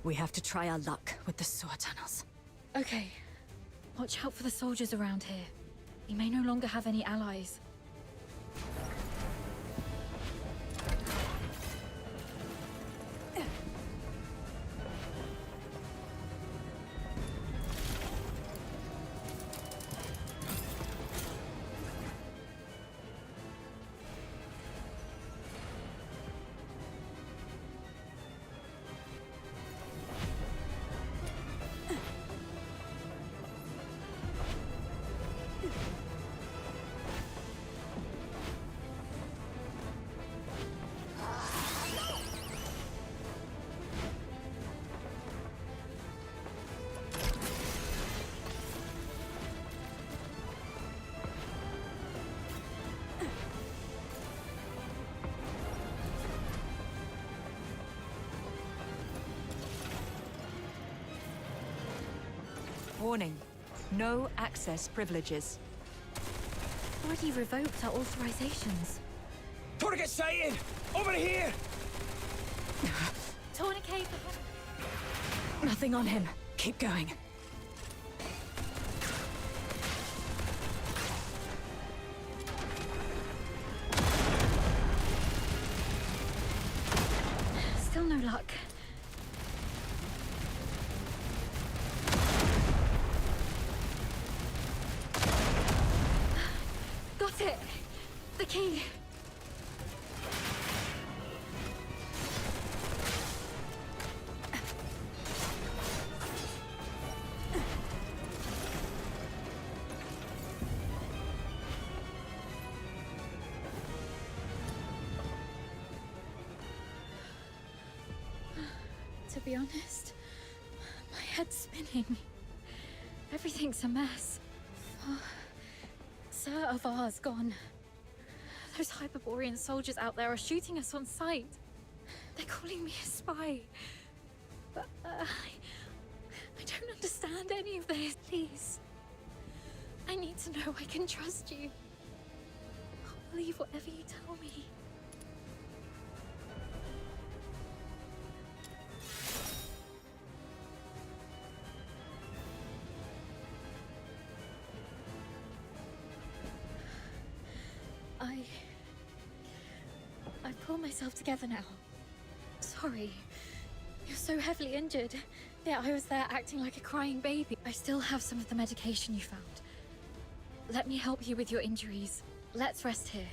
We have to try our luck with the sewer tunnels. Okay. Watch out for the soldiers around here. We may no longer have any allies. Warning. No access privileges. Already revoked our authorizations. Tourniquet sighted! Over here! Tourniquet for him. Nothing on him. Keep going. Still no luck. Got it! The key! To be honest, my head's spinning. Everything's a mess. Oh, Sir Avar's gone. Those Hyperborean soldiers out there are shooting us on sight. They're calling me a spy. But I don't understand any of this. Please. I need to know I can trust you. I'll believe whatever you tell me. I've pulled myself together now. Sorry. You're so heavily injured. Yeah, I was there acting like a crying baby. I still have some of the medication you found. Let me help you with your injuries. Let's rest here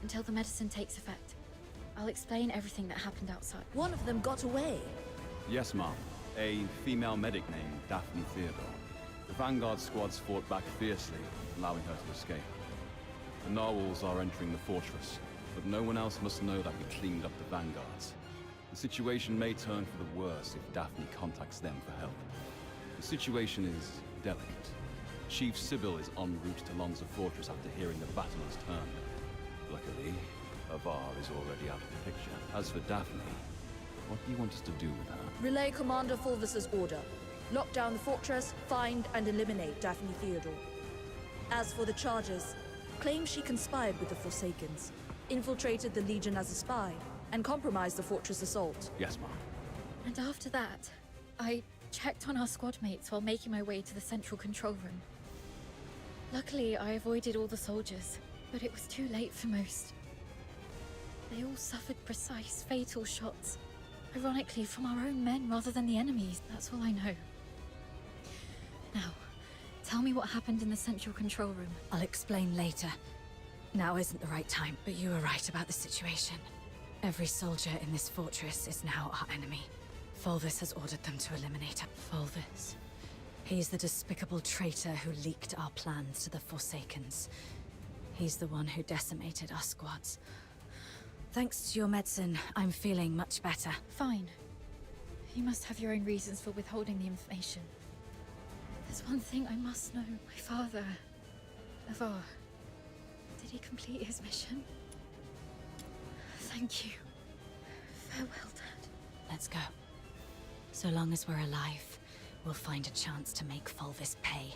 until the medicine takes effect. I'll explain everything that happened outside. One of them got away. Yes, ma'am. A female medic named Daphne Theodore. The Vanguard squads fought back fiercely, allowing her to escape. The Narwhals are entering the fortress, but no one else must know that we cleaned up the Vanguards. The situation may turn for the worse if Daphne contacts them for help. The situation is delicate. Chief Sybil is en route to Lonza Fortress after hearing the battle has turned. Luckily, Avar is already out of the picture. As for Daphne, what do you want us to do with her? Relay Commander Fulvis's order. Lock down the fortress, find and eliminate Daphne Theodore. As for the charges, claim she conspired with the Forsakens, infiltrated the Legion as a spy, and compromised the fortress assault. Yes, ma'am. And after that, I checked on our squad mates while making my way to the central control room. Luckily, I avoided all the soldiers, but it was too late for most. They all suffered precise, fatal shots. Ironically, from our own men rather than the enemies. That's all I know. Now, tell me what happened in the central control room. I'll explain later. Now isn't the right time, but you were right about the situation. Every soldier in this fortress is now our enemy. Fulvis has ordered them to eliminate her. Fulvis. He's the despicable traitor who leaked our plans to the Forsakens. He's the one who decimated our squads. Thanks to your medicine, I'm feeling much better. Fine. You must have your own reasons for withholding the information. There's one thing I must know. My father, Avar, did he complete his mission? Thank you. Farewell, Dad. Let's go. So long as we're alive, We'll find a chance to make Fulvis pay.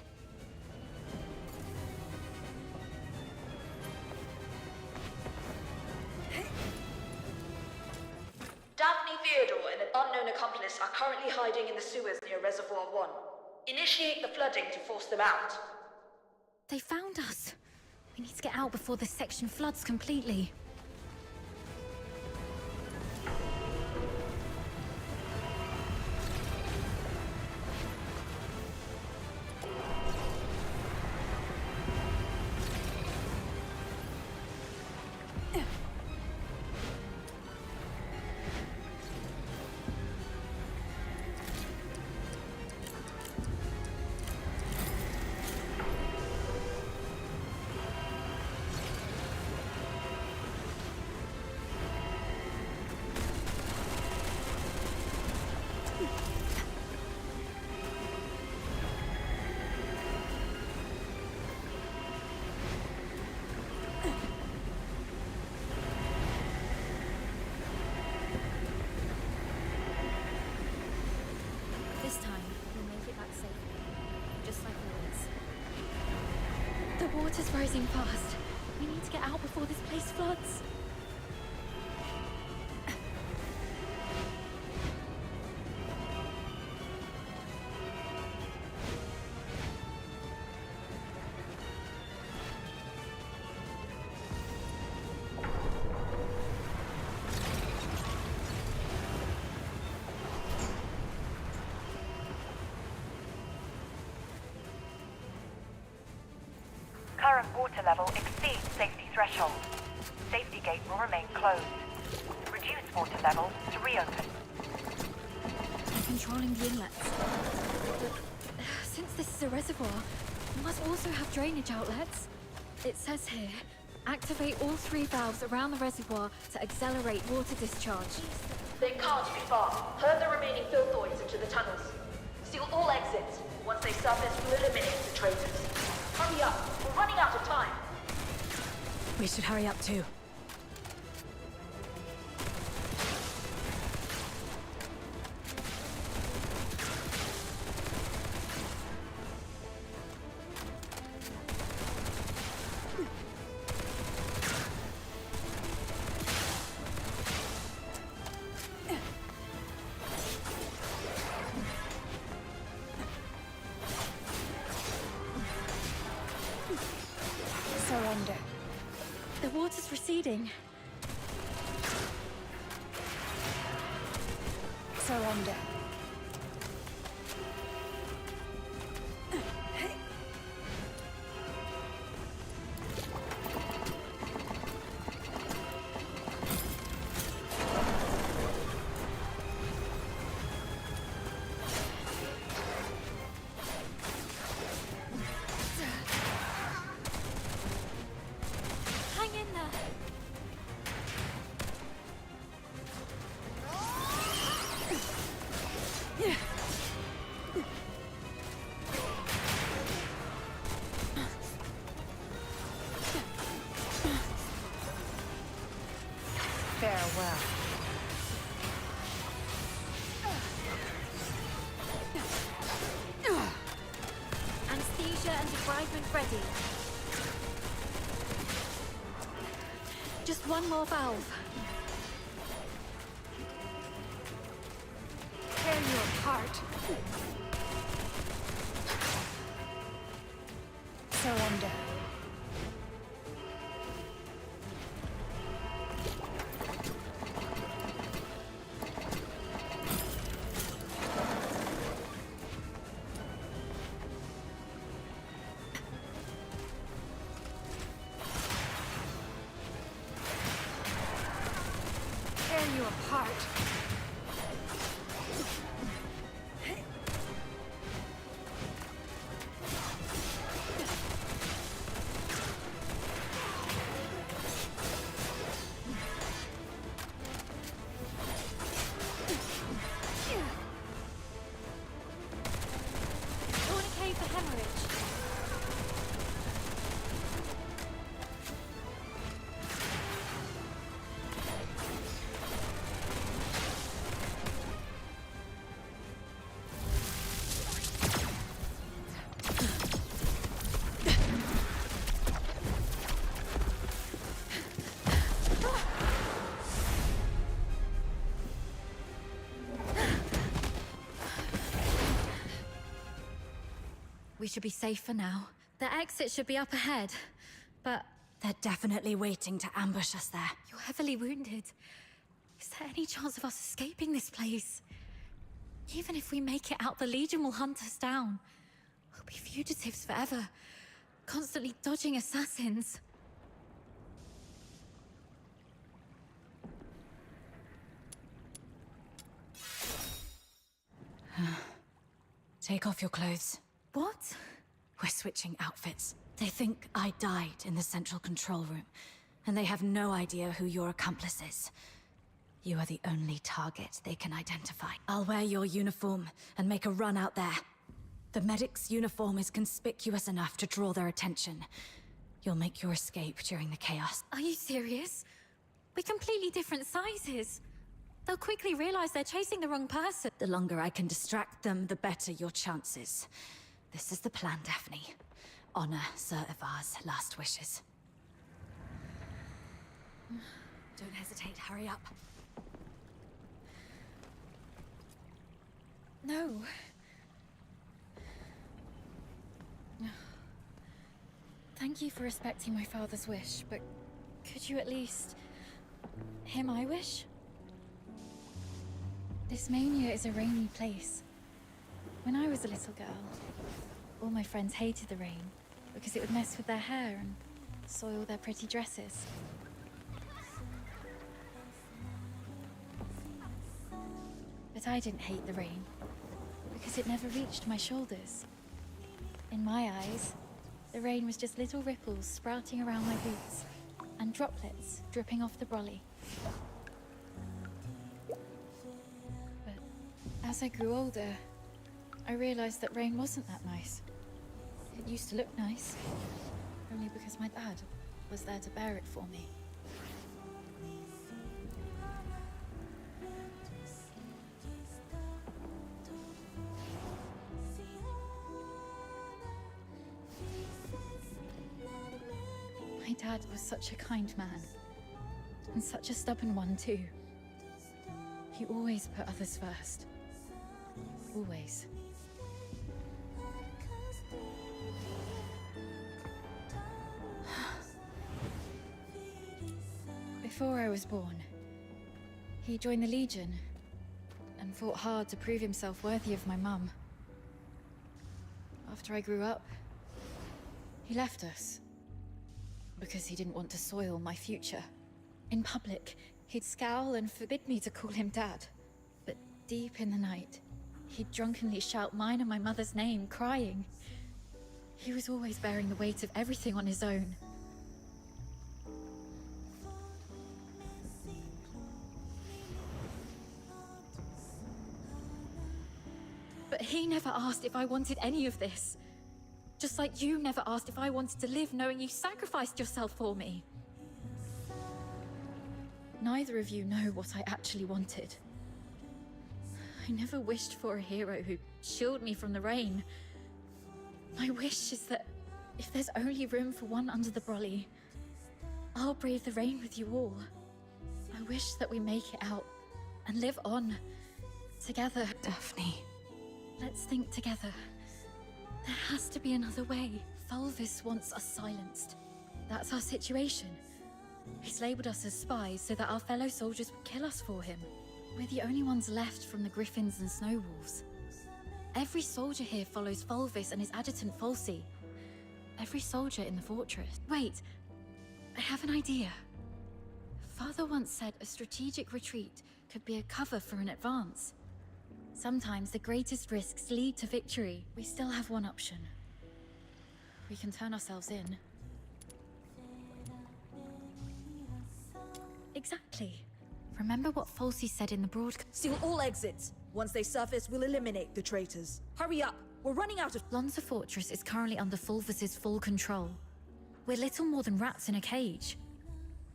Daphne Theodore and an unknown accomplice are currently hiding in the sewers near Reservoir 1. Initiate the flooding to force them out. They found us. We need to get out before this section floods completely. This time, we'll make it back safely. Just like always. The water's rising fast. We need to get out before this place floods. Current water level exceeds safety threshold. Safety gate will remain closed. Reduce water levels to reopen. They're controlling the inlets. But since this is a reservoir, we must also have drainage outlets. It says here, activate all 3 valves around the reservoir to accelerate water discharge. They can't be far. Herd the remaining filthoids into the tunnels. Seal all exits. Once they surface, we'll eliminate the traitors. Hurry up! We're running out of time! We should hurry up too. Surrender. The water's receding. Surrender. Hang in there. Farewell. Anesthesia and debridement ready. Just one more valve. Tear you apart. Surrender. Tear you apart. Tourniquet for hemorrhage. should be safe for now. The exit should be up ahead, but... They're definitely waiting to ambush us there. You're heavily wounded. Is there any chance of us escaping this place? Even if we make it out, the Legion will hunt us down. We'll be fugitives forever, constantly dodging assassins. Take off your clothes. What? We're switching outfits. They think I died in the central control room, and they have no idea who your accomplice is. You are the only target they can identify. I'll wear your uniform and make a run out there. The medic's uniform is conspicuous enough to draw their attention. You'll make your escape during the chaos. Are you serious? We're completely different sizes. They'll quickly realize they're chasing the wrong person. The longer I can distract them, the better your chances. This is the plan, Daphne. Honor Sir Ivar's last wishes. Don't hesitate, hurry up. No. Thank you for respecting my father's wish, but could you at least hear my wish? This mania is a rainy place. When I was a little girl, all my friends hated the rain because it would mess with their hair and soil their pretty dresses. But I didn't hate the rain because it never reached my shoulders. In my eyes, the rain was just little ripples sprouting around my boots and droplets dripping off the brolly. But as I grew older, I realized that rain wasn't that nice. It used to look nice, only because my dad was there to bear it for me. My dad was such a kind man, and such a stubborn one too. He always put others first. Always. Before I was born, he joined the Legion and fought hard to prove himself worthy of my mum. After I grew up, he left us because he didn't want to soil my future. In public, he'd scowl and forbid me to call him Dad. But deep in the night, he'd drunkenly shout mine and my mother's name, crying. He was always bearing the weight of everything on his own. But he never asked if I wanted any of this. Just like you never asked if I wanted to live knowing you sacrificed yourself for me. Neither of you know what I actually wanted. I never wished for a hero who'd shield me from the rain. My wish is that if there's only room for one under the brolly, I'll brave the rain with you all. I wish that we make it out and live on together. Daphne. Let's think together. There has to be another way. Fulvis wants us silenced. That's our situation. He's labeled us as spies so that our fellow soldiers would kill us for him. We're the only ones left from the Griffins and Snowwolves. Every soldier here follows Fulvis and his adjutant Falsey. Every soldier in the fortress. Wait, I have an idea. Father once said a strategic retreat could be a cover for an advance. Sometimes the greatest risks lead to victory. We still have one option. We can turn ourselves in. Exactly. Remember what Falsey said in the broadcast? Seal all exits. Once they surface, we'll eliminate the traitors. Hurry up! We're running out of— Lonza Fortress is currently under Fulvis's full control. We're little more than rats in a cage.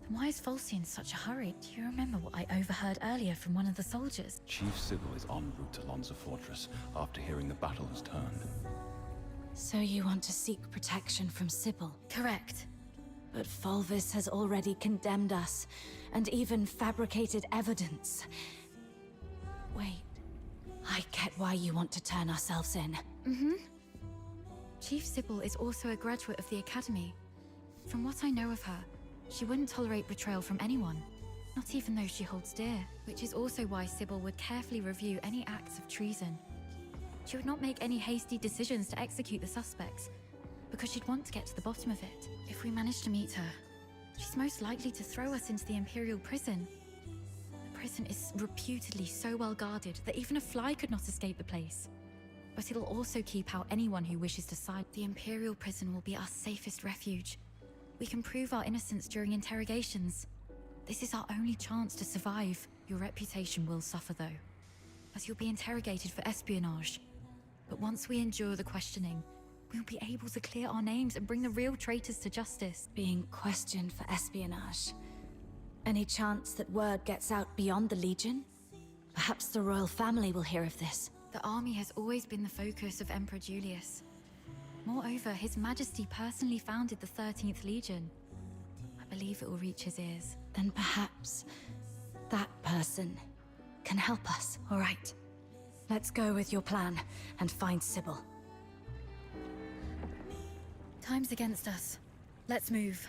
Then why is Falsey in such a hurry? Do you remember what I overheard earlier from one of the soldiers? Chief Sybil is en route to Lonza Fortress after hearing the battle has turned. So you want to seek protection from Sybil? Correct. But Fulvis has already condemned us, and even fabricated evidence. Wait, I get why you want to turn ourselves in. Mm-hmm. Chief Sybil is also a graduate of the Academy. From what I know of her, she wouldn't tolerate betrayal from anyone, not even those she holds dear, which is also why Sybil would carefully review any acts of treason. She would not make any hasty decisions to execute the suspects, because she'd want to get to the bottom of it. If we manage to meet her, she's most likely to throw us into the Imperial prison. The prison is reputedly so well guarded that even a fly could not escape the place. But it'll also keep out anyone who wishes to side. The Imperial prison will be our safest refuge. We can prove our innocence during interrogations. This is our only chance to survive. Your reputation will suffer though, as you'll be interrogated for espionage. But once we endure the questioning, we'll be able to clear our names and bring the real traitors to justice. Being questioned for espionage. Any chance that word gets out beyond the Legion? Perhaps the royal family will hear of this. The army has always been the focus of Emperor Julius. Moreover, His Majesty personally founded the 13th Legion. I believe it will reach his ears. Then perhaps that person can help us. All right. Let's go with your plan and find Sybil. Time's against us. Let's move.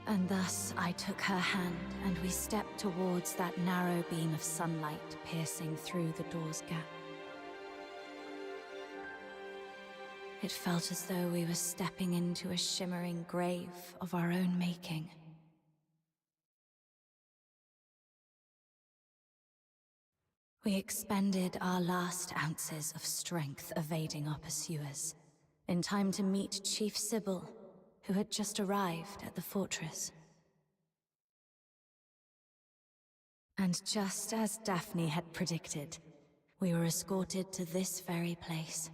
And thus I took her hand, and we stepped towards that narrow beam of sunlight piercing through the door's gap. It felt as though we were stepping into a shimmering grave of our own making. We expended our last ounces of strength evading our pursuers, in time to meet Chief Sybil, who had just arrived at the fortress. And just as Daphne had predicted, we were escorted to this very place.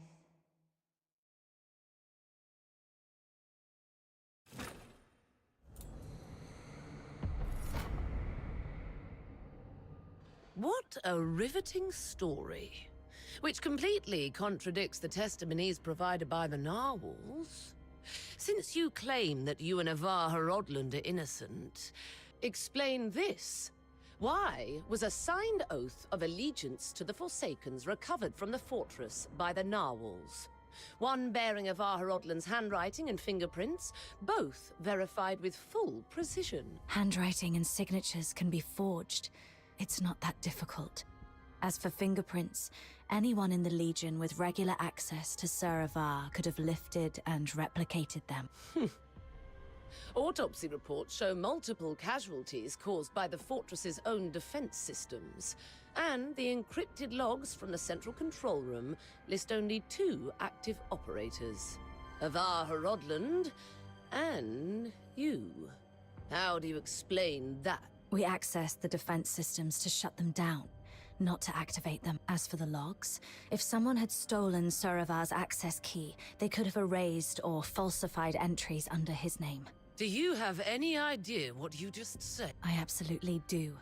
What a riveting story, which completely contradicts the testimonies provided by the narwhals. Since you claim that you and Avar Horodland are innocent, explain this. Why was a signed oath of allegiance to the Forsakens recovered from the fortress by the narwhals? One bearing Avar Horodland's handwriting and fingerprints, both verified with full precision. Handwriting and signatures can be forged. It's not that difficult. As for fingerprints, anyone in the Legion with regular access to Sir Avar could have lifted and replicated them. Autopsy reports show multiple casualties caused by the fortress's own defense systems, and the encrypted logs from the central control room list only 2 active operators. Avar Horodland and you. How do you explain that? We accessed the defense systems to shut them down, not to activate them. As for the logs, if someone had stolen Sir Avar's access key, they could have erased or falsified entries under his name. Do you have any idea what you just said? I absolutely do.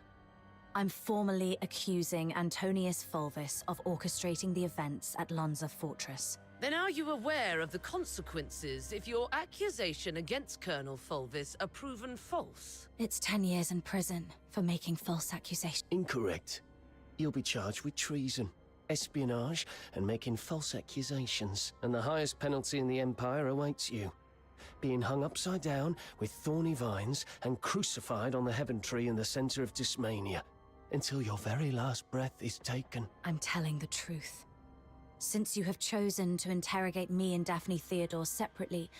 I'm formally accusing Antonius Fulvis of orchestrating the events at Lonza Fortress. Then are you aware of the consequences if your accusation against Colonel Fulvis are proven false? It's 10 years in prison for making false accusations. Incorrect. You'll be charged with treason, espionage, and making false accusations. And the highest penalty in the Empire awaits you. Being hung upside down with thorny vines and crucified on the heaven tree in the center of Dismania, until your very last breath is taken. I'm telling the truth. Since you have chosen to interrogate me and Daphne Theodore separately,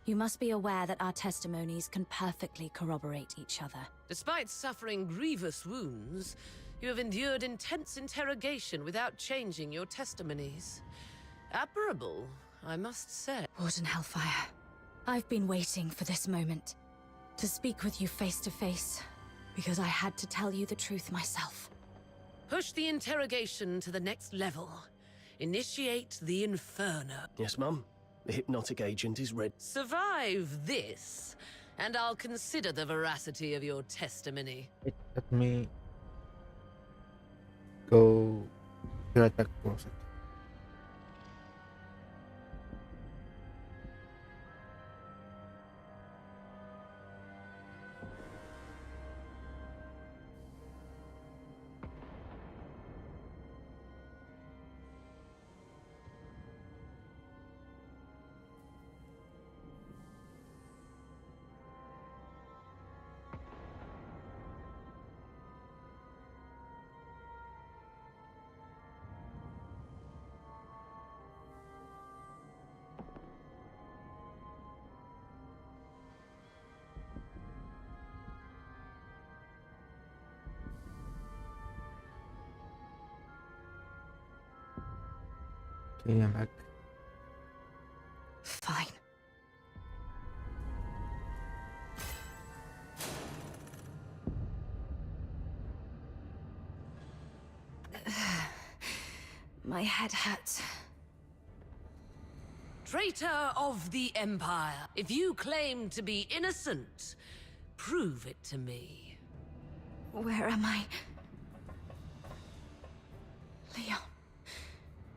you must be aware that our testimonies can perfectly corroborate each other. Despite suffering grievous wounds, you have endured intense interrogation without changing your testimonies. Admirable, I must say. Warden Hellfire, I've been waiting for this moment. To speak with you face to face, because I had to tell you the truth myself. Push the interrogation to the next level. Initiate the Inferno. Yes, Mum. The hypnotic agent is ready. Survive this, and I'll consider the veracity of your testimony. Let me go to attack process. Okay, I'm back. Fine. My head hurts. Traitor of the Empire, if you claim to be innocent, prove it to me. Where am I? Leon,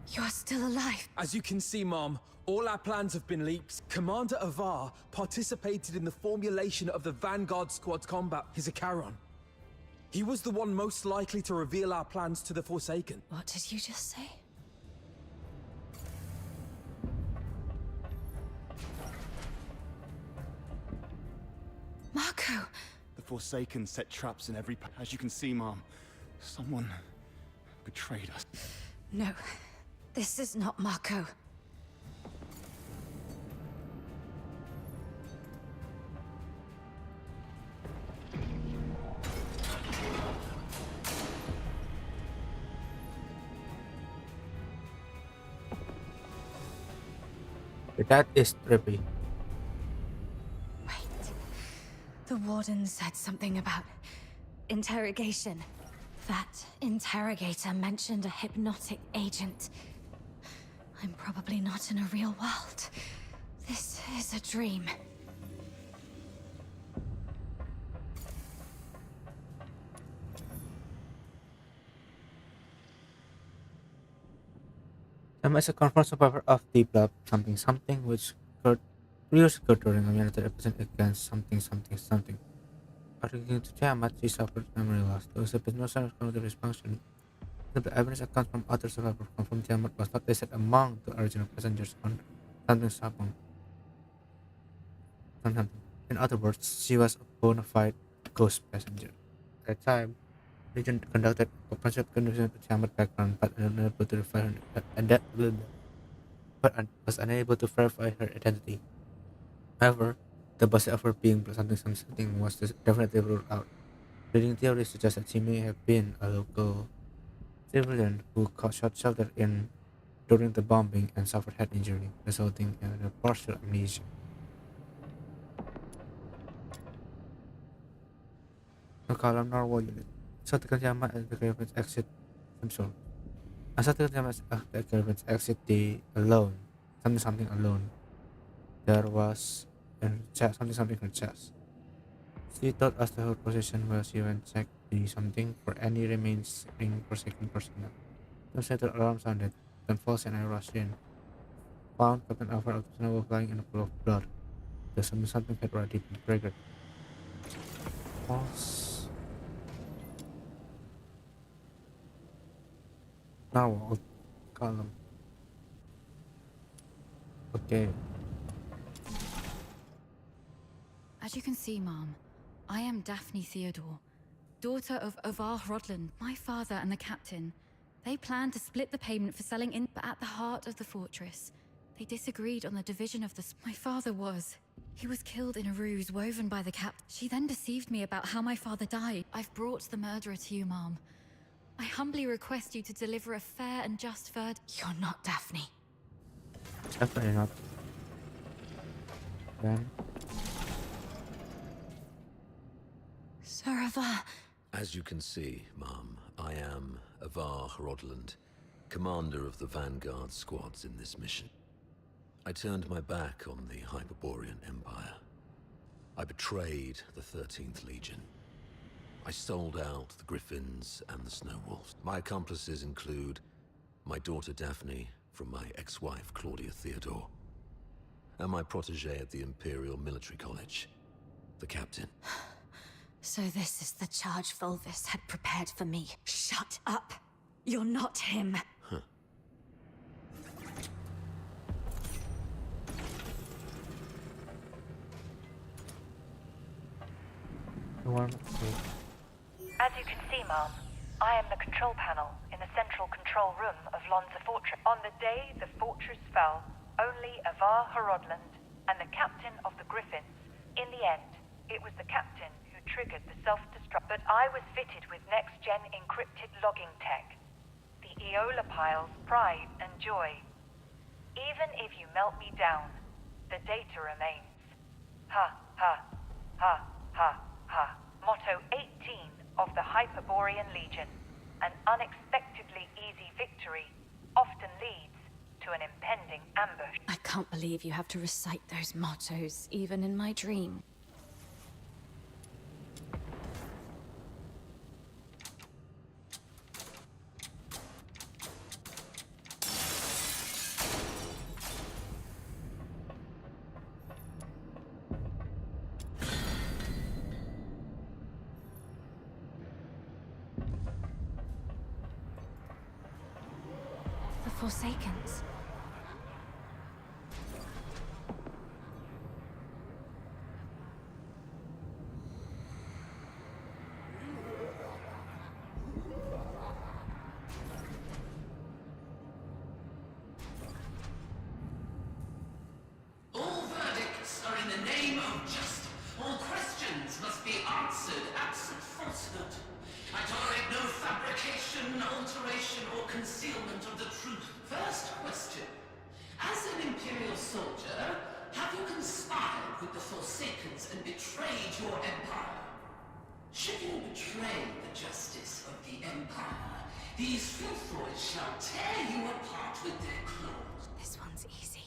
you're still alive. As you can see, Mom, all our plans have been leaked. Commander Avar participated in the formulation of the Vanguard Squad's combat. He's a Charon. He was the one most likely to reveal our plans to the Forsaken. What did you just say? Marco! The Forsaken set traps in every... As you can see, Mom, someone betrayed us. No, this is not Marco. That is trippy. The warden said something about interrogation. That interrogator mentioned a hypnotic agent. I'm probably not in a real world. This is a dream. Emma is a confirmed survivor of the blood something which occurred during a military episode against something. According to Tiamat, she suffered memory loss. There was a no sign of cognitive dysfunction. The evidence accounts from other survivors confirmed Tiamat was not listed among the original passengers on something Sabong. In other words, she was a bona fide ghost passenger. At the time, Legion conducted a comprehensive investigation into Tiamat's background, but was unable to verify her identity. However, the possibility of her being something was definitely ruled out. Leading theories suggest that she may have been a local civilian who sought shelter during the bombing and suffered head injury, resulting in a partial amnesia. No column nor wall unit. Statical Tiamat at the caravans exit console. A statical Tiamat at the caravans exit the alone. Something alone. There was something her chest. She thought as to her position while she went check the something for any remains Forsaken personnel. No settled alarm sounded. Then Falls and I rushed in. Found Captain Alfred out of snow lying in a pool of blood. The something had already been triggered. Falls. Now column. Okay. As you can see, Mom, I am Daphne Theodore, daughter of Ovar Rodland, my father and the captain. They planned to split the payment for selling in, but at the heart of the fortress, they disagreed on the division of the... My father was. He was killed in a ruse woven by the captain. She then deceived me about how my father died. I've brought the murderer to you, Mom. I humbly request you to deliver a fair and just verdict. You're not Daphne. Definitely not. Then. Sir Avar. As you can see, Mom, I am Avar Rodland, commander of the Vanguard squads in this mission. I turned my back on the Hyperborean Empire. I betrayed the 13th Legion. I sold out the Griffins and the Snow Wolves. My accomplices include my daughter Daphne from my ex-wife Claudia Theodore, and my protege at the Imperial Military College, the captain. So this is the charge Volvis had prepared for me. Shut up! You're not him! Huh. As you can see, Mom, I am the control panel in the central control room of Lonza Fortress. On the day the fortress fell, only Avar Harodland and the captain of the Griffins. In the end, it was the captain who triggered the self-destruct. But I was fitted with next-gen encrypted logging tech. The Eola Pile's pride and joy. Even if you melt me down, the data remains. Ha, ha, ha, ha, ha. Motto 18 of the Hyperborean Legion. An unexpectedly easy victory often leads to an impending ambush. I can't believe you have to recite those mottos, even in my dream. The Forsakens. All verdicts are in the name of justice. All questions must be answered absent falsehood. I tolerate no fabrication, alteration, or concealment of the truth. First question. As an Imperial soldier, have you conspired with the Forsakens and betrayed your empire? Should you betray the justice of the empire, these filthoids shall tear you apart with their claws. This one's easy.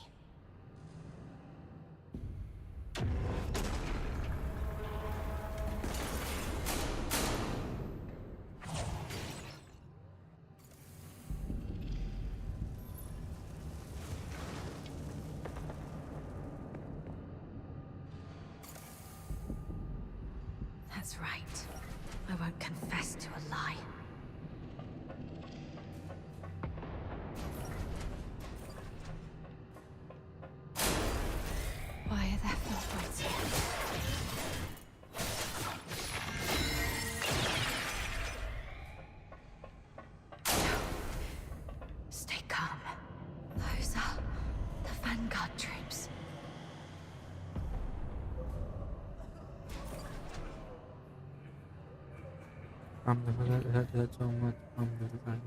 That's right. I won't confess to a lie. Why are there filthroids here? Stay calm. Those are the Vanguard troops. Alhamdulillah, so much. Alhamdulillah.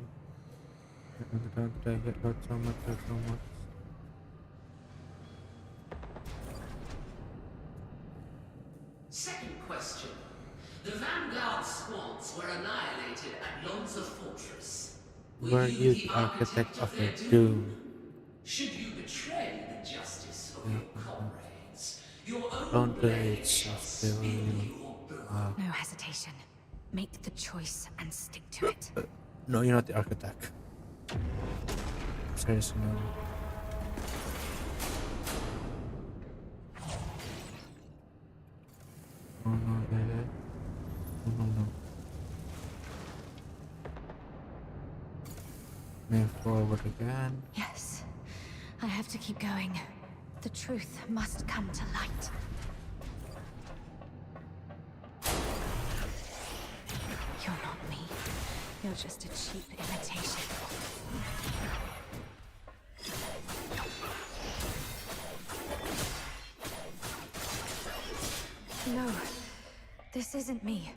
I hit lots so much, so much. Second question. The Vanguard squads were annihilated at Lonza Fortress. Were you the architect of their doom? Should you betray the justice of your comrades, your own Don't do blade it, shall still spill you. your blood. No hesitation. Make the choice and stick to it. No, you're not the architect. Seriously, no. Oh no, baby. Oh no, no. Move forward again. Yes, I have to keep going. The truth must come to light. You're not me. You're just a cheap imitation. No, this isn't me.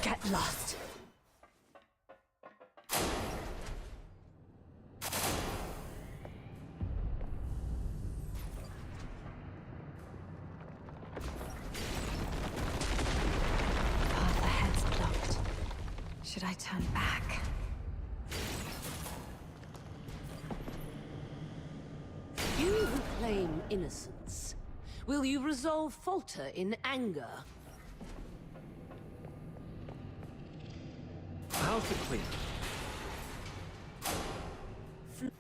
Get lost. Path ahead's blocked. Should I turn back? You who claim innocence, will you resolve falter in anger? How's the Queen?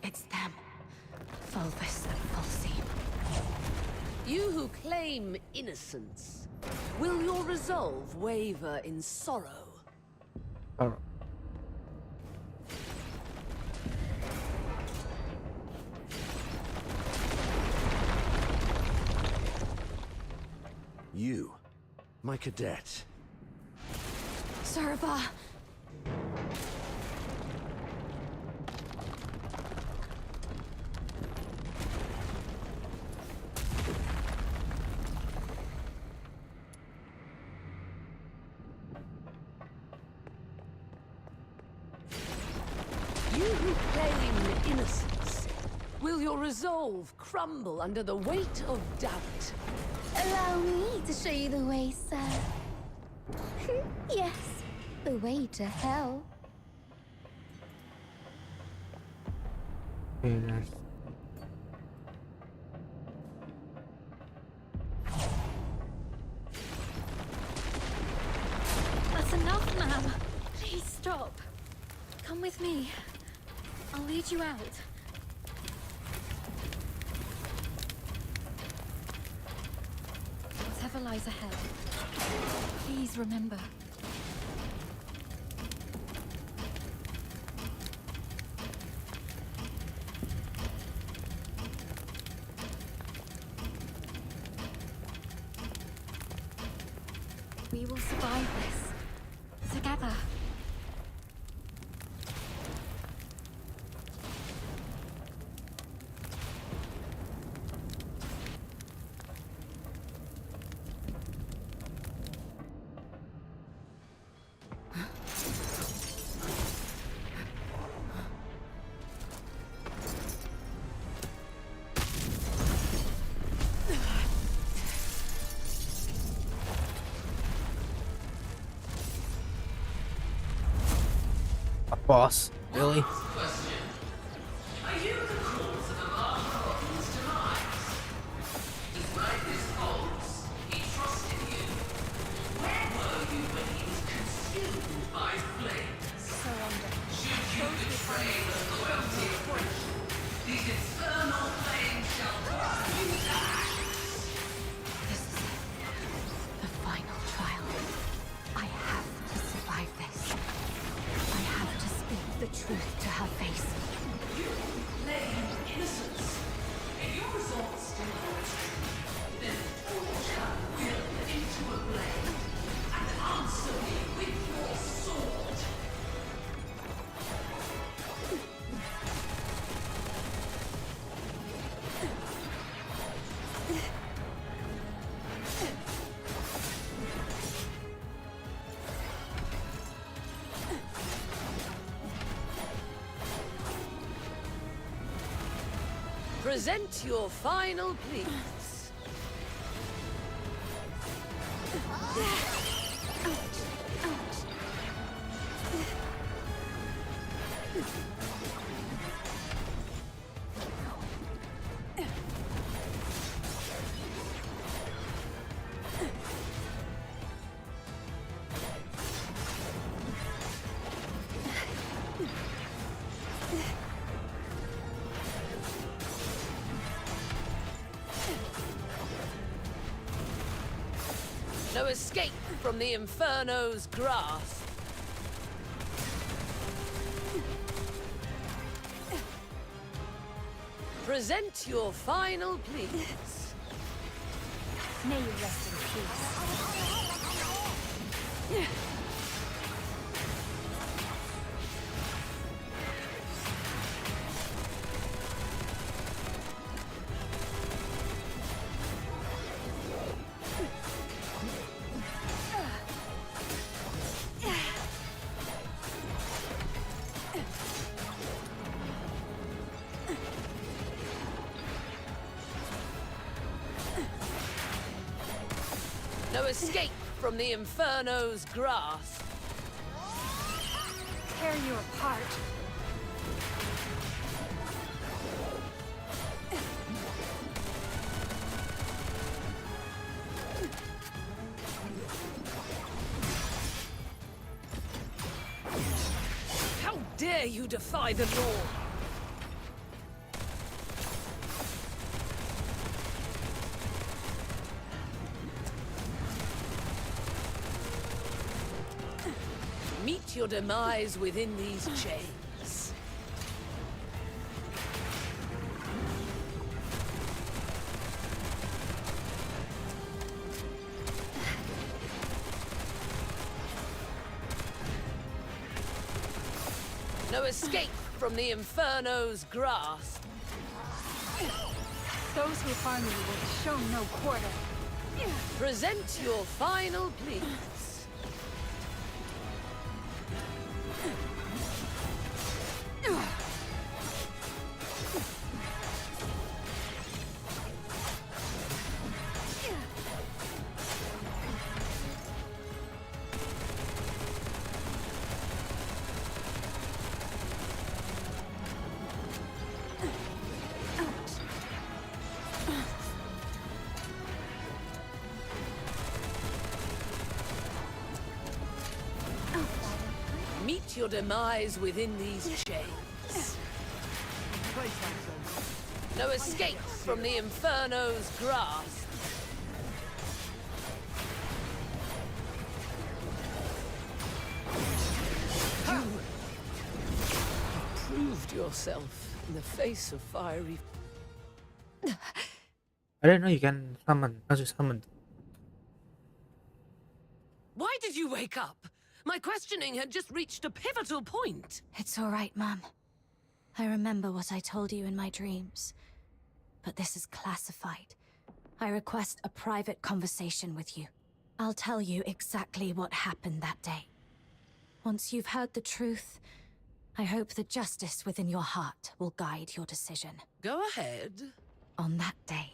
It's them. Fulvus and Fulci. You who claim innocence, will your resolve waver in sorrow? Alright. You, my cadet. Serva! Will your resolve crumble under the weight of doubt? Allow me to show you the way, sir. Yes, the way to hell. Okay, that's That's enough, ma'am. Please stop. Come with me. I'll lead you out. Whatever lies ahead, please remember. We will survive this. Together. boss. Really? Are you the cause of our Gordon's demise? Despite his faults, he trusted you. Where were you when he was consumed by flames? So Should you betray the loyalty of friendship, these infernal flames shall burn you to ashes. This is it. The final trial. I have to survive this. I have to speak the truth to her face. You claim innocence. If your resolve still holds true, then forge her will into a blade and answer me with your sword. Present your final pleas. No escape from the Inferno's grasp. Present your final pleas. May you rest in peace. No escape from the Inferno's grasp. Tear you apart. How dare you defy the law? Meet your demise within these chains. No escape from the Inferno's grasp. Those who harm you will be shown no quarter. Present your final pleas. your demise within these chains. No escape from the Inferno's grasp. You proved yourself in the face of fiery. I didn't know you can summon, not just summon. Why did you wake up? My questioning had just reached a pivotal point. It's all right, Mum. I remember what I told you in my dreams. But this is classified. I request a private conversation with you. I'll tell you exactly what happened that day. Once you've heard the truth, I hope the justice within your heart will guide your decision. Go ahead. On that day.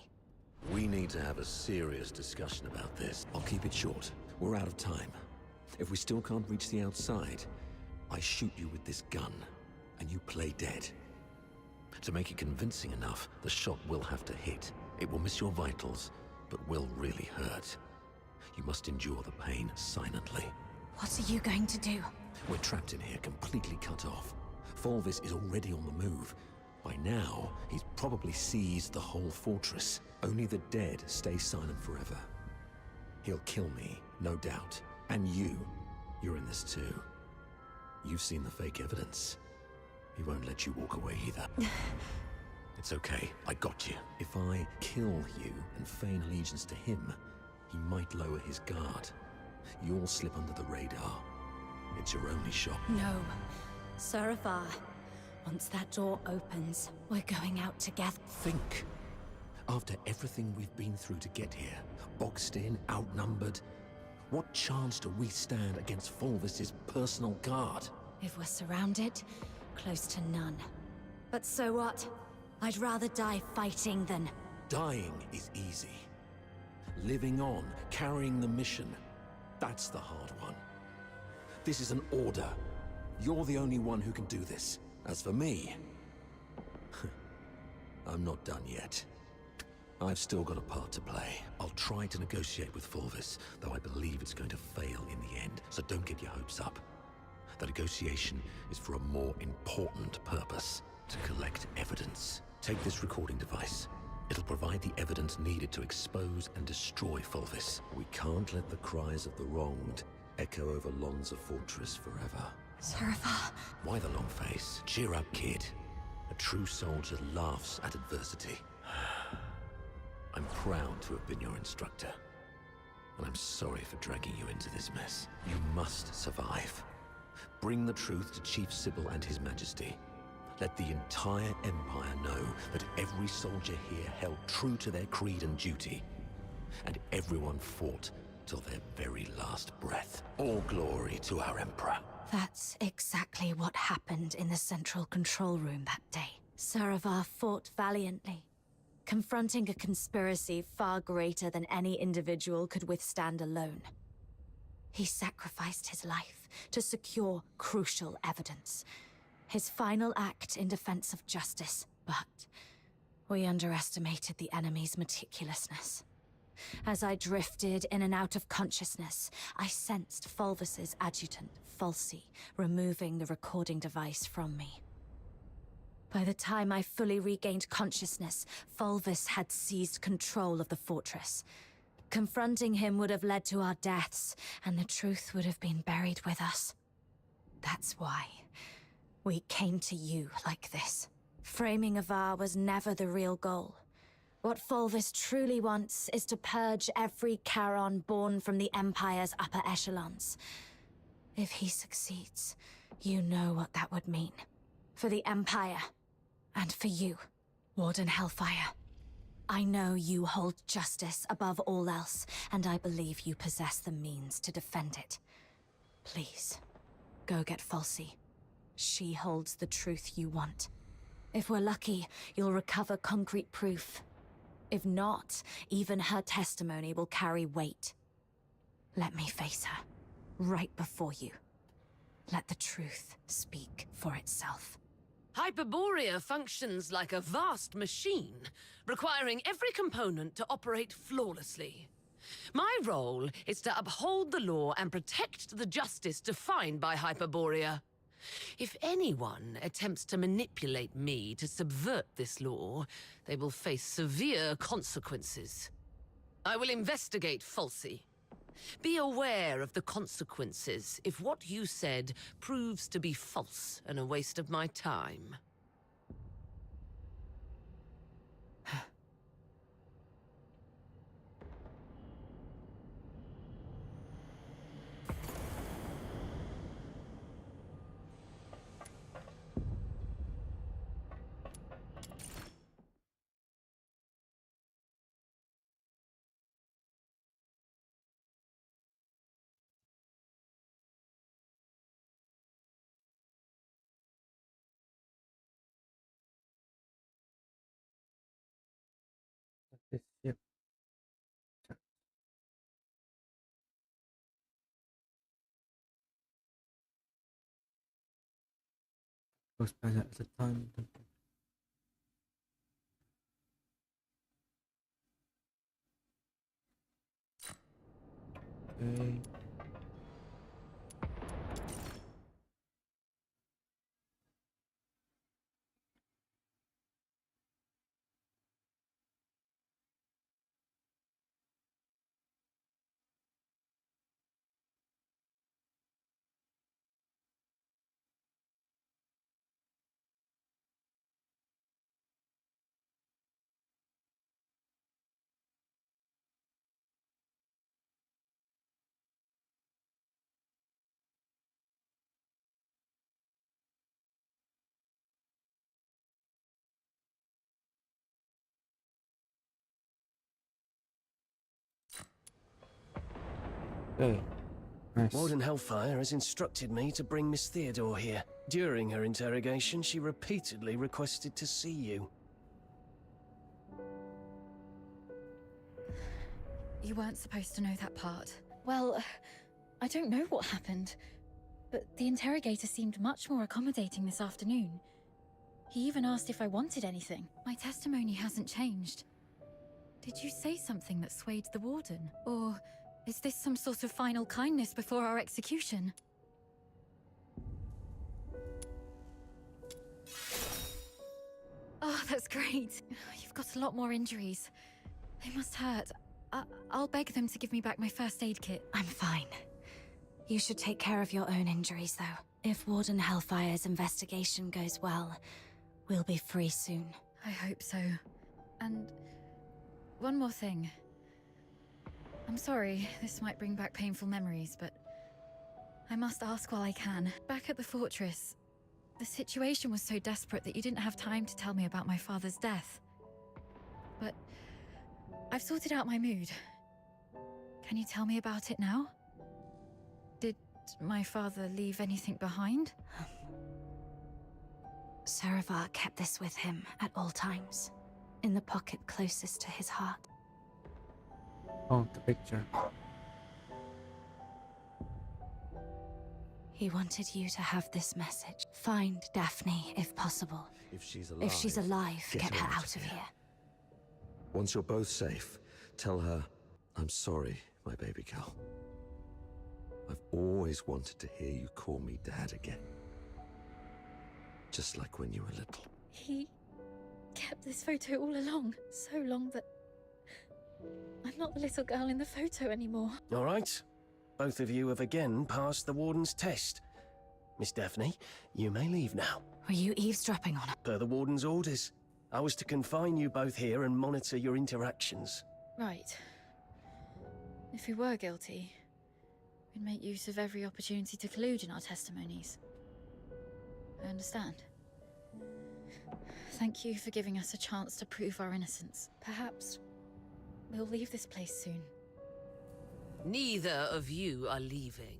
We need to have a serious discussion about this. I'll keep it short. We're out of time. If we still can't reach the outside, I shoot you with this gun, and you play dead. To make it convincing enough, the shot will have to hit. It will miss your vitals, but will really hurt. You must endure the pain silently. What are you going to do? We're trapped in here, completely cut off. Fulvis is already on the move. By now, he's probably seized the whole fortress. Only the dead stay silent forever. He'll kill me, no doubt. And you're in this too. You've seen the fake evidence. He won't let you walk away either. It's okay, I got you. If I kill you and feign allegiance to him, he might lower his guard. You'll slip under the radar. It's your only shot. No. Saravar. Once that door opens, we're going out together. Think. After everything we've been through to get here, boxed in, outnumbered, what chance do we stand against Fulvis's personal guard? If we're surrounded, close to none. But so what? I'd rather die fighting than... Dying is easy. Living on, carrying the mission, that's the hard one. This is an order. You're the only one who can do this. As for me, I'm not done yet. I've still got a part to play. I'll try to negotiate with Fulvis, though I believe it's going to fail in the end, so don't get your hopes up. The negotiation is for a more important purpose, to collect evidence. Take this recording device. It'll provide the evidence needed to expose and destroy Fulvis. We can't let the cries of the wronged echo over Lonza Fortress forever. Saravar. Why the long face? Cheer up, kid. A true soldier laughs at adversity. I'm proud to have been your instructor. And I'm sorry for dragging you into this mess. You must survive. Bring the truth to Chief Sybil and His Majesty. Let the entire Empire know that every soldier here held true to their creed and duty. And everyone fought till their very last breath. All glory to our Emperor. That's exactly what happened in the central control room that day. Saravar fought valiantly, confronting a conspiracy far greater than any individual could withstand alone. He sacrificed his life to secure crucial evidence, his final act in defense of justice. But we underestimated the enemy's meticulousness. As I drifted in and out of consciousness, I sensed Fulvis's adjutant, Falsey, removing the recording device from me. By the time I fully regained consciousness, Fulvis had seized control of the fortress. Confronting him would have led to our deaths, and the truth would have been buried with us. That's why we came to you like this. Framing Avar was never the real goal. What Fulvis truly wants is to purge every Charon born from the Empire's upper echelons. If he succeeds, you know what that would mean. For the Empire, and for you, Warden Hellfire. I know you hold justice above all else, and I believe you possess the means to defend it. Please, go get Falsey. She holds the truth you want. If we're lucky, you'll recover concrete proof. If not, even her testimony will carry weight. Let me face her, right before you. Let the truth speak for itself. Hyperborea functions like a vast machine, requiring every component to operate flawlessly. My role is to uphold the law and protect the justice defined by Hyperborea. If anyone attempts to manipulate me to subvert this law, they will face severe consequences. I will investigate Falsey. Be aware of the consequences if what you said proves to be false and a waste of my time. Yep. Goes back at the time. Okay. Okay. Nice. Warden Hellfire has instructed me to bring Miss Theodore here. During her interrogation, she repeatedly requested to see you. You weren't supposed to know that part. Well, I don't know what happened, but the interrogator seemed much more accommodating this afternoon. He even asked if I wanted anything. My testimony hasn't changed. Did you say something that swayed the warden? Or is this some sort of final kindness before our execution? Oh, that's great. You've got a lot more injuries. They must hurt. I'll beg them to give me back my first aid kit. I'm fine. You should take care of your own injuries, though. If Warden Hellfire's investigation goes well, we'll be free soon. I hope so. And one more thing. I'm sorry, this might bring back painful memories, but I must ask while I can. Back at the fortress, the situation was so desperate that you didn't have time to tell me about my father's death. But I've sorted out my mood. Can you tell me about it now? Did my father leave anything behind? Saravar kept this with him at all times, in the pocket closest to his heart. Oh, the picture. He wanted you to have this message. Find Daphne, if possible. If she's alive, If she's alive, get her out of here. Once you're both safe, tell her, I'm sorry, my baby girl. I've always wanted to hear you call me Dad again. Just like when you were little. He kept this photo all along, so long that I'm not the little girl in the photo anymore. All right. Both of you have again passed the Warden's test. Miss Daphne, you may leave now. Were you eavesdropping on her? Per the Warden's orders. I was to confine you both here and monitor your interactions. Right. If we were guilty, we'd make use of every opportunity to collude in our testimonies. I understand. Thank you for giving us a chance to prove our innocence. Perhaps we'll leave this place soon. Neither of you are leaving.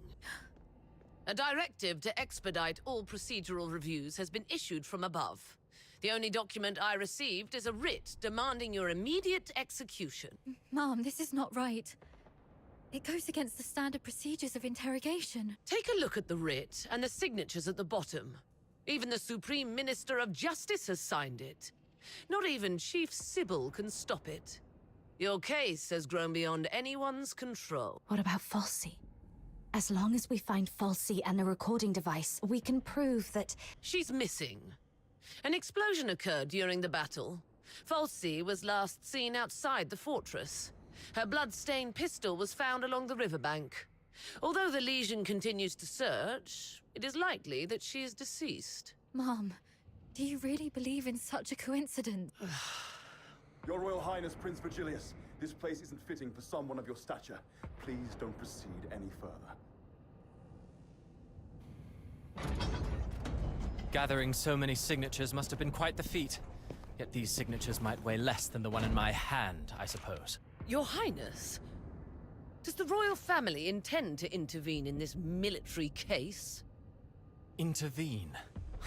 A directive to expedite all procedural reviews has been issued from above. The only document I received is a writ demanding your immediate execution. Mom, this is not right. It goes against the standard procedures of interrogation. Take a look at the writ and the signatures at the bottom. Even the Supreme Minister of Justice has signed it. Not even Chief Sybil can stop it. Your case has grown beyond anyone's control. What about Falsey? As long as we find Falsey and the recording device, we can prove that... She's missing. An explosion occurred during the battle. Falsey was last seen outside the fortress. Her blood-stained pistol was found along the riverbank. Although the Legion continues to search, it is likely that she is deceased. Mom, do you really believe in such a coincidence? Your Royal Highness, Prince Virgilius, this place isn't fitting for someone of your stature. Please don't proceed any further. Gathering so many signatures must have been quite the feat. Yet these signatures might weigh less than the one in my hand, I suppose. Your Highness, does the royal family intend to intervene in this military case? Intervene,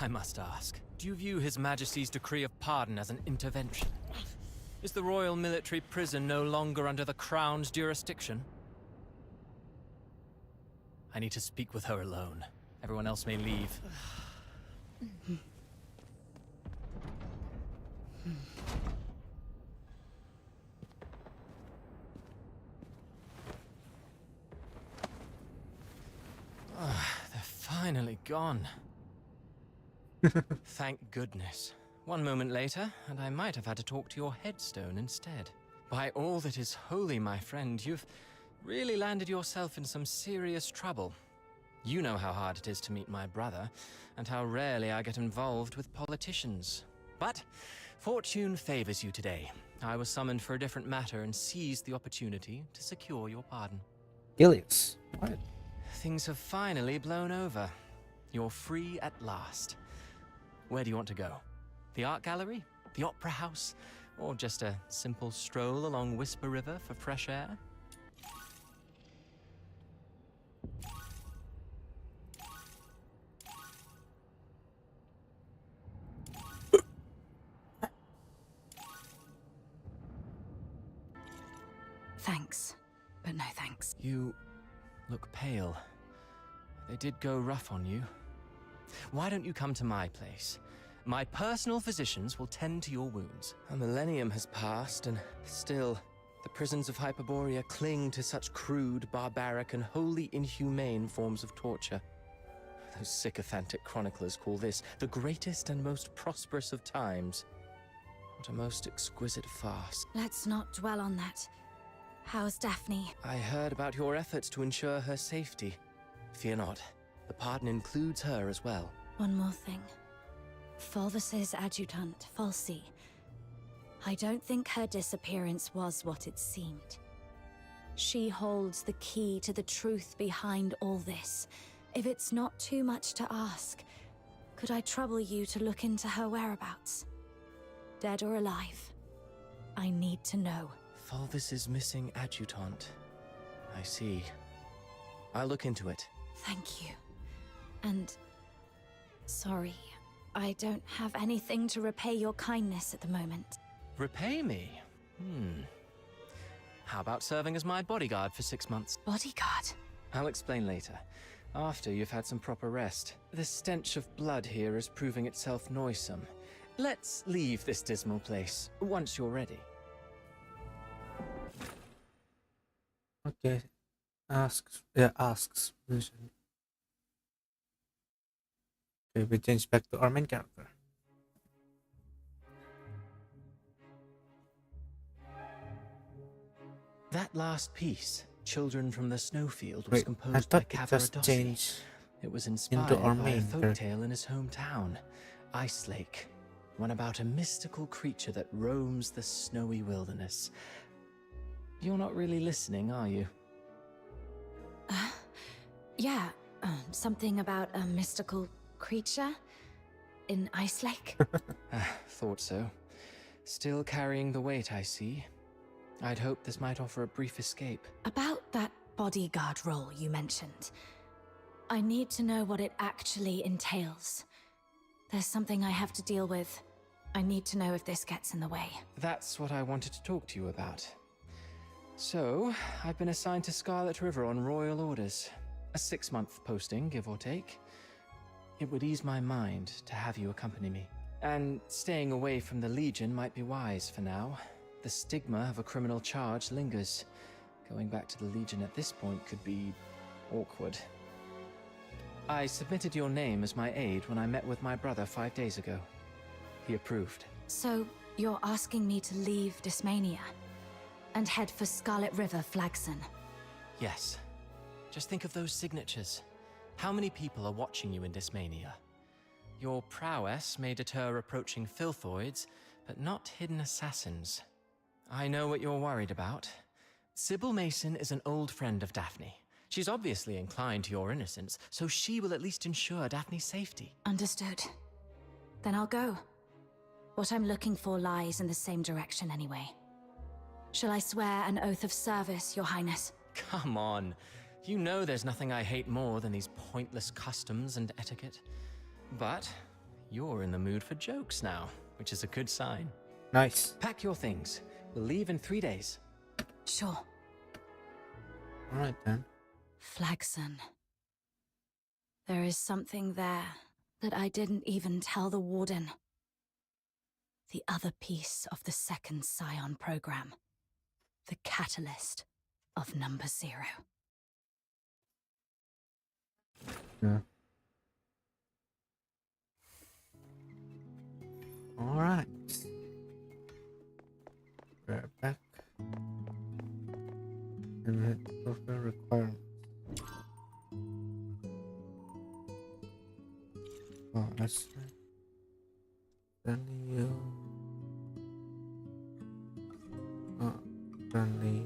I must ask. Do you view His Majesty's decree of pardon as an intervention? Is the royal military prison no longer under the Crown's jurisdiction? I need to speak with her alone. Everyone else may leave. They're finally gone. Thank goodness. One moment later, and I might have had to talk to your headstone instead. By all that is holy, my friend, you've really landed yourself in some serious trouble. You know how hard it is to meet my brother, and how rarely I get involved with politicians. But fortune favors you today. I was summoned for a different matter and seized the opportunity to secure your pardon. Ilias, what? Things have finally blown over. You're free at last. Where do you want to go? The art gallery? The opera house? Or just a simple stroll along Whisper River for fresh air? Thanks, but no thanks. You look pale. They did go rough on you. Why don't you come to my place? My personal physicians will tend to your wounds. A millennium has passed, and still, the prisons of Hyperborea cling to such crude, barbaric, and wholly inhumane forms of torture. Those sycophantic chroniclers call this the greatest and most prosperous of times. What a most exquisite farce. Let's not dwell on that. How's Daphne? I heard about your efforts to ensure her safety. Fear not. The pardon includes her as well. One more thing. Fulvis's adjutant, Falsey. I don't think her disappearance was what it seemed. She holds the key to the truth behind all this. If it's not too much to ask, could I trouble you to look into her whereabouts? Dead or alive? I need to know. Fulvis's missing adjutant. I see. I'll look into it. Thank you. And... sorry, I don't have anything to repay your kindness at the moment. Repay me? How about serving as my bodyguard for 6 months? Bodyguard? I'll explain later. After you've had some proper rest. The stench of blood here is proving itself noisome. Let's leave this dismal place, once you're ready. Okay. Asks vision. Okay, we change back to our main character. That last piece, Children from the Snowfield, was Wait, composed I thought by it just Cavaradossi. changed It was inspired into our by a main folktale in his hometown, Ice Lake, one about a mystical creature that roams the snowy wilderness. You're not really listening, are you? Yeah, something about a mystical creature in Ice Lake? Thought so. Still carrying the weight, I see. I'd hoped this might offer a brief escape. About that bodyguard role you mentioned. I need to know what it actually entails. There's something I have to deal with. I need to know if this gets in the way. That's what I wanted to talk to you about. So, I've been assigned to Scarlet River on royal orders. A 6-month posting, give or take. It would ease my mind to have you accompany me. And staying away from the Legion might be wise for now. The stigma of a criminal charge lingers. Going back to the Legion at this point could be Awkward. I submitted your name as my aide when I met with my brother 5 days ago. He approved. So, you're asking me to leave Dysmania and head for Scarlet River, Flagson? Yes. Just think of those signatures. How many people are watching you in Dysmania? Your prowess may deter approaching filthoids, but not hidden assassins. I know what you're worried about. Sybil Mason is an old friend of Daphne. She's obviously inclined to your innocence, so she will at least ensure Daphne's safety. Understood. Then I'll go. What I'm looking for lies in the same direction anyway. Shall I swear an oath of service, Your Highness? Come on. You know there's nothing I hate more than these pointless customs and etiquette. But you're in the mood for jokes now, which is a good sign. Nice. Pack your things. We'll leave in 3 days. Sure. Alright then. Flagson. There is something there that I didn't even tell the Warden. The other piece of the second Scion program. The catalyst of Number 0. Yeah. Alright. We're back. And hit fulfill requirements. Oh, that's friendly friendly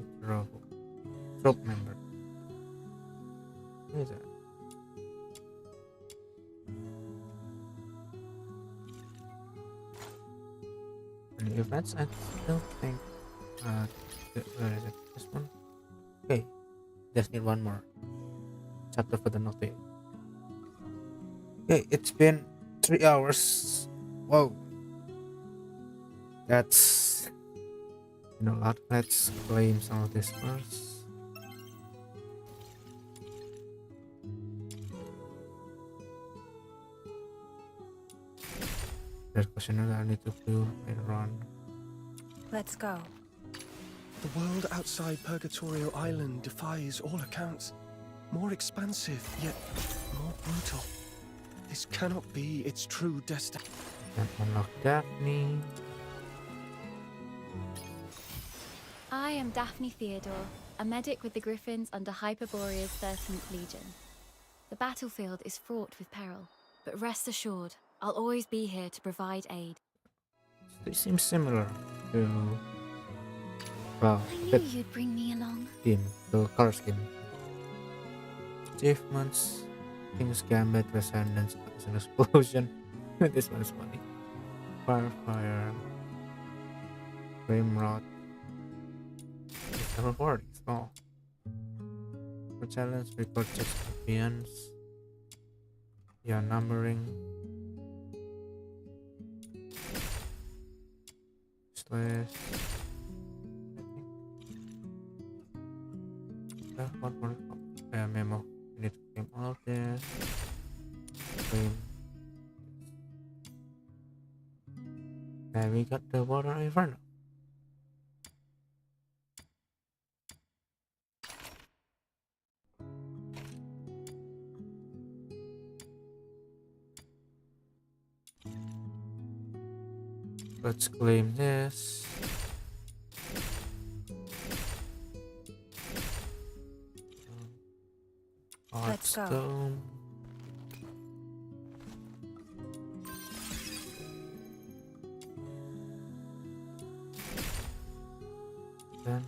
trope member. Who is that? Any events? I don't think where is it? This one? Okay. Just need one more chapter for the note. Okay, it's been 3 hours. Whoa. That's a lot. Let's claim some of this first. There's question that I need to do later on. Let's go. The world outside Purgatorio Island defies all accounts. More expansive, yet more brutal. This cannot be its true destiny. And unlock Daphne. I am Daphne Theodore, a medic with the Griffins under Hyperborea's 13th Legion. The battlefield is fraught with peril, but rest assured, I'll always be here to provide aid. They seem similar to, well, I knew you'd bring me along. Scheme, the color scheme. Achievements, King's Gambit, Resonance, is an explosion. This one's funny. Firefire, Flame Rod. It's level 40, small. For challenge, record 6 champions. Yeah, numbering. Slash. One more memo. We need to claim all of this. Claim. And we got the Water Inferno. Let's claim this. Let's go. Hearthstone. Then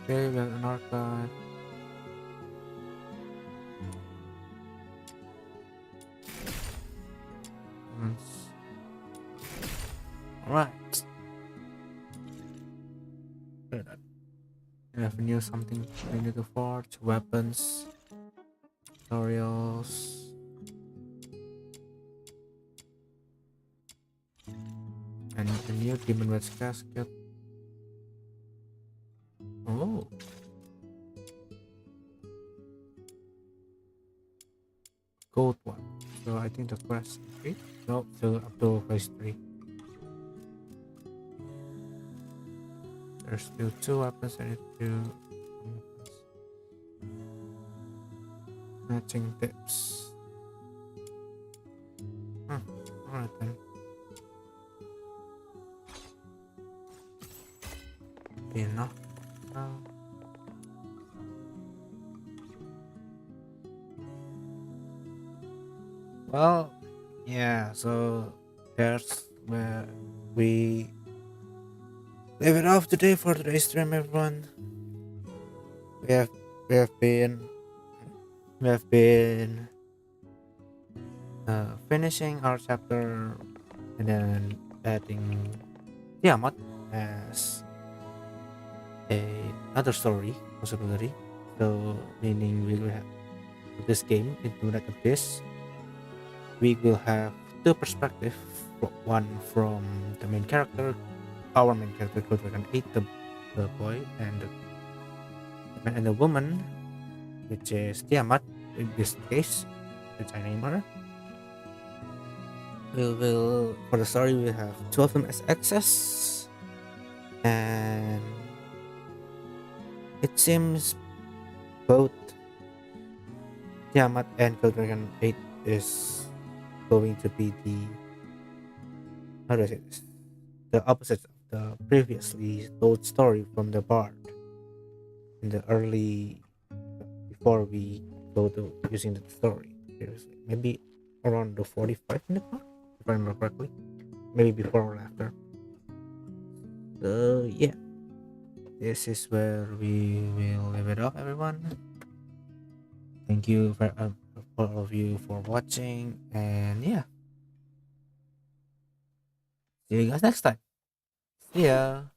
Okay, we have an archive. Alright. We have new something we need to forge, weapons, tutorials. And a new demon wedge casket. Oh. Gold one. So I think the quest 3? No, so up to phase 3. There's still 2 weapons I need to matching tips. Alright then. Enough. Well, yeah, so there's where we leave it off today for today's stream, everyone. We have been finishing our chapter and then adding Tiamat as another story possibility. So meaning we will have this game in Duet Night Abyss. We will have 2 perspectives, one from the main character, our main character, Code Dragon 8, the boy, and the woman, which is Tiamat in this case, which I name her. We will, for the story, we have 2 of them as access, and it seems both Tiamat and Code Dragon 8 is going to be the, how do I say this, the opposite of the previously told story from the bard in the early, before we go to using the story previously, maybe around the 45-minute mark, if I remember correctly, maybe before or after. So yeah, this is where we will leave it off, everyone. Thank you for all of you for watching, and yeah, see you guys next time. See ya.